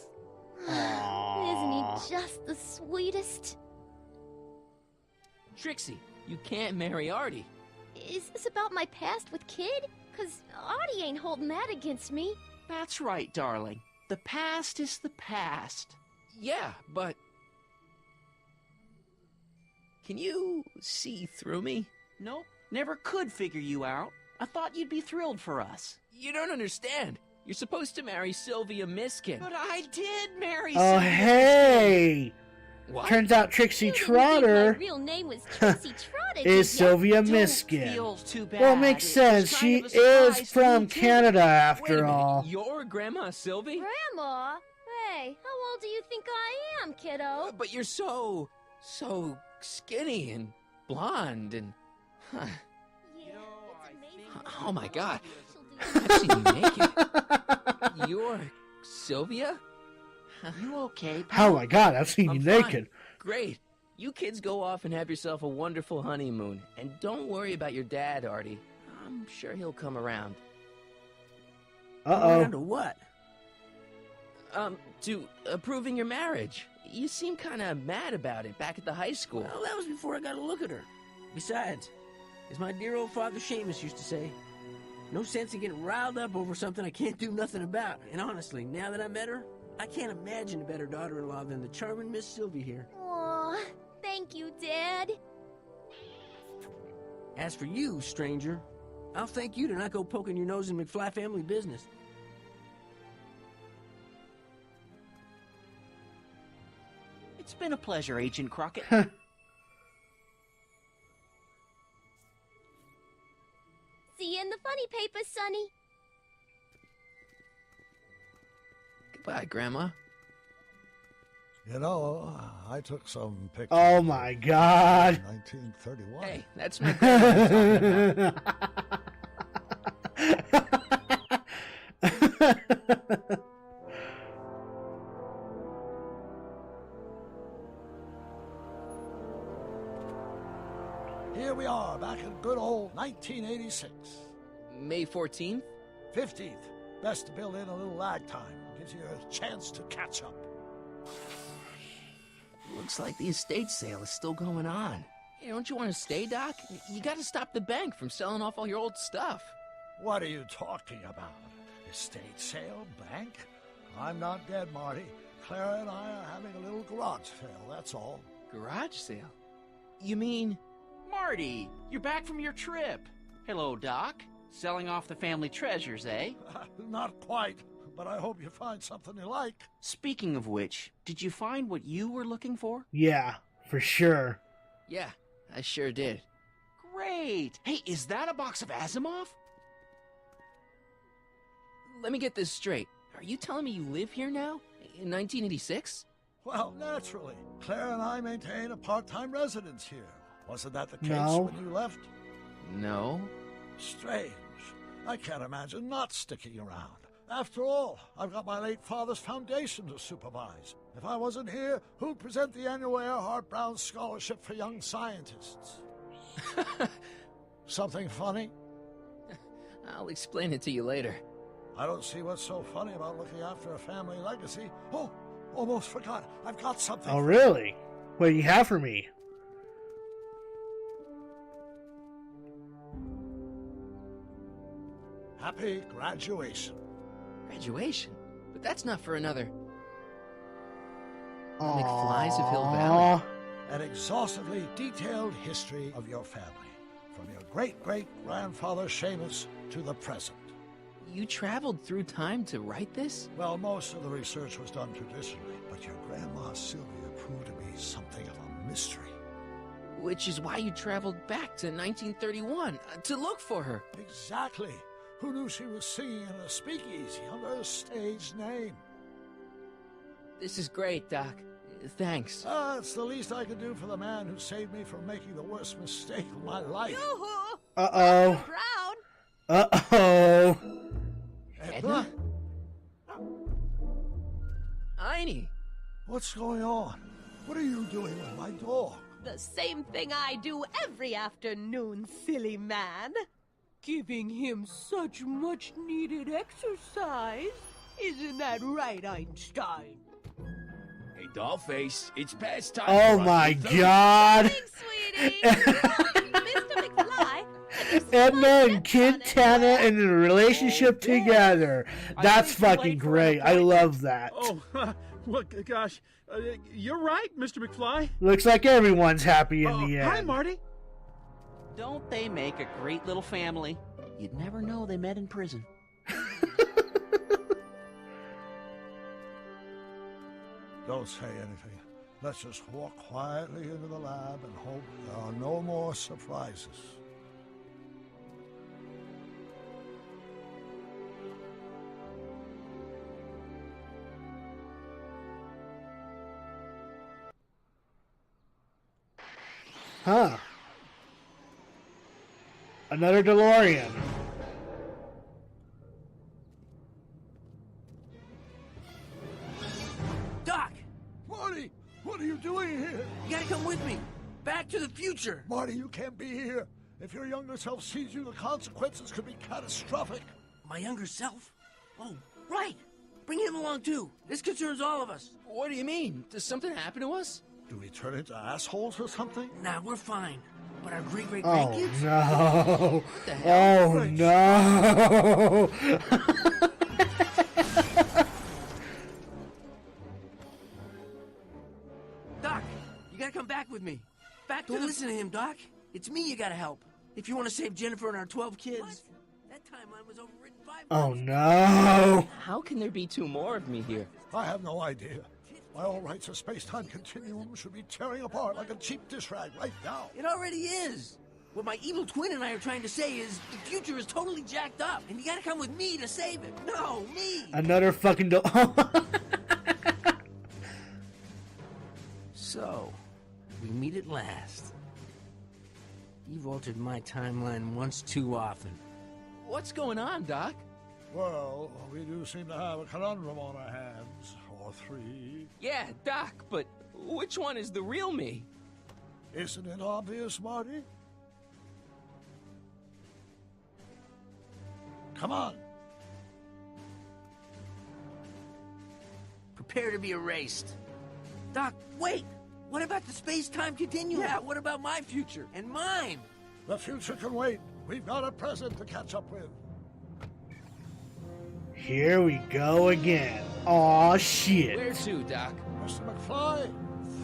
[SPEAKER 17] Isn't he just the sweetest?
[SPEAKER 2] Trixie, you can't marry Artie.
[SPEAKER 17] Is this about my past with Kid? 'Cause Artie ain't holding that against me.
[SPEAKER 6] That's right, darling. The past is the past.
[SPEAKER 2] Yeah, but... Can you see through me?
[SPEAKER 6] Nope, never could figure you out. I thought you'd be thrilled for us.
[SPEAKER 2] You don't understand. You're supposed to marry Sylvia Miskin.
[SPEAKER 6] But I did marry
[SPEAKER 1] Oh,
[SPEAKER 6] Sylvia
[SPEAKER 1] hey!
[SPEAKER 2] What?
[SPEAKER 1] Turns out Trixie
[SPEAKER 17] You didn't think my
[SPEAKER 1] Trotter
[SPEAKER 17] real name was Trixie Trotter, did
[SPEAKER 1] is
[SPEAKER 17] ya?
[SPEAKER 1] Sylvia
[SPEAKER 6] Don't
[SPEAKER 1] Miskin.
[SPEAKER 6] feel too bad.
[SPEAKER 1] Well, it makes
[SPEAKER 6] It was
[SPEAKER 1] sense.
[SPEAKER 6] kind
[SPEAKER 1] She
[SPEAKER 6] of a surprise
[SPEAKER 1] is
[SPEAKER 6] to me,
[SPEAKER 1] from
[SPEAKER 6] too.
[SPEAKER 1] Canada,
[SPEAKER 2] Wait a
[SPEAKER 1] after
[SPEAKER 2] minute,
[SPEAKER 1] all.
[SPEAKER 2] Your grandma, Sylvie?
[SPEAKER 17] Grandma? Hey, how old do you think I am, kiddo?
[SPEAKER 2] But you're so skinny and blonde and... Huh.
[SPEAKER 17] Yeah, it's amazing.
[SPEAKER 2] Oh my god. I've seen you naked. You're Sylvia?
[SPEAKER 6] You okay,
[SPEAKER 1] Oh
[SPEAKER 6] pal?
[SPEAKER 1] my god, I've seen you
[SPEAKER 2] I'm fine.
[SPEAKER 1] naked.
[SPEAKER 2] Great. You kids go off and have yourself a wonderful honeymoon. And don't worry about your dad, Artie. I'm sure he'll come around.
[SPEAKER 1] Uh-oh.
[SPEAKER 18] Around to what?
[SPEAKER 2] To approving your marriage. You seem kind of mad about it back at the high school.
[SPEAKER 18] Well, that was before I got a look at her. Besides, as my dear old father Seamus used to say, no sense in getting riled up over something I can't do nothing about. And honestly, now that I met her, I can't imagine a better daughter-in-law than the charming Miss Sylvia here.
[SPEAKER 17] Aw, thank you, Dad.
[SPEAKER 18] As for you, stranger, I'll thank you to not go poking your nose in McFly family business.
[SPEAKER 6] It's been a pleasure, Agent Crockett.
[SPEAKER 17] See you in the funny paper, Sonny.
[SPEAKER 2] Goodbye, Grandma.
[SPEAKER 4] You know, I took some pictures.
[SPEAKER 1] Oh my god.
[SPEAKER 4] In 1931.
[SPEAKER 2] Hey, that's my grandma talking about.
[SPEAKER 4] Here we are, back in good old 1986.
[SPEAKER 2] May 14th?
[SPEAKER 4] 15th. Best to build in a little lag time. Gives you a chance to catch up.
[SPEAKER 2] Looks like the estate sale is still going on. Hey, don't you want to stay, Doc? You gotta stop the bank from selling off all your old stuff.
[SPEAKER 4] What are you talking about? Estate sale? Bank? I'm not dead, Marty. Clara and I are having a little garage sale, that's all.
[SPEAKER 2] Garage sale? You mean...
[SPEAKER 6] Marty, you're back from your trip. Hello, Doc. Selling off the family treasures, eh?
[SPEAKER 4] Not quite, but I hope you find something you like.
[SPEAKER 6] Speaking of which, did you find what you were looking for?
[SPEAKER 1] Yeah, for sure.
[SPEAKER 2] Yeah, I sure did.
[SPEAKER 6] Great. Hey, is that a box of Asimov?
[SPEAKER 2] Let me get this straight. Are you telling me you live here now? In 1986?
[SPEAKER 4] Well, naturally. Claire and I maintain a part-time residence here. Wasn't that the case
[SPEAKER 1] No.
[SPEAKER 4] when you left?
[SPEAKER 2] No.
[SPEAKER 4] Strange. I can't imagine not sticking around. After all, I've got my late father's foundation to supervise. If I wasn't here, who'd present the annual Earhart Brown Scholarship for Young Scientists? Something funny?
[SPEAKER 2] I'll explain it to you later.
[SPEAKER 4] I don't see what's so funny about looking after a family legacy. Oh, almost forgot. I've got something.
[SPEAKER 1] Oh, really? What do you have for me?
[SPEAKER 4] Happy graduation.
[SPEAKER 2] Graduation? But that's not for another... McFlies of Hill Valley.
[SPEAKER 4] An exhaustively detailed history of your family, from your great-great-grandfather Seamus to the present.
[SPEAKER 2] You traveled through time to write this?
[SPEAKER 4] Well, most of the research was done traditionally, but your grandma Sylvia proved to be something of a mystery.
[SPEAKER 2] Which is why you traveled back to 1931, to look for her.
[SPEAKER 4] Exactly. Who knew she was singing in a speakeasy under a stage name?
[SPEAKER 2] This is great, Doc. Thanks.
[SPEAKER 4] It's the least I could do for the man who saved me from making the worst mistake of my life.
[SPEAKER 9] Yoo-hoo!
[SPEAKER 1] Uh-oh.
[SPEAKER 9] Brown!
[SPEAKER 1] Uh-oh.
[SPEAKER 4] Edna?
[SPEAKER 2] Einie!
[SPEAKER 4] What's going on? What are you doing with my dog?
[SPEAKER 9] The same thing I do every afternoon, silly man. Giving him such much-needed exercise. Isn't that right, Einstein?
[SPEAKER 11] Hey, Dollface, it's past time.
[SPEAKER 1] Oh
[SPEAKER 11] for us
[SPEAKER 1] my
[SPEAKER 11] to-
[SPEAKER 1] god.
[SPEAKER 9] Thanks, sweetie. Mr. McFly.
[SPEAKER 1] Edna and Kid Tana in a relationship together. That's fucking great. I love that.
[SPEAKER 19] Oh, well, gosh. You're right, Mr. McFly.
[SPEAKER 1] Looks like everyone's happy in the end.
[SPEAKER 19] Hi, Marty.
[SPEAKER 6] Don't they make a great little family? You'd never know they met in prison.
[SPEAKER 4] Don't say anything. Let's just walk quietly into the lab and hope there are no more surprises.
[SPEAKER 1] Huh. Another DeLorean.
[SPEAKER 18] Doc!
[SPEAKER 4] Marty, what are you doing here?
[SPEAKER 18] You gotta come with me. Back to the future.
[SPEAKER 4] Marty, you can't be here. If your younger self sees you, the consequences could be catastrophic.
[SPEAKER 18] My younger self? Oh, right. Bring him along, too. This concerns all of us.
[SPEAKER 2] What do you mean? Does something happen to us?
[SPEAKER 4] Do we turn into assholes or something?
[SPEAKER 18] Nah, we're fine. But our
[SPEAKER 1] Oh
[SPEAKER 18] great-great-grandkids?
[SPEAKER 1] no. Oh no.
[SPEAKER 18] Doc, you gotta come back with me. Back to Don't listen to him, Doc. It's me you gotta help. If you want to save Jennifer and our 12 kids. What? That timeline was overwritten 5
[SPEAKER 1] Oh no.
[SPEAKER 2] How can there be two more of me here?
[SPEAKER 4] I have no idea. By all rights, a space-time continuum should be tearing apart like a cheap dish rag right now.
[SPEAKER 18] It already is. What my evil twin and I are trying to say is the future is totally jacked up, and you gotta come with me to save it. No, me!
[SPEAKER 1] Another fucking
[SPEAKER 18] So, we meet at last. You've altered my timeline once too often.
[SPEAKER 2] What's going on, Doc?
[SPEAKER 4] Well, we do seem to have a conundrum on our hands. Or three.
[SPEAKER 2] Yeah, Doc, but which one is the real me?
[SPEAKER 4] Isn't it obvious, Marty? Come on.
[SPEAKER 18] prepare to be erased. Doc, wait! What about the space-time continuum? Yeah, what about my future? And mine?
[SPEAKER 4] The future can wait. We've got a present to catch up with.
[SPEAKER 1] Here we go again. Aw, shit.
[SPEAKER 14] Where to, Doc?
[SPEAKER 4] Mr. McFly,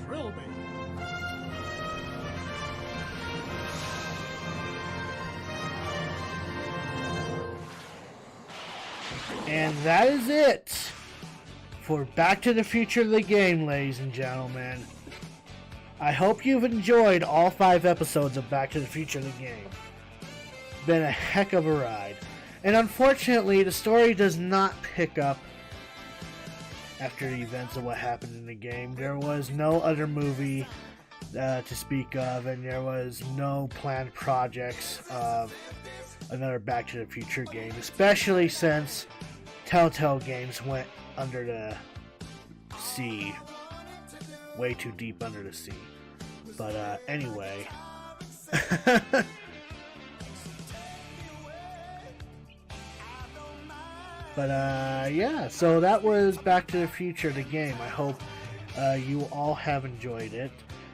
[SPEAKER 4] thrill me.
[SPEAKER 1] And that is it for Back to the Future the game, ladies and gentlemen. I hope you've enjoyed all 5 episodes of Back to the Future the game. Been a heck of a ride. And unfortunately, the story does not pick up after the events of what happened in the game. There was no other movie to speak of, and there was no planned projects of another Back to the Future game, especially since Telltale Games went under the sea, way too deep under the sea. But anyway, yeah, so that was Back to the Future the game. I hope you all have enjoyed it,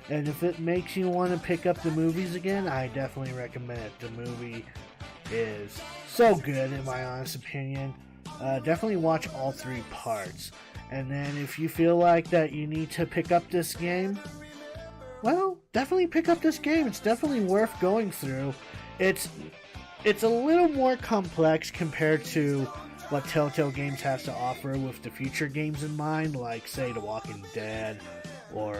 [SPEAKER 1] and if it makes you want to pick up the movies again, I definitely recommend it. The movie is so good, in my honest opinion. Definitely watch all 3 parts, and then if you feel like that you need to pick up this game, well, definitely pick up this game. It's definitely worth going through. It's a little more complex compared to what Telltale Games has to offer with the future games in mind, like, say, The Walking Dead, or,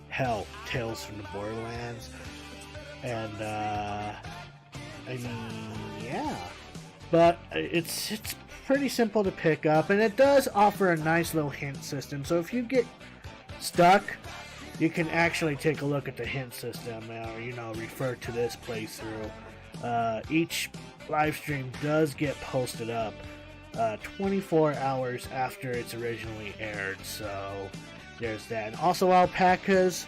[SPEAKER 1] hell, Tales from the Borderlands, and, I mean, yeah, but it's pretty simple to pick up, and it does offer a nice little hint system, so if you get stuck, you can actually take a look at the hint system, or, refer to this playthrough. Each live stream does get posted up 24 hours after it's originally aired, so there's that. And also, Alpacas,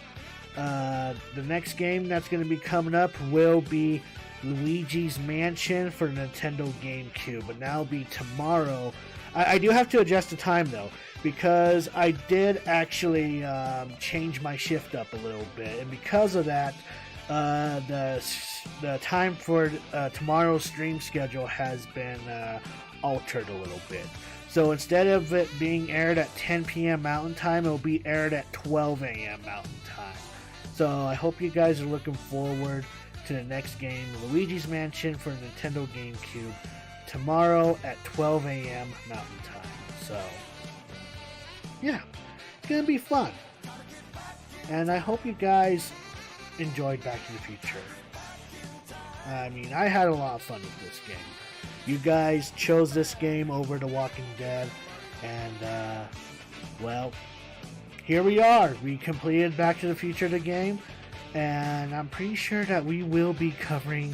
[SPEAKER 1] the next game that's going to be coming up will be Luigi's Mansion for Nintendo GameCube, but that'll be tomorrow. I do have to adjust the time, though, because I did actually change my shift up a little bit, and because of that, the time for tomorrow's stream schedule has been altered a little bit. So instead of it being aired at 10 p.m. Mountain Time, it'll be aired at 12 a.m. Mountain Time. So I hope you guys are looking forward to the next game, Luigi's Mansion for Nintendo GameCube, tomorrow at 12 a.m. Mountain Time. So, yeah, it's going to be fun. And I hope you guys enjoyed Back to the Future. I mean, I had a lot of fun with this game. You guys chose this game over The Walking Dead, and, well, here we are. We completed Back to the Future the game, and I'm pretty sure that we will be covering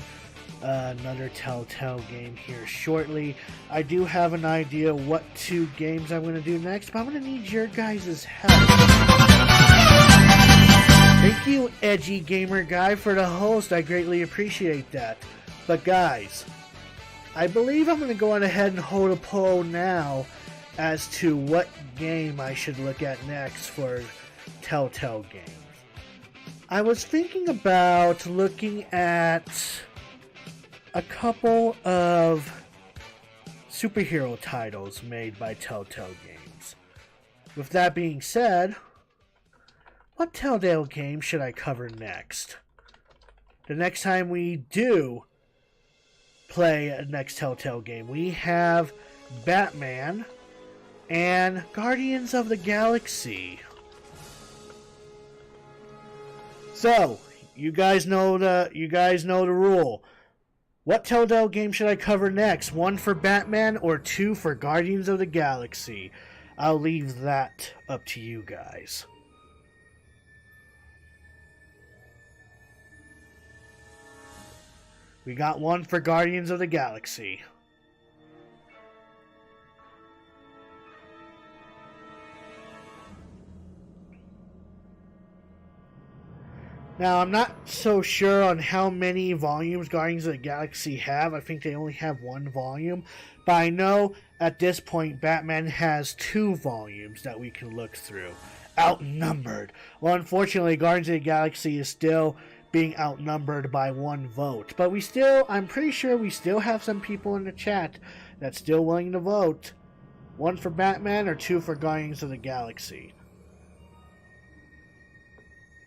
[SPEAKER 1] another Telltale game here shortly. I do have an idea what 2 games I'm going to do next, but I'm going to need your guys' help. Thank you, Edgy Gamer Guy, for the host. I greatly appreciate that. But guys, I believe I'm going to go on ahead and hold a poll now as to what game I should look at next for Telltale Games. I was thinking about looking at a couple of superhero titles made by Telltale Games. With that being said, what Telltale game should I cover next? The next time we do play a next Telltale game, we have Batman and Guardians of the Galaxy. So, you guys know the rule. What Telltale game should I cover next? 1 for Batman or 2 for Guardians of the Galaxy? I'll leave that up to you guys. We got 1 for Guardians of the Galaxy. Now, I'm not so sure on how many volumes Guardians of the Galaxy have. I think they only have one volume. But I know at this point Batman has 2 volumes that we can look through. Outnumbered. Well, unfortunately, Guardians of the Galaxy is still being outnumbered by 1 vote. But I'm pretty sure we still have some people in the chat that's still willing to vote. 1 for Batman or 2 for Guardians of the Galaxy.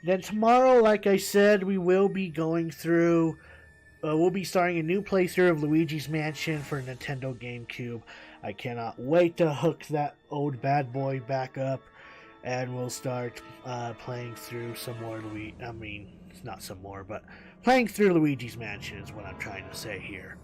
[SPEAKER 1] Then tomorrow, like I said, we will be going through... we'll be starting a new playthrough of Luigi's Mansion for Nintendo GameCube. I cannot wait to hook that old bad boy back up. And we'll start playing through some more it's not some more, but playing through Luigi's Mansion is what I'm trying to say here.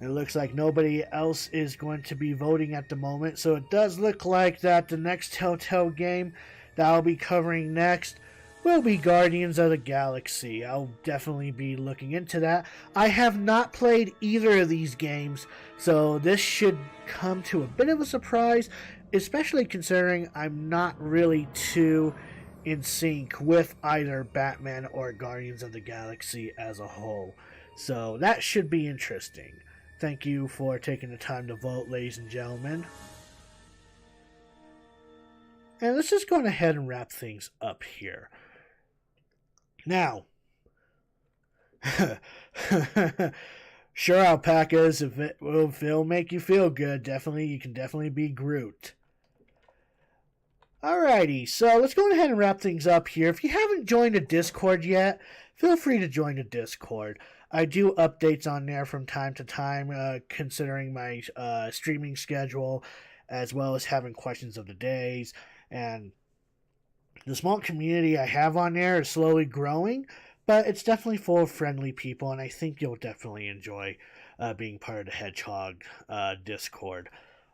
[SPEAKER 1] It looks like nobody else is going to be voting at the moment, so it does look like that the next Telltale game that I'll be covering next will be Guardians of the Galaxy. I'll definitely be looking into that. I have not played either of these games, so this should come to a bit of a surprise, especially considering I'm not really too in sync with either Batman or Guardians of the Galaxy as a whole. So that should be interesting. Thank you for taking the time to vote, ladies and gentlemen. And let's just go ahead and wrap things up here. Now, sure, alpacas, if it'll make you feel good, you can definitely be Groot. Alrighty, so let's go ahead and wrap things up here. If you haven't joined the Discord yet, feel free to join the Discord. I do updates on there from time to time, considering my streaming schedule, as well as having questions of the days. And the small community I have on there is slowly growing, but it's definitely full of friendly people, and I think you'll definitely enjoy being part of the Hedgehog Discord.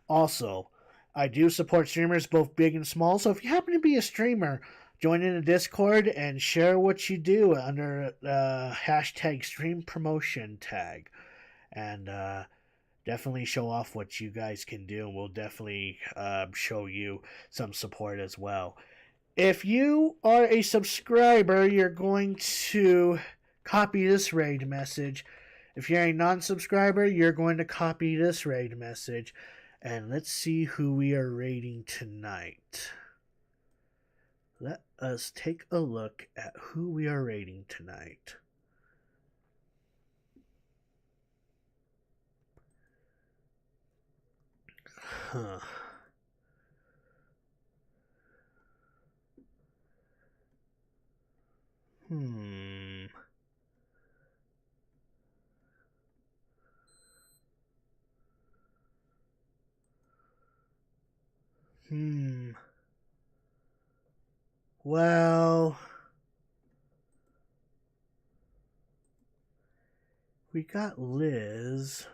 [SPEAKER 1] Also, I do support streamers both big and small, so if you happen to be a streamer, join in the Discord and share what you do under the hashtag stream promotion tag. And definitely show off what you guys can do, and we'll definitely show you some support as well. If you are a subscriber, you're going to copy this raid message. If you're a non-subscriber, you're going to copy this raid message. And let's see who we are raiding tonight. Let us take a look at who we are raiding tonight. Huh. Well, we got Liz.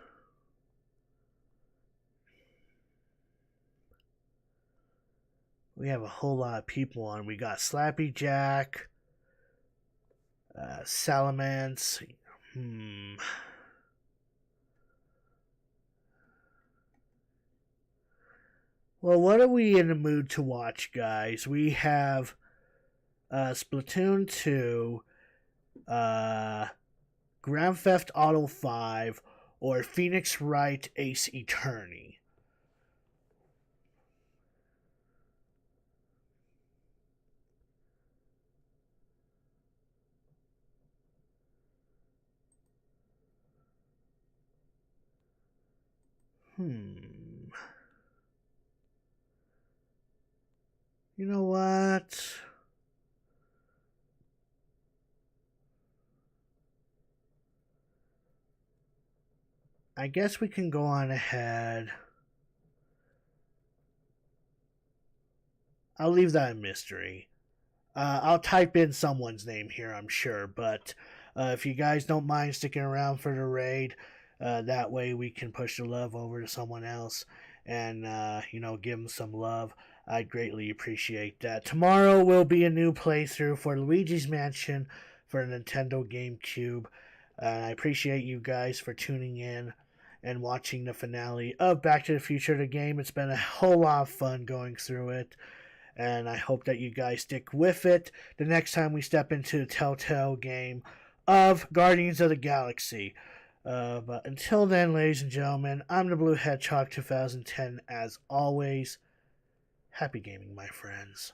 [SPEAKER 1] We have a whole lot of people on. We got Slappy Jack, Salamence. Well, what are we in the mood to watch, guys? We have Splatoon 2, Grand Theft Auto 5, or Phoenix Wright Ace Attorney. You know what? I guess we can go on ahead. I'll leave that a mystery. I'll type in someone's name here, I'm sure, but if you guys don't mind sticking around for the raid, that way we can push the love over to someone else and, give them some love. I'd greatly appreciate that. Tomorrow will be a new playthrough for Luigi's Mansion for Nintendo GameCube. I appreciate you guys for tuning in and watching the finale of Back to the Future, the game. It's been a whole lot of fun going through it. and I hope that you guys stick with it the next time we step into the Telltale game of Guardians of the Galaxy. But until then, ladies and gentlemen, I'm the Blue Hedgehog 2010 as always. Happy gaming, my friends.